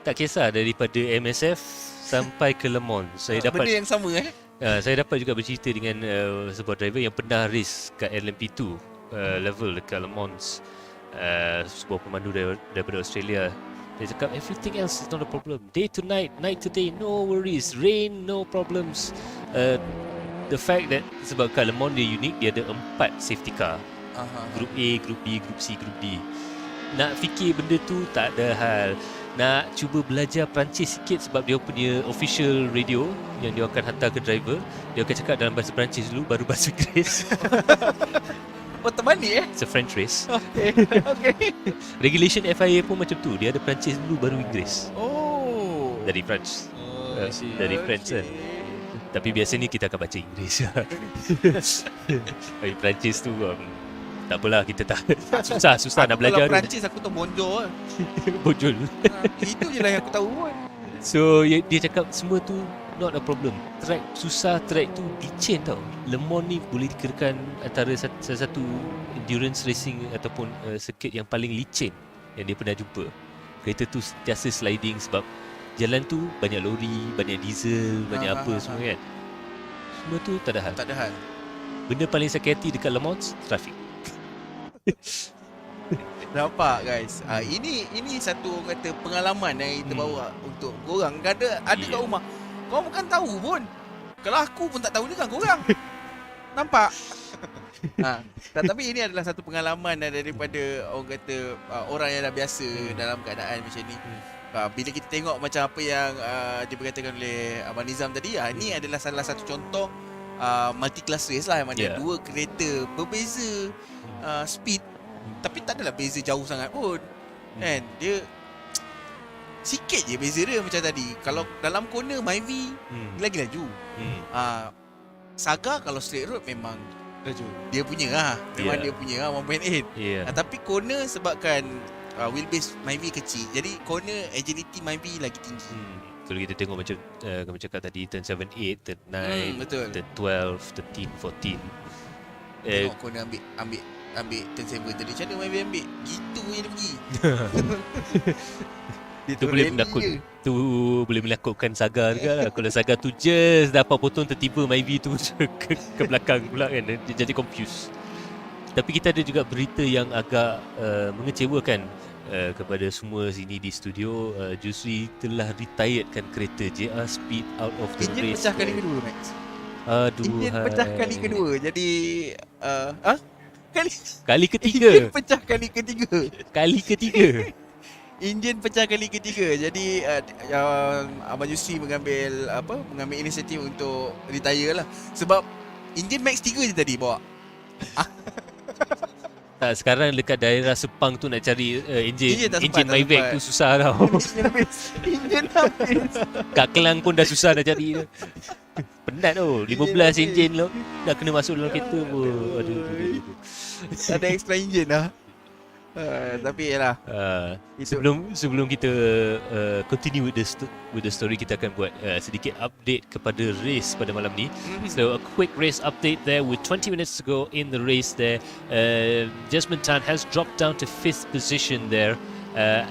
Tak kisah daripada MSF sampai ke Le Mans. Saya dapat benda yang sama saya dapat juga bercerita dengan sebuah driver yang pernah race kat LMP2 level dekat Le Mans. Sebuah pemandu daripada Australia. Dia cakap everything else is not a problem. Day to night, night to day, no worries. Rain, no problems. The fact that sebab kat Le Mans dia unik, dia ada 4 safety car. Group A, Group B, Group C, Group D. Nak fikir benda tu tak ada hal. Nak cuba belajar Perancis sikit sebab dia punya official radio yang dia akan hantar ke driver, dia akan cakap dalam bahasa Perancis dulu baru bahasa Inggeris. Terbalik It's a French race. Okay. Regulation FIA pun macam tu. Dia ada Perancis dulu baru Inggeris. Dari France. Dari France kan. Tapi biasanya kita akan baca Inggeris. Dari Perancis tu tak apalah, kita tak susah nak belajar. Kalau Perancis aku tahu bonjour. Bonjour. Itu je lah yang aku tahu kan. So dia cakap semua tu not a problem. Track susah, track tu licin tau. Le Mans ni boleh dikirakan antara salah satu endurance racing ataupun circuit yang paling licin yang dia pernah jumpa. Kereta tu sentiasa sliding sebab jalan tu banyak lori, banyak diesel, banyak apa semua kan. Semua tu tak ada hal. Tak ada hal. Benda paling sakit hati dekat Le Mans, trafik. Nampak guys. Ini satu orang kata pengalaman yang kita bawa untuk korang. Ada kat rumah. Korang bukan tahu pun. Kalau aku pun tak tahu juga korang. Nampak? Tapi ini adalah satu pengalaman daripada orang kata orang yang dah biasa dalam keadaan macam ni. Bila kita tengok macam apa yang diberkatakan oleh Abang Nizam tadi, ini adalah salah satu contoh multi class race lah, yang mana dua kereta berbeza speed, tapi tak adalah beza jauh sangat pun. Kan? Dia sikit je beza dia macam tadi. Kalau dalam corner Myvi lagi laju. Saga kalau straight road memang laju. Dia punya memang dia punya 1.8. Tapi corner sebabkan wheelbase Myvi kecil, jadi corner agility Myvi lagi tinggi. Kalau kita tengok macam kamu cakap tadi, turn 7, 8, turn 9, betul. turn 12, 13, 14. Tengok corner ambil turn 7 tadi, macam mana Myvi ambil? Gitu je dia pergi. Itu boleh menakut. Tu boleh menakutkan Saga juga lah. Kalau Saga tu just dapat potong, tertiba Myvi tu ke belakang pula kan. Dia jadi confused. Tapi kita ada juga berita yang agak mengecewakan kepada semua sini di studio. Jusri telah retiredkan kereta JR Speed out of the Engine race. pecah kali kedua, Max. Aduh, Engine pecah kali kedua. Jadi kali ketiga. Engine pecah kali ketiga. Kali ketiga. Enjin pecah kali ketiga. Jadi Abang Jusri mengambil inisiatif untuk retire lah. Sebab enjin max 3 je tadi bawa. Tak, sekarang dekat daerah Sepang tu nak cari enjin Myvac tu susah tau. Enjin habis. Kat Kelang pun dah susah nak cari. Penat tu, 15 enjin lah dah kena masuk dalam kereta pun. Aduh. Ada extra enjin lah. Tapi yalah. Sebelum kita continue with the story, kita akan buat sedikit update kepada race pada malam ni. So a quick race update there with 20 minutes to go in the race there. Jasmine Tan has dropped down to 5th position there.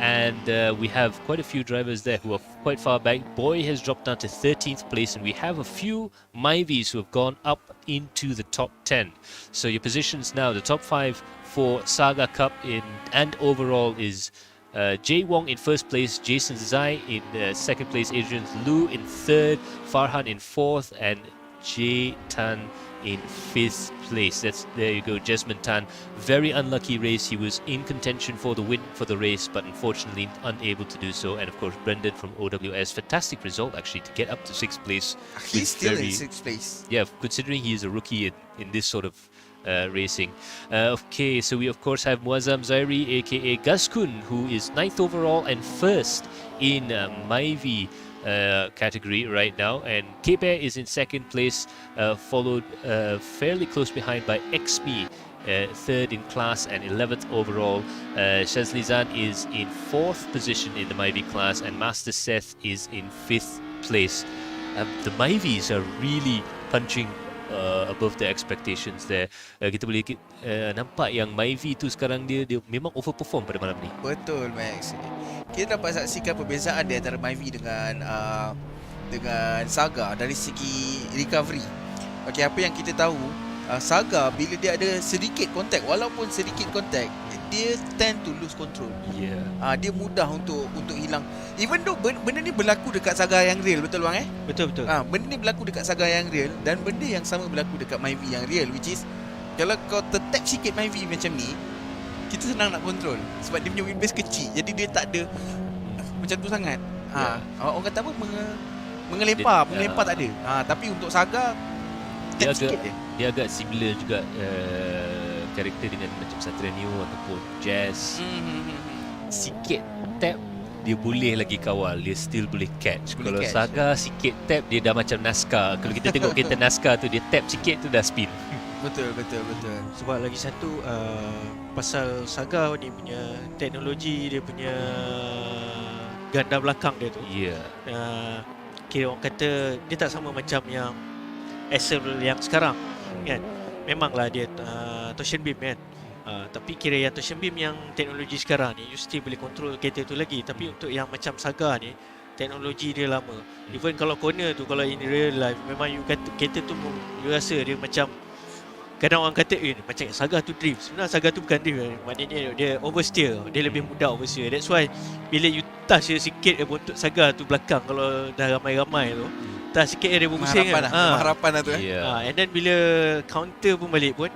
And we have quite a few drivers there who are quite far back. Boy has dropped down to 13th place, and we have a few Myvis who have gone up into the top 10. So your positions now, the top 5 for Saga Cup and overall is Jay Wong in first place, Jason Zai in second place, Adrian Liu in third, Farhan in fourth, and Jay Tan in 5th place. There you go, Jasmine Tan. Very unlucky race. He was in contention for the win for the race, but unfortunately unable to do so. And of course, Brendan from OWS, fantastic result actually to get up to 6th place. He's still in 6th place. Yeah, considering he is a rookie in this sort of racing. Okay, so we of course have Muazzam Zairi aka Gaskun, who is 9th overall and 1st in Myvi category right now, and K-Bear is in 2nd place, followed fairly close behind by XB, 3rd in class and 11th overall. Shazli Zan is in 4th position in the Myvi class, and Master Seth is in 5th place. The Myvis are really punching above the expectations there. Kita boleh nampak yang Myvi tu sekarang dia memang overperform pada malam ni. Betul, Max. Kita dapat saksikan perbezaan di antara Myvi dengan Saga dari segi recovery. Okey, apa yang kita tahu, Saga bila dia ada sedikit kontak, walaupun sedikit kontak, dia tend to lose control. Dia mudah untuk hilang. Even though benda ni berlaku dekat Saga yang real, betul bang Betul. Benda ni berlaku dekat Saga yang real, dan benda yang sama berlaku dekat Myvi yang real, which is kalau kau tertap sikit Myvi macam ni, kita senang nak control sebab dia punya wheelbase kecil. Jadi dia tak ada macam tu sangat. Orang kata apa, mengelempar tak ada. Tapi untuk Saga dia agak similar juga karakter dengan macam Satria Neo ataupun Jazz. Sikit tap dia boleh lagi kawal, dia still boleh catch. Kalau Saga sikit tap dia dah macam NASCAR. Kalau kita tengok kereta NASCAR tu, dia tap sikit tu dah spin. Betul. Sebab lagi satu pasal Saga ni punya teknologi, dia punya ganda belakang dia tu. kira orang kata dia tak sama macam yang Excel yang sekarang kan. Memanglah dia torsion beam kan. Tapi kira yang torsion beam yang teknologi sekarang ni you still boleh control kereta tu lagi. Tapi untuk yang macam Saga ni teknologi dia lama. Even kalau corner tu, kalau in real life memang you kata kereta tu you rasa dia macam, kadang orang kata macam Saga tu drift. Sebenarnya Saga tu bukan drift, maknanya dia oversteer. Dia lebih mudah oversteer. That's why bila you touch dia sikit bontot Saga tu belakang, kalau dah ramai-ramai tu touch sikit dia berbusing kan. Harapan lah tu And then bila counter pun balik pun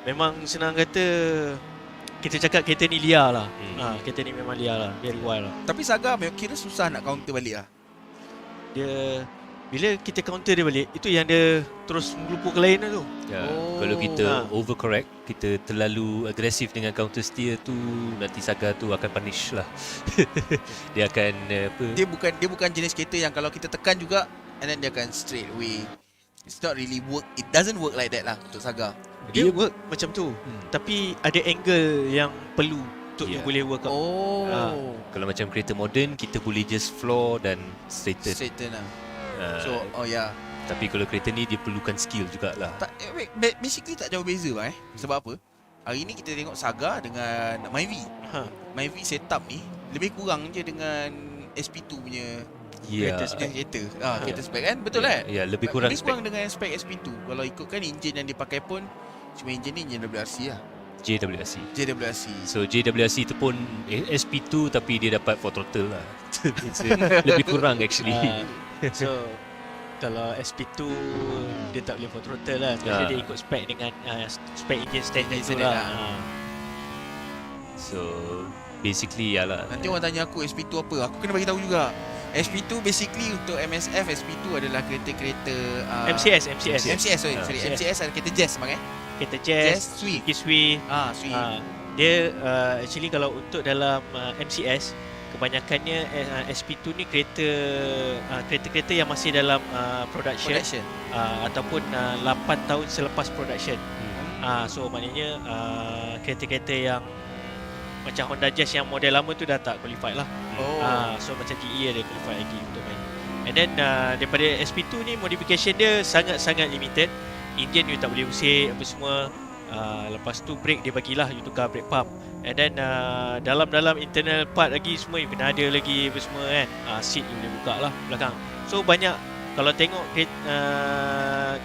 memang senang kata kita cakap kereta ni liar lah. Kereta ni memang liar lah, very wild lah. Tapi Saga memang kira susah nak counter balik lah. Dia bila kita counter dia balik, itu yang dia terus melupur ke lain lah tu. Kalau kita overcorrect, kita terlalu agresif dengan counter steer tu, nanti Saga tu akan punish lah. Dia akan Dia bukan jenis kereta yang kalau kita tekan juga and then dia akan straight away. It's not really work. It doesn't work like that lah untuk Saga. Dia work macam tu. Tapi ada angle yang perlu untuk you boleh work out. Kalau macam kereta moden, kita boleh just floor dan straighten lah. Tapi kalau kereta ni dia perlukan skill jugalah. Basically tak jauh beza lah Sebab apa? Hari ni kita tengok Saga dengan Myvi. Myvi setup ni lebih kurang je dengan SP2 punya kereta spek kan? Betul kan? Lebih kurang dengan spek SP2. Kalau ikutkan enjin yang dipakai pun cuma enjin ni enjin WRC lah. JWRC. So JWRC tu pun SP2 tapi dia dapat 4 throttle lah. Lebih kurang actually. So kalau SP2 dia tak boleh 4 throttle lah. Jadi dia ikut spek dengan spek engine standard tu lah. So basically nanti orang tanya aku SP2 apa, aku kena bagi tahu juga. SP2 basically untuk MSF, SP2 adalah kereta-kereta MCS adalah kereta jazz bang kereta jazz, Sui. Dia actually kalau untuk dalam MCS kebanyakannya SP2 ni kereta-kereta yang masih dalam production. Ataupun 8 tahun selepas production. So maknanya kereta-kereta yang macam Honda Jazz yang model lama tu dah tak qualified lah. So macam GE ada qualified lagi untuk main. And then daripada SP2 ni modification dia sangat-sangat limited. Engine you tak boleh usik apa semua. Lepas tu brake dia bagilah you tukar brake pump. And then dalam internal part lagi semua you kena ada lagi apa semua kan. Seat you boleh buka lah belakang. So banyak, kalau tengok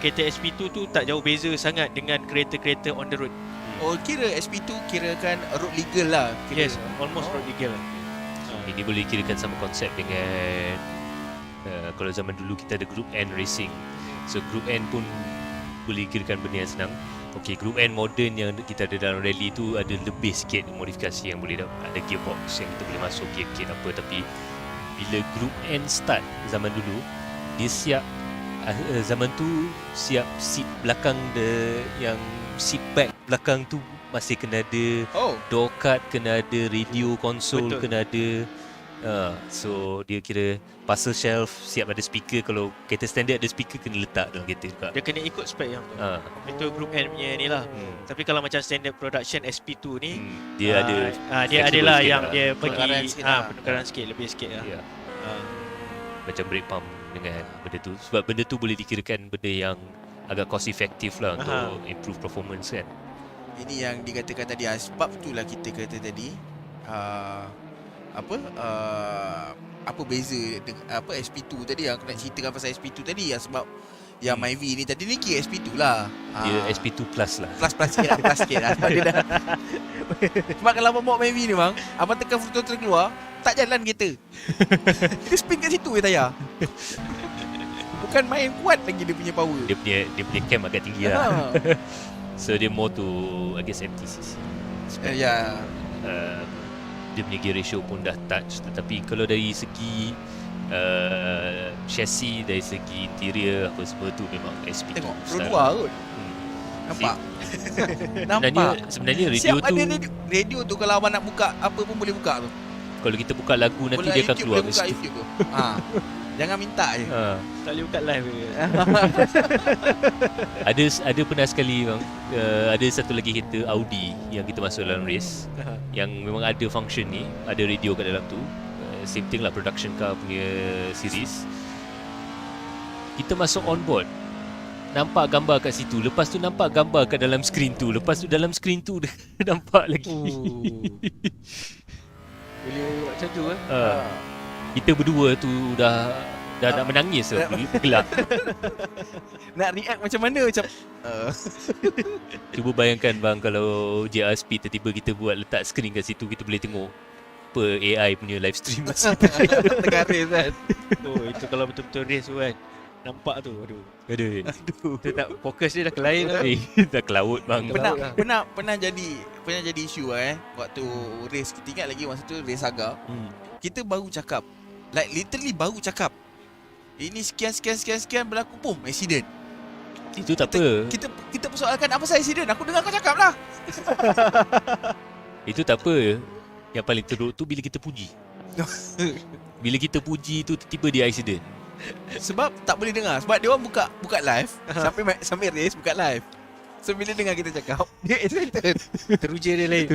kereta SP2 tu tak jauh beza sangat dengan kereta-kereta on the road. Kira SP2 kirakan road legal lah. Yes, almost road legal lah. Ini boleh kirakan sama konsep dengan kalau zaman dulu kita ada Group N Racing. So Group N pun boleh kirakan benda yang senang. Group N modern yang kita ada dalam rally tu ada lebih sikit modifikasi yang boleh ada gearbox yang kita boleh masuk gear apa. Tapi bila Group N start zaman dulu, dia siap zaman tu siap seat belakang yang seat back belakang tu masih kena ada door card, kena ada radio console. Kena ada so dia kira parcel shelf, siap ada speaker. Kalau kereta standard ada speaker, kena letak dalam kereta juga. Dia kena ikut spek yang tu. Itu Group N punya ni lah. Tapi kalau macam standard production SP2 ni dia ada dia adalah yang dia bagi penukaran sikit, lebih sikit lah. Macam brake pump dengan benda tu. Sebab benda tu boleh dikirakan benda yang agak cost effective lah untuk improve performance kan. Ini yang dikatakan tadi, sebab itulah kita kata tadi apa beza dengan SP2 tadi. Aku nak ceritakan pasal SP2 tadi sebab yang Myvi ni tadi ni kira SP2 lah. Dia SP2 plus lah. Plus sikit lah. Dia dah. Sebab kalau abang bawa Myvi ni bang, abang tekan throttle keluar, tak jalan kereta. Dia spin kat situ tayar. Bukan main kuat lagi dia punya power. Dia punya cam agak tinggi lah. So dia more to I guess MTCC. Dia punya gear ratio pun dah touch. Tetapi kalau dari segi chassis, dari segi interior apa semua tu memang SP2 tengok style. Pro 2 kot. Nampak? Nampak? Sebenarnya radio siap tu ada radio tu kalau abang nak buka apa pun boleh buka tu. Kalau kita buka lagu nanti dia akan keluar buka YouTube tu. Jangan minta je. Tak boleh buka live ke? Ada pernah sekali bang, ada satu lagi kereta Audi yang kita masuk dalam race yang memang ada function ni, ada radio kat dalam tu. Same thing lah, production car punya series. kita masuk on board, nampak gambar kat situ. Lepas tu nampak gambar kat dalam skrin tu. Lepas tu dalam skrin tu nampak lagi. Boleh buat macam tu Kita berdua tu dah nak menangis tu. Gelap. Nak react macam mana macam Cuba bayangkan bang, kalau JRSP tiba-tiba kita buat letak skrin kat situ, kita boleh tengok apa AI punya live stream masa tengah race kan. Oh, itu kalau betul-betul race tu kan. Nampak tu, aduh. Aduh. Kita tak fokus dia dah ke lain lah. Dah ke laut bang. Pernah jadi isu waktu race. Kita ingat lagi masa tu race Saga. Kita baru cakap, like literally baru cakap, ini sekian berlaku, pum, accident. Itu tak apa. Kita persoalkan apa pasal accident. Aku dengar kau cakap lah. Itu tak apa. Yang paling teruk tu bila kita puji. Bila kita puji tu tiba-tiba dia accident. Sebab tak boleh dengar. Sebab dia orang buka live sampai race buka live. So bila dengar kita cakap, dia excited. Teruja dia lain.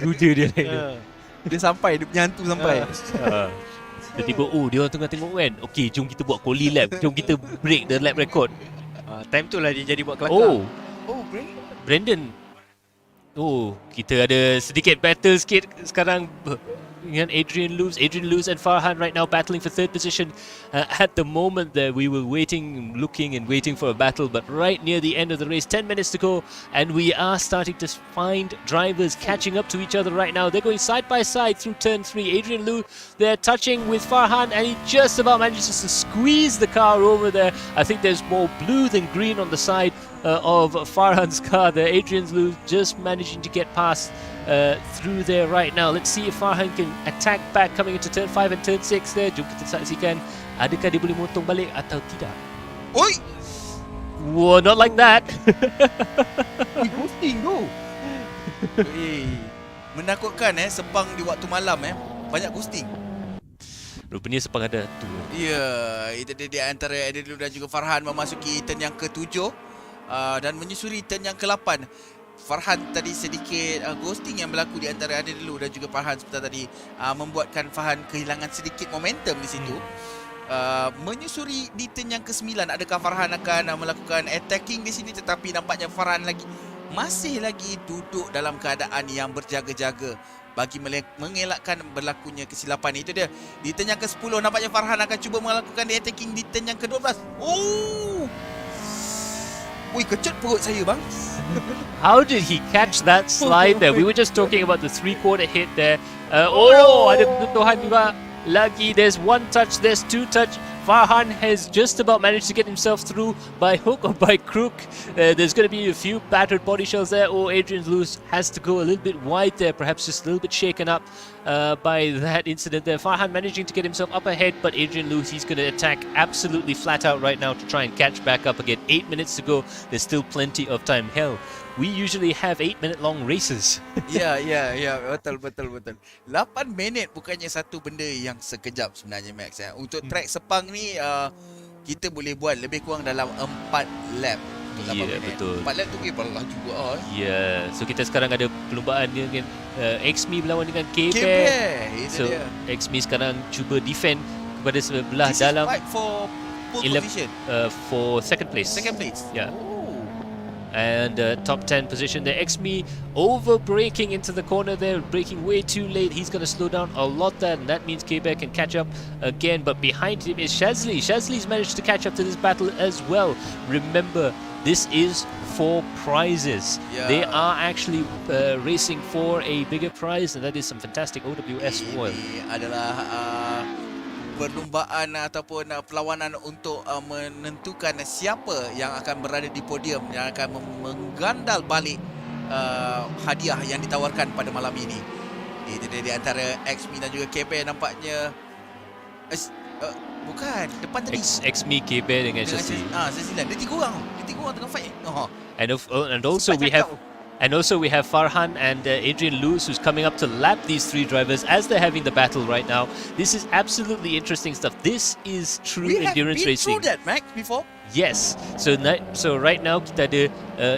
Dia sampai, dia punya hantu sampai. Tiba-tiba dia orang tengah tengok kan. Okay, jom kita buat quali lap. Jom kita break the lap record. Time tu lah dia jadi buat kelakar. Brandon. Kita ada sedikit battle sikit sekarang dengan Adrian Luz and Farhan right now battling for third position. At the moment that we were looking and waiting for a battle, but right near the end of the race, 10 minutes to go, and we are starting to find drivers catching up to each other right now. They're going side by side through turn 3. Adrian Luz, they're touching with Farhan, and he just about manages to squeeze the car over there. I think there's more blue than green on the side of Farhan's car there. Adrian Luz just managing to get past through there right now. Let's see if Farhan can attack back coming into turn 5 and turn 6 there. Jom kita saksikan adakah dia boleh motong balik atau tidak. Oi! Whoa, not like that. Ghosting tu. Menakutkan Sepang di waktu malam banyak ghosting. Rupanya Sepang ada tu. Ya, itu dia antara Adelu dan juga Farhan memasuki turn yang ke-7 dan menyusuri turn yang ke-8. Farhan tadi sedikit ghosting yang berlaku di antara Adelu dan juga Farhan sebentar tadi membuatkan Farhan kehilangan sedikit momentum di situ. Menyusuri di turn yang ke-9, adakah Farhan akan melakukan attacking di sini, tetapi nampaknya Farhan masih lagi duduk dalam keadaan yang berjaga-jaga bagi mengelakkan berlakunya kesilapan. Itu dia. Di turn yang ke-10 nampaknya Farhan akan cuba melakukan attacking di turn yang ke-12. Wih, kecut perut saya bang. How did he catch that slide there? We were just talking about the 3/4 hit there. Ada ketutuhan juga lagi. There's one touch, there's two touch. Farhan has just about managed to get himself through by hook or by crook. There's going to be a few battered body shells there. Adrian Luz has to go a little bit wide there, perhaps just a little bit shaken up by that incident there. Farhan managing to get himself up ahead, but Adrian Luz, he's going to attack absolutely flat out right now to try and catch back up again. 8 minutes to go. There's still plenty of time. Hell, we usually have 8-minute long races. Ya, betul. 8 minit bukannya satu benda yang sekejap sebenarnya, Max. Untuk track Sepang ni kita boleh buat lebih kurang dalam 4 lap. Betul. 4 lap tu belah juga. So kita sekarang ada perlumbaan dengan XMe berlawan dengan KB. So XMe sekarang cuba defend kepada sebelah dalam fight for pole position. For second place. Yeah. And top 10 position there. XMe over braking into the corner there, braking way too late. He's going to slow down a lot there, and that means Quebec can catch up again. But behind him is Shazli. Shazli's managed to catch up to this battle as well. Remember, this is for prizes. They are actually racing for a bigger prize, and that is some fantastic OWS oil. Ini adalah perlumbaan ataupun perlawanan untuk menentukan siapa yang akan berada di podium, yang akan menggandal balik hadiah yang ditawarkan pada malam ini. Itu dia di antara XMe dan juga KB nampaknya. Bukan, depan tadi XMe, KB dengan Shazli. Shazli. Dia tiga orang tengah fight. And also we have Farhan and Adrian Luz, who's coming up to lap these three drivers as they're having the battle right now. This is absolutely interesting stuff. This is true endurance racing. We have been through that, Max, before. Yes. So right now kita ada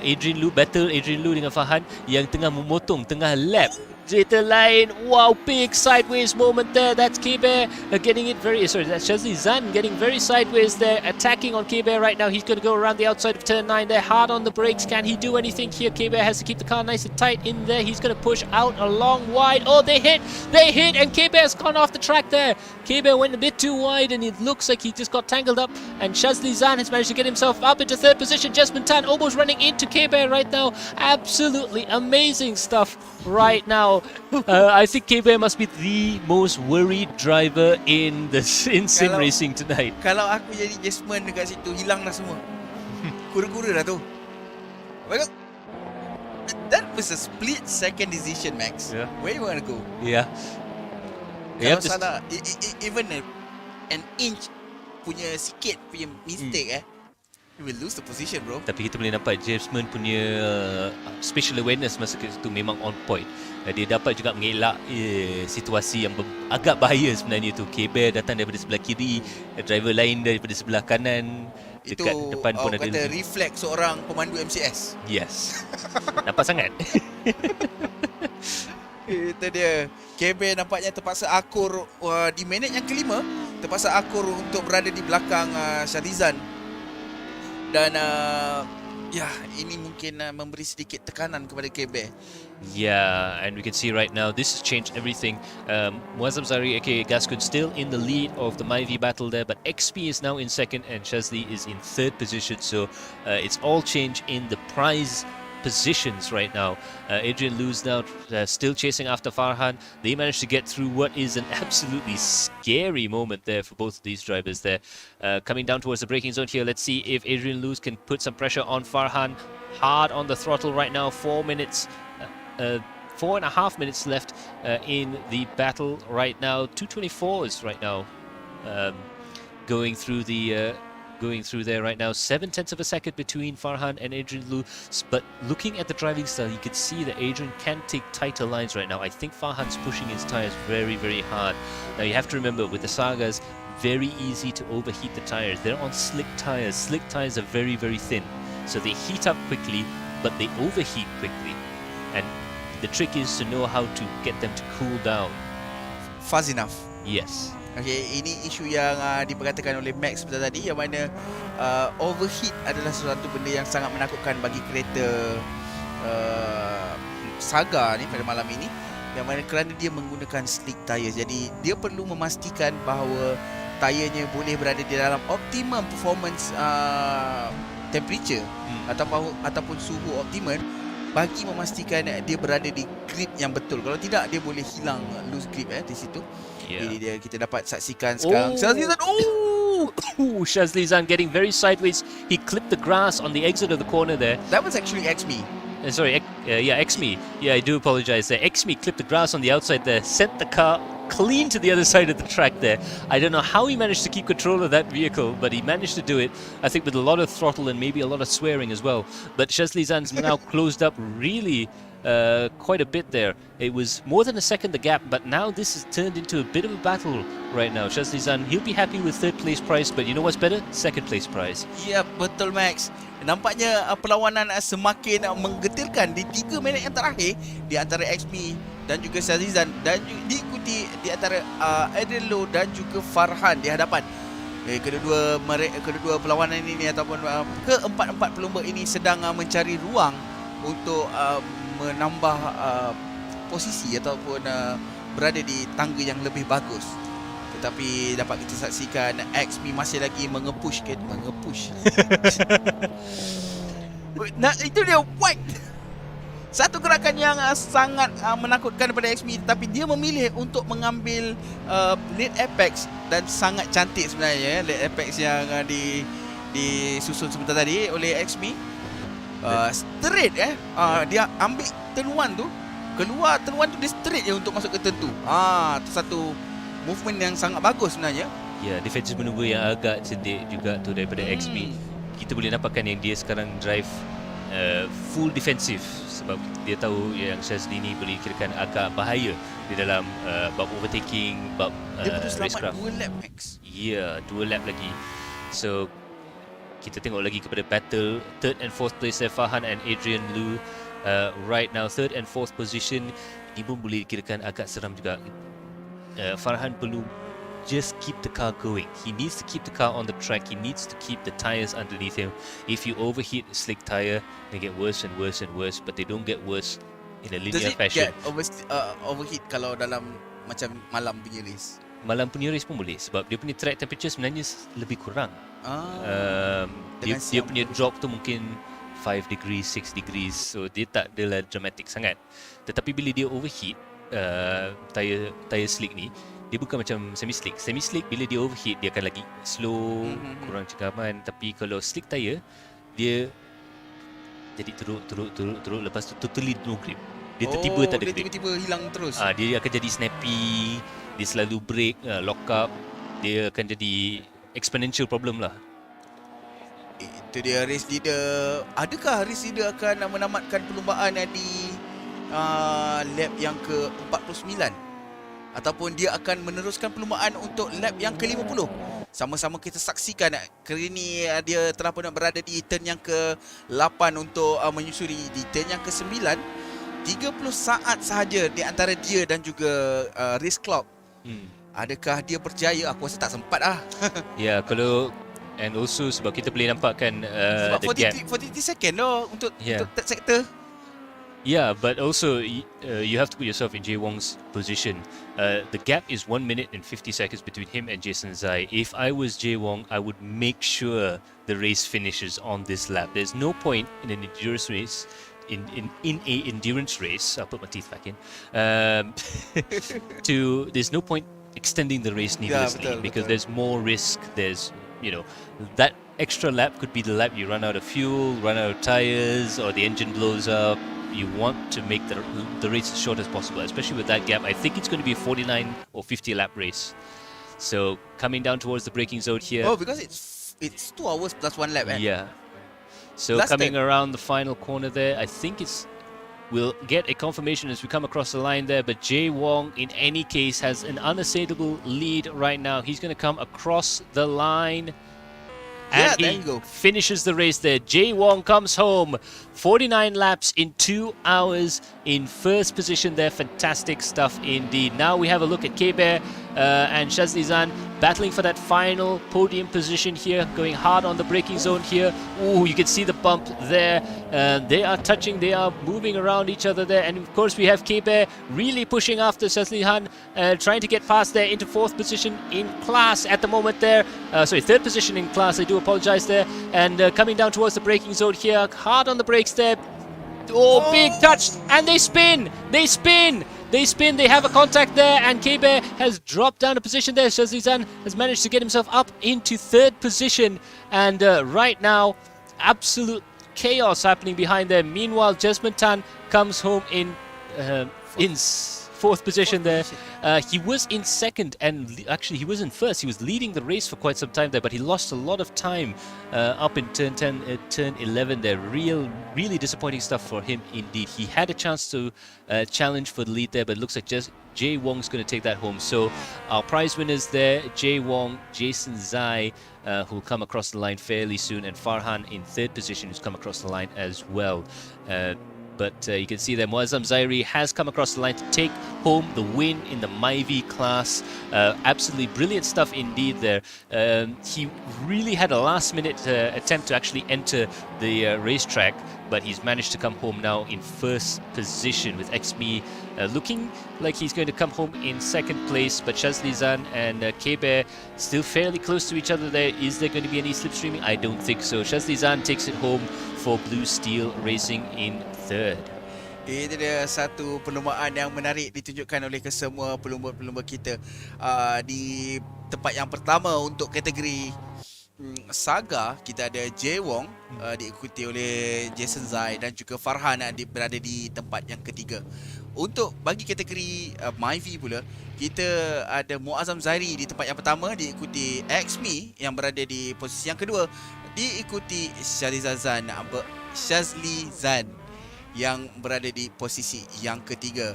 Adrian Luz dengan Farhan yang tengah memotong, tengah lap Little line, wow, big sideways moment there. That's K-Bear getting it very, sorry, that's Shazli Zan getting very sideways there, attacking on K-Bear right now. He's going to go around the outside of turn 9 there, hard on the brakes. Can he do anything here? K-Bear has to keep the car nice and tight in there. He's going to push out along wide. Oh, they hit, and K-Bear's gone off the track there. K-Bear went a bit too wide and it looks like he just got tangled up, and Shazli Zan has managed to get himself up into third position. Jesman Tan almost running into K-Bear right now. Absolutely amazing stuff right now. I think K-Bear must be the most worried driver in sim racing tonight. Kalau aku jadi Jasmine dekat situ, hilang dah semua. Kura-kura dah tu. Because that was a split second decision, Max. Yeah. Where you want to go? Yeah. Kalau salah, even an inch punya sikit punya mistake you will lose the position, bro. Tapi kita boleh nampak Jasmine punya spatial awareness masa itu memang on point. Dia dapat juga mengelak situasi yang agak bahaya sebenarnya tu. K-Bear datang daripada sebelah kiri, driver lain daripada sebelah kanan. Dekat itu depan pun ada kata refleks seorang pemandu MCS. Yes. Nampak sangat. Itu dia. K-Bear nampaknya terpaksa akur di minit yang kelima, terpaksa akur untuk berada di belakang Shalizan. Dan ini mungkin memberi sedikit tekanan kepada K-Bear. Yeah, and we can see right now this has changed everything. Muazzam Zari aka Gascoon still in the lead of the Myvi battle there, but XP is now in second and Shazli is in third position. So it's all changed in the prize positions right now. Adrian Lu's now still chasing after Farhan. They managed to get through what is an absolutely scary moment there for both of these drivers there. Coming down towards the braking zone here, let's see if Adrian Lu's can put some pressure on Farhan. Hard on the throttle right now, 4 minutes. 4.5 minutes left in the battle right now. 224s right now going through there right now. 7/10 of a second between Farhan and Adrian Lu. But looking at the driving style, you can see that Adrian can take tighter lines right now. I think Farhan's pushing his tires very, very hard. Now you have to remember, with the Sagas, very easy to overheat the tires. They're on slick tires. Slick tires are very, very thin, so they heat up quickly, but they overheat quickly. And the trick is to know how to get them to cool down. Fast enough. Yes. Okay, ini isu yang diperkatakan oleh Max sebentar tadi, yang mana overheat adalah sesuatu benda yang sangat menakutkan bagi kereta Saga ni pada malam ini, yang mana kerana dia menggunakan slick tires. Jadi dia perlu memastikan bahawa tayarnya boleh berada di dalam optimum performance temperature ataupun suhu optimum, bagi memastikan dia berada di grip yang betul. Kalau tidak, dia boleh hilang loose grip di situ. Yeah. Jadi kita dapat saksikan sekarang. Shazli Zan, Shazli Zan getting very sideways. He clipped the grass on the exit of the corner there. that was actually XME. Sorry, XME. Yeah, I do apologize there. XME clipped the grass on the outside there, sent the car clean to the other side of the track there. I don't know how he managed to keep control of that vehicle, but he managed to do it, I think, with a lot of throttle and maybe a lot of swearing as well. But Shazli Zan's now closed up really quite a bit there. It was more than a second the gap, but now this has turned into a bit of a battle right now. Shazli Zan, he'll be happy with third place prize, but you know what's better? Second place prize. Ya, betul, Max. Nampaknya perlawanan semakin menggetirkan di 3 minit yang terakhir di antara XME dan juga Shazli Zan, dan diikuti di antara Adrian Low dan juga Farhan di hadapan. Kedua perlawanan ini ataupun keempat-empat pelumba ini sedang mencari ruang untuk menambah posisi ataupun berada di tangga yang lebih bagus. Tetapi dapat kita saksikan XME masih lagi mengepush. Nah, itu dia, white. Satu gerakan yang sangat menakutkan daripada XME, tapi dia memilih untuk mengambil lead apex, dan sangat cantik sebenarnya lead apex yang disusun sebentar tadi oleh XME. Straight dia ambil turn 1 tu, keluar turn 1 tu dia straight je untuk masuk ke turn 2. Itu satu movement yang sangat bagus sebenarnya. Ya, defensive maneuver yang agak cerdik juga tu daripada XP. Kita boleh nampakkan yang dia sekarang drive full defensive, sebab dia tahu yang Shazli ni boleh kirakan agak bahaya di dalam bab overtaking, bab dia perlu racecraft. selamat 2 lap, Max. Ya, 2 lap lagi. So kita tengok lagi kepada battle third and fourth place there, Farhan and Adrian Lu. Right now, third and fourth position, ini pun boleh dikirakan agak seram juga. Farhan perlu just keep the car going. He needs to keep the car on the track. He needs to keep the tires underneath him. If you overheat a slick tire, they get worse and worse and worse, but they don't get worse in a linear fashion. Does it get overheat kalau dalam macam malam punya race? Malam punya race pun boleh sebab dia punya track temperature sebenarnya lebih kurang. Dia punya drop tu mungkin 5 degrees, 6 degrees, so dia tak adalah dramatic sangat. Tetapi bila dia overheat, tire slick ni, dia bukan macam semi-slick. Semi-slick bila dia overheat, dia akan lagi slow, kurang cengkaman. Tapi kalau slick tire, dia jadi teruk, lepas tu totally no grip. Dia tiba-tiba tak ada grip. Dia tiba-tiba hilang terus. Dia akan jadi snappy, dia selalu break, lock up. Dia akan jadi exponential problem lah. Itu dia race leader. Adakah race leader akan menamatkan perlumbaan di lap yang ke-49? Ataupun dia akan meneruskan perlumbaan untuk lap yang ke-50? Sama-sama kita saksikan. Kali ini dia telah pun berada di turn yang ke-8 untuk menyusuri di turn yang ke-9. 30 saat sahaja di antara dia dan juga race clock. Adakah dia berjaya? Aku rasa tak sempat lah. Ya, kalau and also sebab kita boleh nampakkan sebab the gap. 43 second untuk third sector. Yeah, but also you have to put yourself in Jay Wong's position. The gap is 1 minute and 50 seconds between him and Jason Zhai. If I was Jay Wong, I would make sure the race finishes on this lap. There's no point in an endurance race. In a endurance race, I'll put my teeth back in. There's no point extending the race needlessly because there's more risk. There's that extra lap could be the lap you run out of fuel, run out of tires, or the engine blows up. You want to make the race as short as possible, especially with that gap. I think it's going to be a 49 or 50 lap race. So coming down towards the braking zone here. Oh, because it's 2 hours plus 1 lap, Yeah. So coming around the final corner there, I think we'll get a confirmation as we come across the line there. But Jay Wong, in any case, has an unassailable lead right now. He's going to come across the line. And there he you go. finishes the race there. Jay Wong comes home. 49 laps in 2 hours in first position there. Fantastic stuff indeed. Now we have a look at K-Bear and Shazli Zan battling for that final podium position here. Going hard on the braking zone here. Ooh, you can see the bump there. They are touching. They are moving around each other there. And of course we have K-Bear really pushing after Shazli Zan. Trying to get past there into fourth position in class at the moment there. Third position in class. I do apologize there. And coming down towards the braking zone here. Hard on the brakes there. Oh, big touch. And they spin. They have a contact there, and K-Bear has dropped down a position there. Shazli Zan has managed to get himself up into third position, and right now, absolute chaos happening behind there. Meanwhile, Jasmine Tan comes home in fourth position there. He was in second, and actually he was in first. He was leading the race for quite some time there, but he lost a lot of time up in turn 10, turn 11 there. Really disappointing stuff for him indeed. He had a chance to challenge for the lead there, but it looks like just Jay Wong's going to take that home. So our prize winners there, Jay Wong, Jason Zhai, who'll come across the line fairly soon, and Farhan in third position, who's come across the line as well. But you can see that Muazzam Zairi has come across the line to take home the win in the Myvi class. Absolutely brilliant stuff indeed there. He really had a last-minute attempt to actually enter the racetrack, but he's managed to come home now in first position with XME looking like he's going to come home in second place. But Shazli Zan and K-Bear still fairly close to each other there. Is there going to be any slipstreaming? I don't think so. Shazli Zan takes it home for Blue Steel Racing in third. Itu dia satu perlumbaan yang menarik ditunjukkan oleh kesemua pelumba-pelumba kita di tempat yang pertama untuk kategori Saga. Kita ada Jay Wong diikuti oleh Jason Zhai dan juga Farhan berada di tempat yang ketiga. Untuk bagi kategori Myvi pula, kita ada Muazzam Zairi di tempat yang pertama diikuti XME yang berada di posisi yang kedua, diikuti Shazli Zan yang berada di posisi yang ketiga.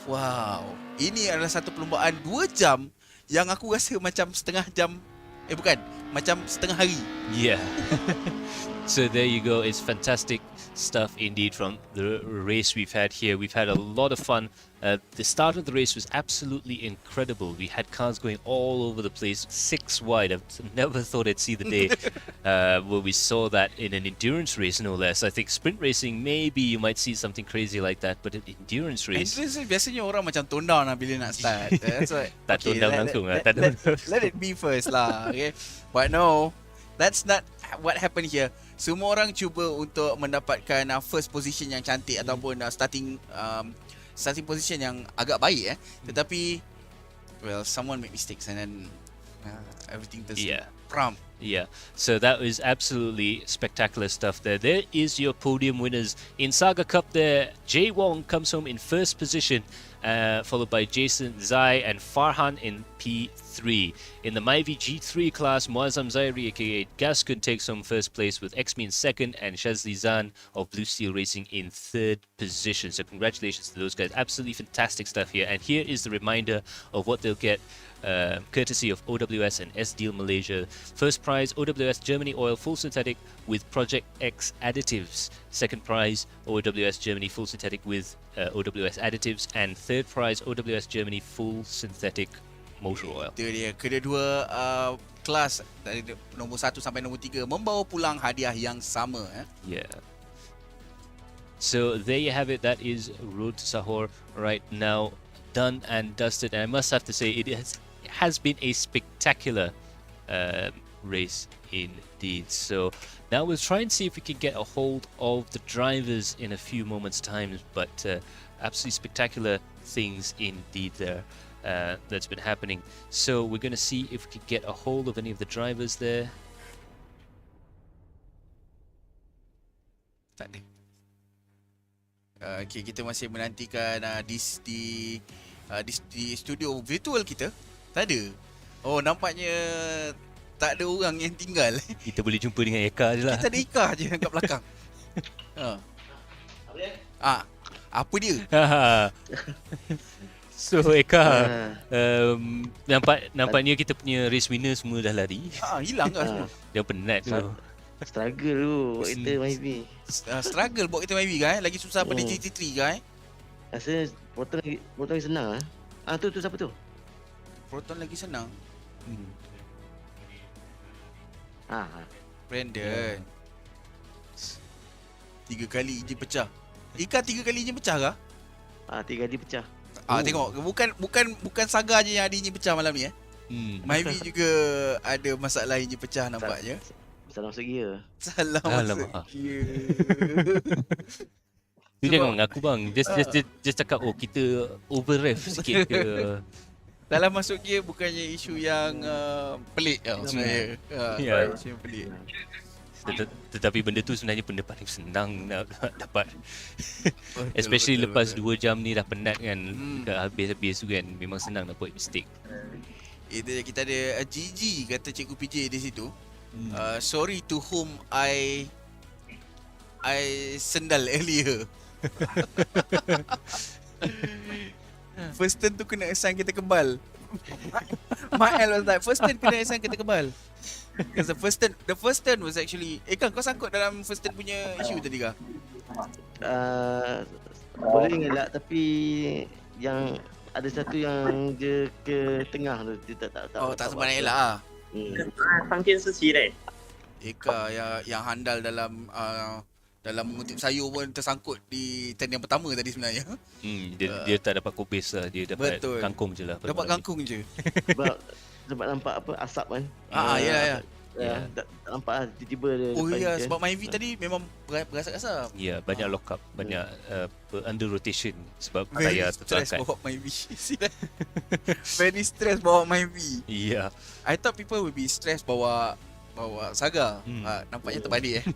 Wow, ini adalah satu perlumbaan 2 jam yang aku rasa macam setengah jam, macam setengah hari. Yeah. So there you go. It's fantastic stuff indeed from the race we've had here. We've had a lot of fun. The start of the race was absolutely incredible. We had cars going all over the place, 6 wide. I've never thought I'd see the day where we saw that in an endurance race, no less. I think sprint racing, maybe you might see something crazy like that, but an endurance race... Endurance biasanya orang macam tone down lah bila nak start. That's why. Tak tone down langsung lah. Let it be first lah. Okay. But no, that's not what happened here. Semua orang cuba untuk mendapatkan first position yang cantik ataupun starting position yang agak baik tetapi well, someone make mistakes and then everything turns pram. Yeah, so that was absolutely spectacular stuff there. There is your podium winners. In Saga Cup there, Jay Wong comes home in first position, followed by Jason Zai and Farhan in P3. In the Myvi G3 class, Muazzam Zairi aka Gaskun takes home first place with Xme in second and Shazli Zan of Blue Steel Racing in third position. So congratulations to those guys. Absolutely fantastic stuff here. And here is the reminder of what they'll get courtesy of OWS and SDeal Malaysia. First prize, OWS Germany Oil Full Synthetic with Project X Additives. Second prize, OWS Germany Full Synthetic with OWS Additives. And third prize, OWS Germany Full Synthetic Motor Oil. Itu dia. Kedua-dua kelas dari nombor 1 sampai nombor 3 membawa pulang hadiah yang sama. Yeah. So there you have it. That is Road to Sahur right now. Done and dusted. And I must have to say it has been a spectacular race indeed. So now we'll try and see if we can get a hold of the drivers in a few moments time, but absolutely spectacular things indeed there that's been happening. So we're going to see if we can get a hold of any of the drivers there. Tak ada. Okay, kita masih menantikan di studio virtual kita. Tak ada. Oh, nampaknya tak ada orang yang tinggal. Kita boleh jumpa dengan Eka je lah. Kita ada Eka je kat belakang. Apa dia? So Eka, nampaknya kita punya race winner semua dah lari. Hilang ke semua? Dia penat tu. Struggle tu buat kita Myvi. Struggle buat kita Myvi kan? Lagi susah pada GT3 kan? Rasa Proton lagi senang tu siapa tu? Proton lagi senang. Brandon. 3 kali enjin pecah. Ika 3 kali enjin pecah ke? 3 kali pecah. Tengok, bukan Saga je yang ada enjin pecah malam ni Myvi juga ada masalah enjin pecah nampaknya. Salah masuk gear. Salah masuk gear. Tu jangan mengaku bang. Just cakap kita over ref sikit ke. Salah masuk gear bukannya isu yang pelik sebenarnya. Isu yang pelik. Tetapi benda tu sebenarnya benda paling senang nak dapat. Especially lepas 2 jam ni dah penat kan. Habis-habis tu kan. Memang senang nak buat mistake. Itu kita ada Gigi kata Cikgu PJ di situ. Sorry to whom I sendal earlier. First turn tu kena assign kita kebal. Mael was like, first turn kena assign kita kebal. Because the first turn was actually kan kau sangkut dalam first turn punya issue tadi kah? Boleh ngelak tapi yang ada satu yang dia ke tengah tu dia tak sempat nak elak lah. 当天是期嘞。 Eka yang handal dalam mengutip sayur pun tersangkut di turn yang pertama tadi sebenarnya. Dia tak dapat kopis lah. Dia dapat kangkung je lah. Dapat kangkung je. Sebab nampak apa asap kan. Ya. Tak nampak lah tiba-tiba dia. Oh ya, sebab Myvi tadi memang berasap-asap. Ya, banyak lock up, banyak under rotation sebab very tayar stress tertelangkan. bawa Myvi. Very stress bawa Myvi. Ya. I thought people will be stressed bawa Saga. Nampaknya terbalik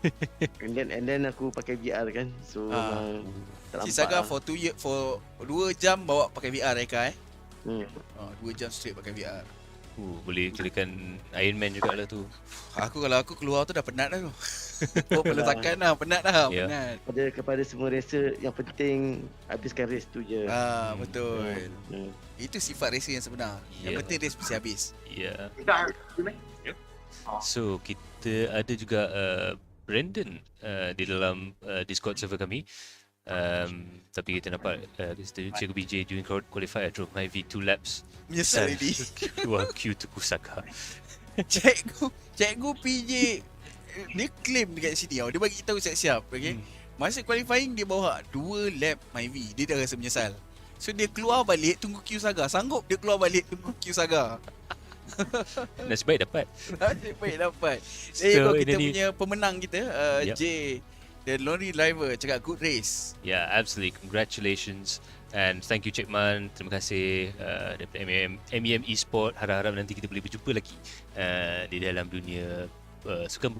And then aku pakai VR kan. So tak si nampak Saga lah. for 2 jam bawa pakai VR Eka 2 jam straight pakai VR. Boleh kirakan Iron Man jugalah tu. Kalau aku keluar tu dah penat dah tu. Peletakan dah, penat dah, penat. Kepada semua racer yang penting habiskan race tu je. Betul. Itu sifat racer yang sebenar. Yang penting race mesti habis. Ya. So kita ada juga Brandon di dalam Discord server kami. Tapi kita nampak Cikgu BJ during qualifier drove my V2 laps. Menyesal ini. Keluar queue to Kusaka. Cikgu PJ dia claim dekat sini tau. Dia bagi tahu siap-siap, okey. Masa qualifying dia bawa 2 lap Myvi. Dia dah rasa menyesal. So dia keluar balik tunggu queue Saga. Sanggup dia keluar balik tunggu queue Saga. Nasib baik dapat. Nasib baik dapat. So, Kita ini punya pemenang kita Yep. J, the lorry driver, cakap good race. Yeah, absolutely. Congratulations. And thank you Cik Man. Terima kasih daripada MEM Esport. Harap-harap nanti kita boleh berjumpa lagi di dalam dunia sukan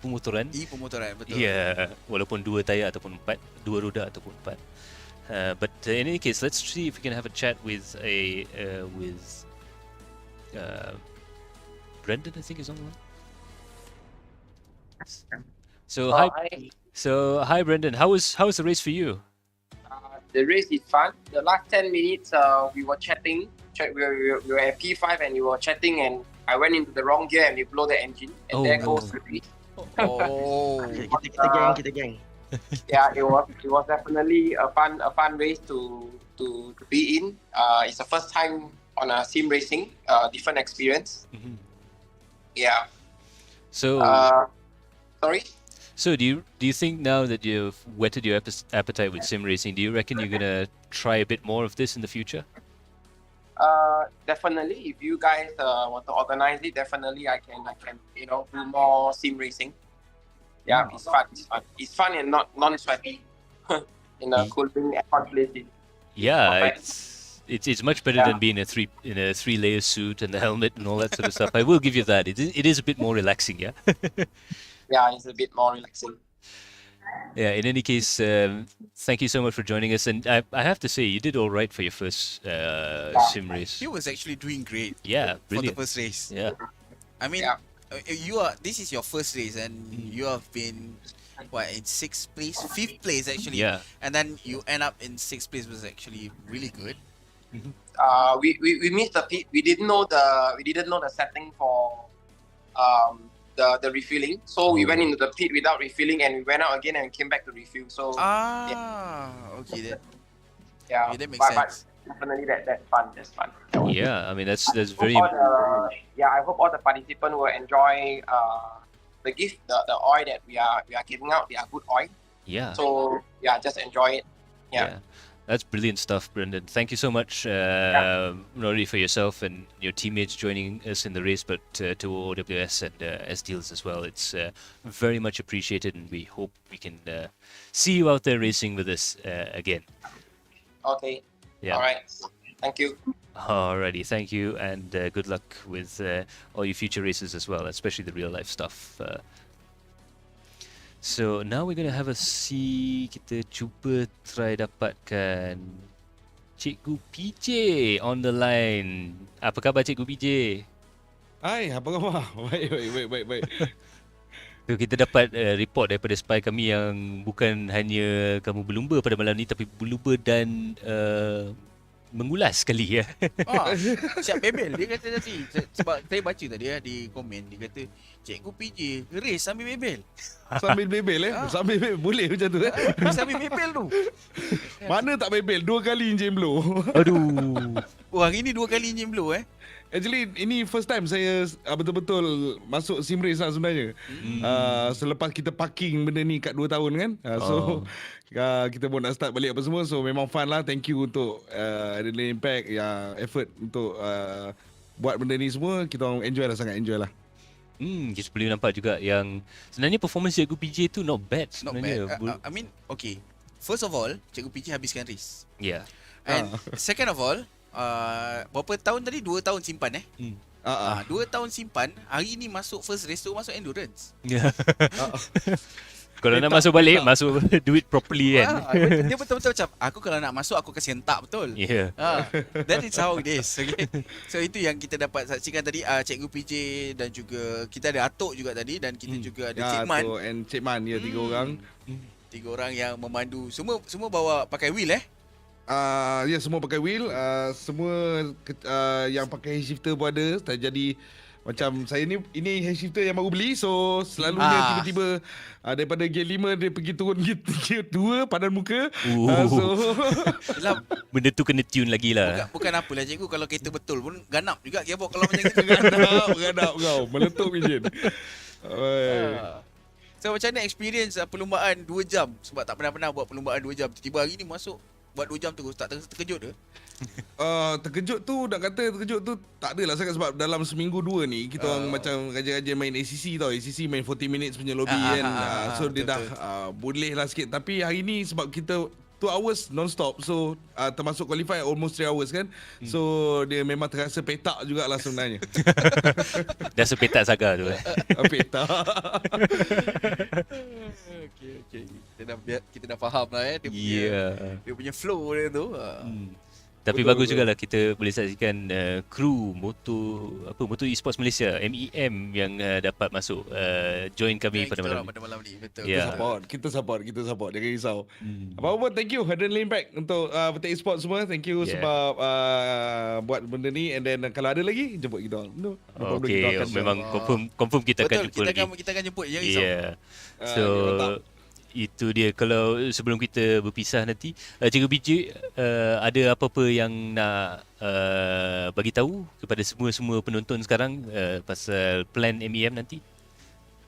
pemotoran. Pemotoran, betul. Yeah, walaupun 2 tayar ataupun 4, 2 roda ataupun 4. But in any case, let's see if we can have a chat with Brendan, I think is on the line. So hi Brendan. How was the race for you? The race is fun. The last 10 minutes, we were chatting. We were at P5 and we were chatting, and I went into the wrong gear and we blew the engine. And there goes the race. Oh. Kita geng. Yeah, it was definitely a fun race to be in. It's the first time on a sim racing, different experience. Mm-hmm. Yeah. So Sorry. So do you think now that you've whetted your appetite with sim racing, do you reckon you're gonna try a bit more of this in the future? Definitely. If you guys want to organize it, definitely I can do more sim racing. Yeah, it's fun. It's fun and not non-sweaty in a cooling aircon place. Yeah, it's much better than being in a 3-layer suit and the helmet and all that sort of stuff. I will give you that. It is a bit more relaxing, yeah. Yeah, it's a bit more relaxing. Yeah. In any case, thank you so much for joining us, and I have to say you did all right for your first sim race. He was actually doing great. Yeah, brilliant. For the first race. Yeah. I mean, this is your first race, and you have been in 6th place, 5th place actually. Yeah. And then you end up in 6th place was actually really good. We missed the pit. We didn't know the setting for the refueling. So we went into the pit without refilling, and we went out again and came back to refuel. So okay then. Yeah, that makes sense. But definitely that's fun. That's fun. Yeah, I mean that's very. I hope all the participants will enjoy the gift, the oil that we are giving out. They are good oil. Yeah. So just enjoy it. Yeah. That's brilliant stuff, Brendan. Thank you so much, not only for yourself and your teammates joining us in the race, but to OWS and SDeals as well. It's very much appreciated, and we hope we can see you out there racing with us again. Okay. Yeah. All right. Thank you. Alrighty, thank you, and good luck with all your future races as well, especially the real life stuff. So now we're going to have a see. Kita cuba try dapatkan Cikgu PJ on the line. Apa khabar Cikgu PJ? Hai, apa khabar? Baik. So, kita dapat report daripada spy kami yang bukan hanya kamu berlumba pada malam ni, tapi berlumba dan mengulas sekali ya. Siap bebel. Dia kata tadi, sebab saya baca tadi di komen, dia kata Cikgu PJ race sambil bebel. Sambil bebel Sambil bebel boleh macam tu Sambil bebel tu. Mana tak bebel 2 kali engine blow. Aduh. Hari ni 2 kali engine blow Actually ini first time saya betul-betul masuk sim race lah sebenarnya. Selepas kita parking benda ni kat 2 tahun kan. So kita pun nak start balik apa semua. So memang fun lah. Thank you untuk Adrenaline Impact effort untuk buat benda ni semua. Kita orang enjoy lah, sangat enjoy lah. Kita boleh nampak juga yang sebenarnya performance Cikgu PJ tu not bad sebenarnya. I mean, okay. First of all, Cikgu PJ habiskan race. Yeah. And second of all, berapa tahun tadi? 2 tahun simpan 2 tahun simpan. Hari ni masuk first race tu masuk endurance. Kalau nak masuk balik, masuk do it properly kan. Dia betul-betul macam aku kalau nak masuk aku kasi hentak betul. Yeah. That is how it is. Okay. So itu yang kita dapat saksikan tadi, Cikgu PJ dan juga kita ada Atok juga tadi, dan kita juga ada Cik Man. Atok and Cik Man, 3 orang. 3 orang yang memandu. Semua bawa pakai wheel Ya, semua pakai wheel. Semua yang pakai shifter pun ada. Jadi Macam saya ni, ini hand shifter yang baru beli. So selalunya tiba-tiba daripada gear 5 dia pergi turun gear 2 padan muka. So benda tu kena tune lagi lah. Bukan apalah cikgu, kalau kereta betul pun ganap juga gearbox kalau macam gitu. ganap kau. Meletup enjin. So macam mana experience perlumbaan 2 jam? Sebab tak pernah buat perlumbaan 2 jam. Tiba-tiba hari ni masuk buat 2 jam terus. Tak terkejut ke? Terkejut tu, nak kata terkejut tu tak adalah sangat, sebab dalam seminggu 2 ni kita orang macam rajin-rajin main ACC tau. ACC main 40 minutes punya lobby kan. So dia dah boleh lah sikit. Tapi hari ni sebab kita 2 hours non-stop, so termasuk qualify almost 3 hours kan. So dia memang terasa petak jugalah sebenarnya. Dah sepetak saga tu. Petak. Okay. Kita dah faham lah dia punya flow dia tu. Tapi bagus jugalah kita boleh saksikan kru motor esports Malaysia MEM yang dapat masuk join kami pada malam ni. Betul. Kita support, jangan risau. Apa-apa, thank you Hadan Lane back untuk Petik Esports semua. Thank you sebab buat benda ni, and then kalau ada lagi jemput kita. No problem, kita akan memang confirm kita akan jemput lagi. Kita akan jemput, jangan risau. So itu dia. Kalau sebelum kita berpisah nanti, Cikgu Biji ada apa-apa yang nak bagi tahu kepada semua penonton sekarang pasal plan MEM nanti?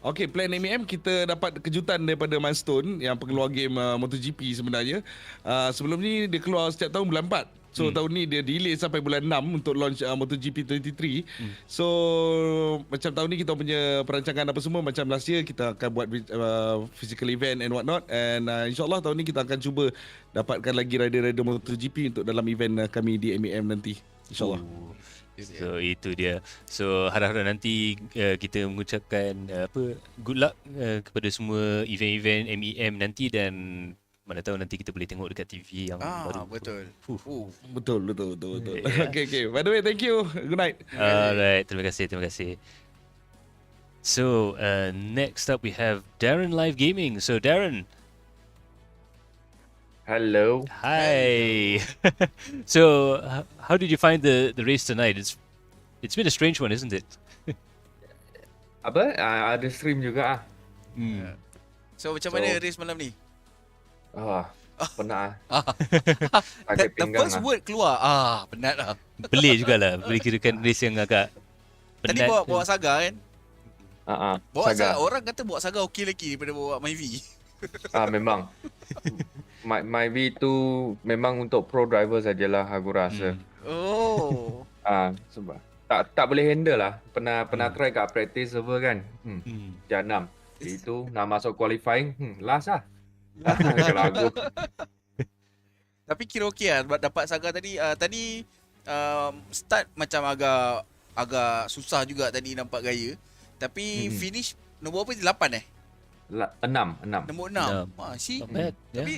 Okay, plan MEM kita dapat kejutan daripada Milestone yang pengeluar game MotoGP sebenarnya. Sebelum ni dia keluar setiap tahun bulan 4. So tahun ni dia delay sampai bulan 6 untuk launch MotoGP 23. So macam tahun ni kita punya perancangan apa semua, macam last year kita akan buat physical event and what not. And insyaAllah tahun ni kita akan cuba dapatkan lagi rider-rider MotoGP untuk dalam event kami di MEM nanti, insyaAllah. So itu dia. So harap-harap nanti kita mengucapkan good luck kepada semua event-event MEM nanti, dan mana tahu nanti kita boleh tengok dekat TV yang baru. Betul. Betul. Yeah. Okay. By the way, thank you. Good night. Alright, terima kasih. So next up we have Darren Live Gaming. So Darren. Hello. Hi. So how did you find the race tonight? It's been a strange one, isn't it? Ada stream juga So macam mana race malam ni? Penat The first word keluar penat lah. Pelik jugalah. Boleh kirakan race yang agak penat. Tadi bawa Saga kan? Bawa Saga. Orang kata bawa Saga okey lagi daripada bawa Myvi. Memang Myvi tu memang untuk pro driver sajalah aku rasa. Sebab tak boleh handle lah. Pernah try kat practice server kan. Jam 6. Itu nak masuk qualifying last lah. Kalau aku. Tapi kira okey lah dapat Saga tadi. Tadi start macam agak susah juga tadi, nampak gaya. Tapi finish nombor apa? 8 6. Nombor 6. Tapi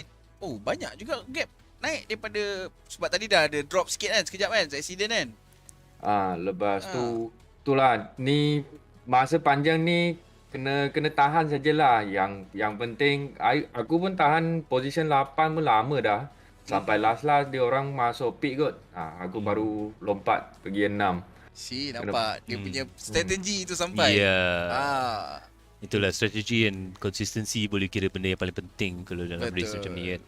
banyak juga gap naik daripada, sebab tadi dah ada drop sikit kan sekejap kan, accident kan. Lepas tu itulah, ni masa panjang ni kena tahan sajalah. Yang penting aku pun tahan position 8 pun lama dah. Sampai last dia orang masuk pit kot. Aku baru lompat pergi 6. Nampak dia punya strategi tu sampai. Itulah strategi and consistency, boleh kira benda yang paling penting kalau dalam race macam ni kan.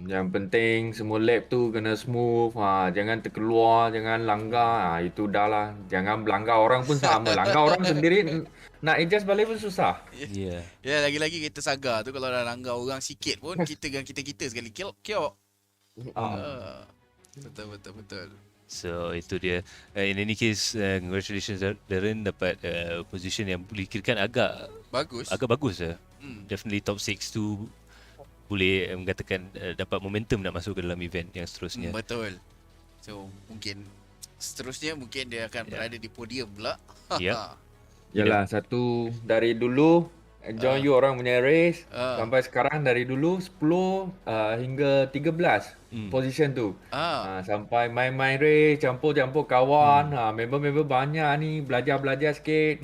Yang penting semua lap tu kena smooth. Jangan terkeluar, jangan langgar. Itu dah lah. Jangan langgar orang pun sama. Langgar orang sendiri nak adjust balik pun susah. Ya, lagi-lagi kita Saga tu kalau dah langgar orang sikit pun kita dengan kita sekali kiok. Betul. So itu dia. In any case, congratulations Darren dapat position yang boleh kirakan agak bagus lah. Definitely top 6 tu boleh mengatakan dapat momentum nak masuk ke dalam event yang seterusnya. Betul. So mungkin seterusnya dia akan berada di podium pula. Yalah, satu dari dulu join you orang punya race sampai sekarang, dari dulu 10 hingga 13 position tu. Sampai main-main race, campur-campur kawan, member-member banyak ni, belajar sikit.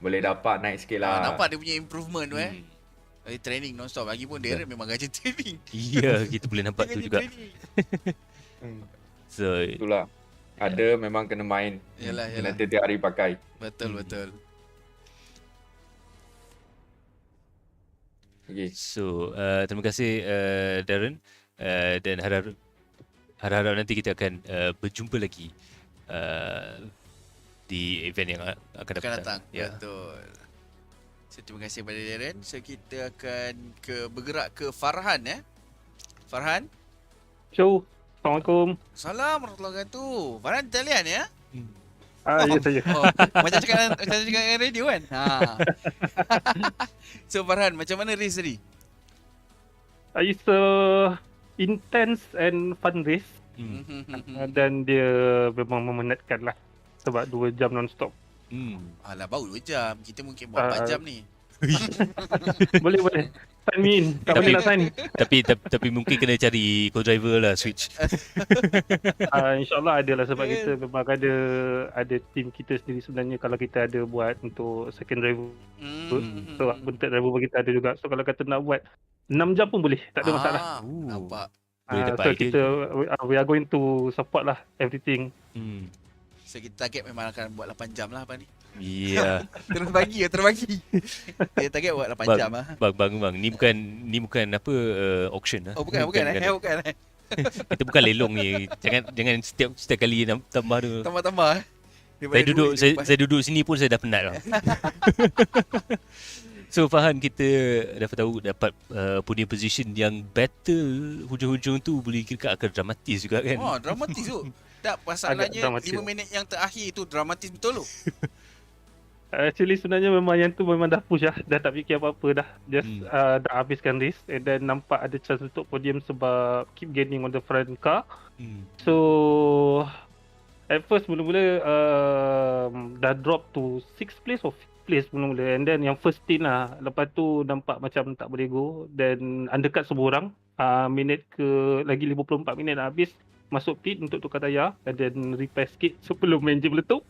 Boleh dapat naik sikit lah. Nampak dia punya improvement tu training non-stop. Lagipun Darren memang rajin training. Ya, kita boleh nampak tu juga. So itulah. Ada memang kena main. Yalah. Kena tiap hari pakai. Betul. Okay. So, terima kasih Darren, dan harap nanti kita akan berjumpa lagi di event yang akan datang. Ya. Betul. So, terima kasih kepada Darren. So kita akan bergerak ke Farhan Farhan. So, Assalamualaikum. Salam warahmatullahi wabarakatuh. Farhan Italian ya? Ya saya. Macam cakap dengan radio kan? So Farhan, macam mana race tadi? It's a intense and fun race. Dan dia memang memenatkan lah. Sebab 2 jam non-stop. Alah, baru 2 jam. Kita mungkin buat 4 jam ni. Boleh. Sign me in. Tak boleh nak sign. Tapi mungkin kena cari co-driver lah, switch. InsyaAllah ada lah, sebab kita memang ada team kita sendiri sebenarnya. Kalau kita ada buat untuk second driver, so bentuk driver bagi kita ada juga. So kalau kata nak buat 6 jam pun boleh, tak ada masalah. Nampak. So kita we are going to support lah everything. So kita target memang akan buat 8 jam lah apa ni. Ya. Terus bagi. Dia target buat 8 jam lah. Bang. Ni bukan apa auction lah. Oh bukan. Kita bukan lelong ni. Jangan setiap kali tambah tu. Tambah. Saya duduk sini pun saya dah penat lah. So Farhan, kita dapat punya position yang battle hujung-hujung tu boleh kira akan dramatis juga kan. Dramatis tu. Tak, masalahnya 5 minit yang terakhir tu dramatis betul tu. Actually sebenarnya memang yang tu memang dah push lah. Dah tak fikir apa-apa dah. Just dah habiskan race. And then nampak ada chance untuk podium sebab keep gaining on the front car. So at first mula-mula dah drop to 6th place or 5th place mula-mula. And then yang first stint lah. Lepas tu nampak macam tak boleh go. Then undercut semua orang. Minit lagi 54 minit dah habis. Masuk pit untuk tukar tayar. And then repair sikit sebelum enjin meletup.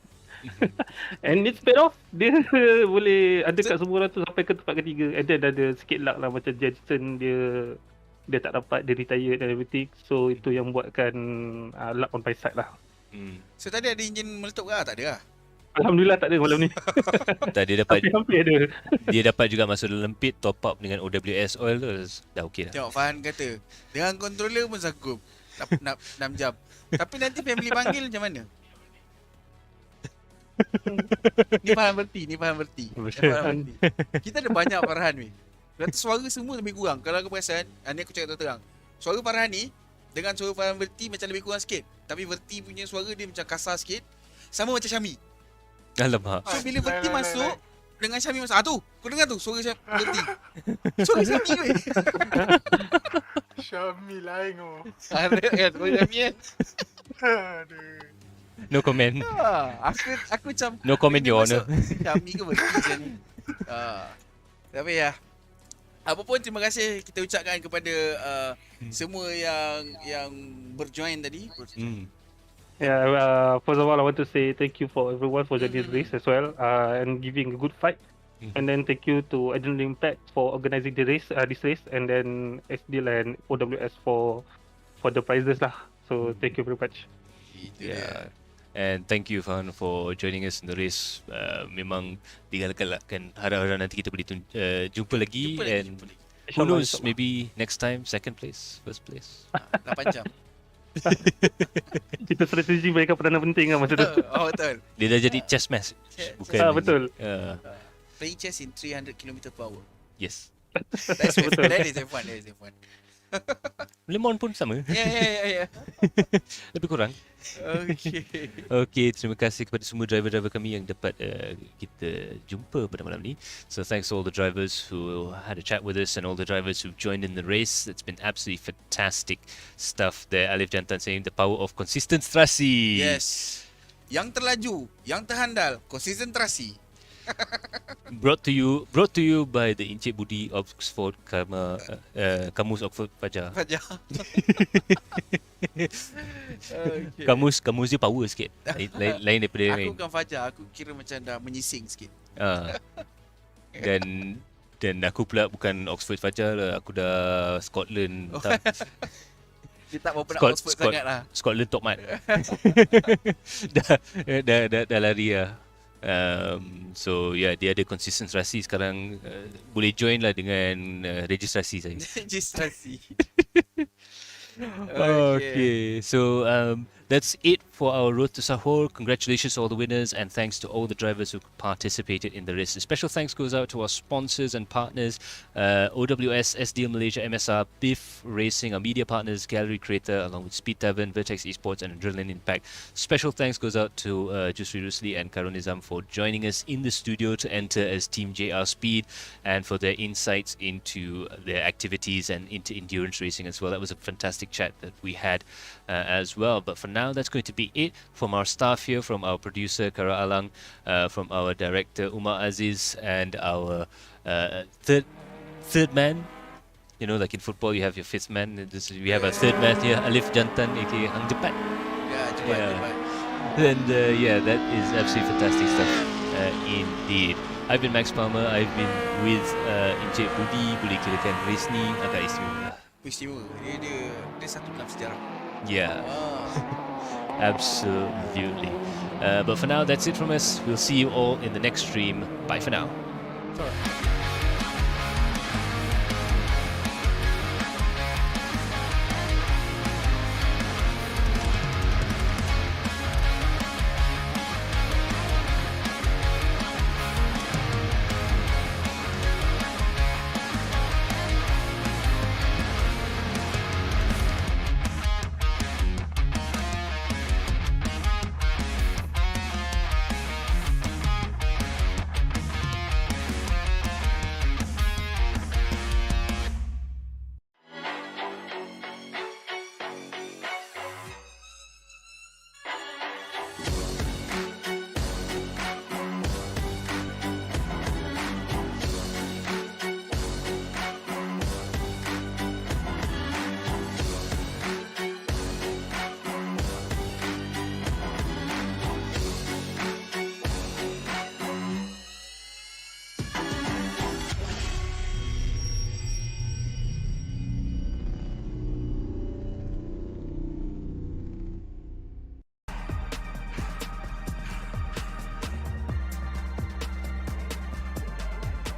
And it's paid off. Dia boleh undercut semua orang tu sampai ke tempat ketiga. And then ada sikit luck lah, macam Jensen dia tak dapat, dia retire dan everything. So itu yang buatkan luck on my side lah. So tadi ada enjin meletup ke? Tak ada lah. Alhamdulillah tak ada malam ni. Tak, dia dapat hampir ada. Dia dapat juga masuk dalam pit, top up dengan OWS oil tu, dah okey dah. Tengok Farhan kata dengan controller pun sanggup nak 6 jam. Tapi nanti family panggil macam mana? Ni Farhan berti. Kita ada banyak Farhan ni. Kata suara semua lebih kurang. Kalau aku perasan, ni aku cakap terang. Suara Farhan ni dengan suara Farhan berti macam lebih kurang sikit. Tapi berti punya suara dia macam kasar sikit. Sama macam Syami. Alamak. So bila berti masuk dengan Syami masuk. Tu, kau dengar tu suara berti. Suara Syami ke? Syami lain tu. Ada kan suara Syami kan? Aduh. No comment. Aku macam no comment, Your Honor. Syami ke berti macam ni. Tapi ya, apa pun terima kasih kita ucapkan kepada semua yang berjoin tadi. First of all, I want to say thank you for everyone for joining this as well and giving a good fight. And then thank you to Adrenaline Impact for organising this race, and then SDeal and OWS for the prizes lah. So thank you very much. And thank you Farhan for joining us in the race. Memang digalakkan, harap-harap nanti kita boleh jumpa lagi. And who knows, maybe next time second place, first place. 8 jam. Itu strategi mereka peranan penting lah masa tu. Betul. Dia dah jadi chess match. Bukan. Betul. Playing chess in 300 km/h. Yes. That is F1. Lemon pun sama. Ya. Lebih kurang. Okay, terima kasih kepada semua driver-driver kami yang dapat kita jumpa pada malam ni. So thanks to all the drivers who had a chat with us and all the drivers who joined in the race. It's been absolutely fantastic stuff there. Alif Jantan saying the power of konsistensi. Yes. Yang terlaju, yang terhandal, konsistensi. Brought to you by the Encik Budi Oxford Kamus Oxford Fajar. Kamus dia power sikit. Lain daripada lain. Aku bukan Fajar, aku kira macam dah menyising sikit. Dan aku pula bukan Oxford Fajar lah, aku dah Scotland. Dia tak berapa nak Oxford sangat lah. Scotland top mat. dah lari lah. So yeah, dia ada konsistensi sekarang. Boleh join lah dengan registrasi saya. Registrasi. Okay, so that's it for our road to Sahur. Congratulations to all the winners and thanks to all the drivers who participated in the race. A special thanks goes out to our sponsors and partners, OWS, SDeal Malaysia, MSR, Biff Racing, our media partners, Gallery Creator, along with Speed Tavern, Vertex Esports and Adrenaline Impact. Special thanks goes out to Jusri Rusli and Karun Nizam for joining us in the studio to enter as Team JR Speed and for their insights into their activities and into endurance racing as well. That was a fantastic chat that we had as well. But for now, that's going to be it from our staff here, from our producer Kara Alang, from our director Umar Aziz, and our third man. You know, like in football, you have your fifth man. We have a third man here, Alif Jantan, aka Hang Jepat. And yeah, that is absolutely fantastic stuff indeed. I've been Max Palmer. I've been with Encik Budi. Boleh kirakan race ni agak istimewa. Istimewa. Dia satu dalam sejarah. Yeah. Absolutely. But for now, that's it from us. We'll see you all in the next stream. Bye for now. Sorry.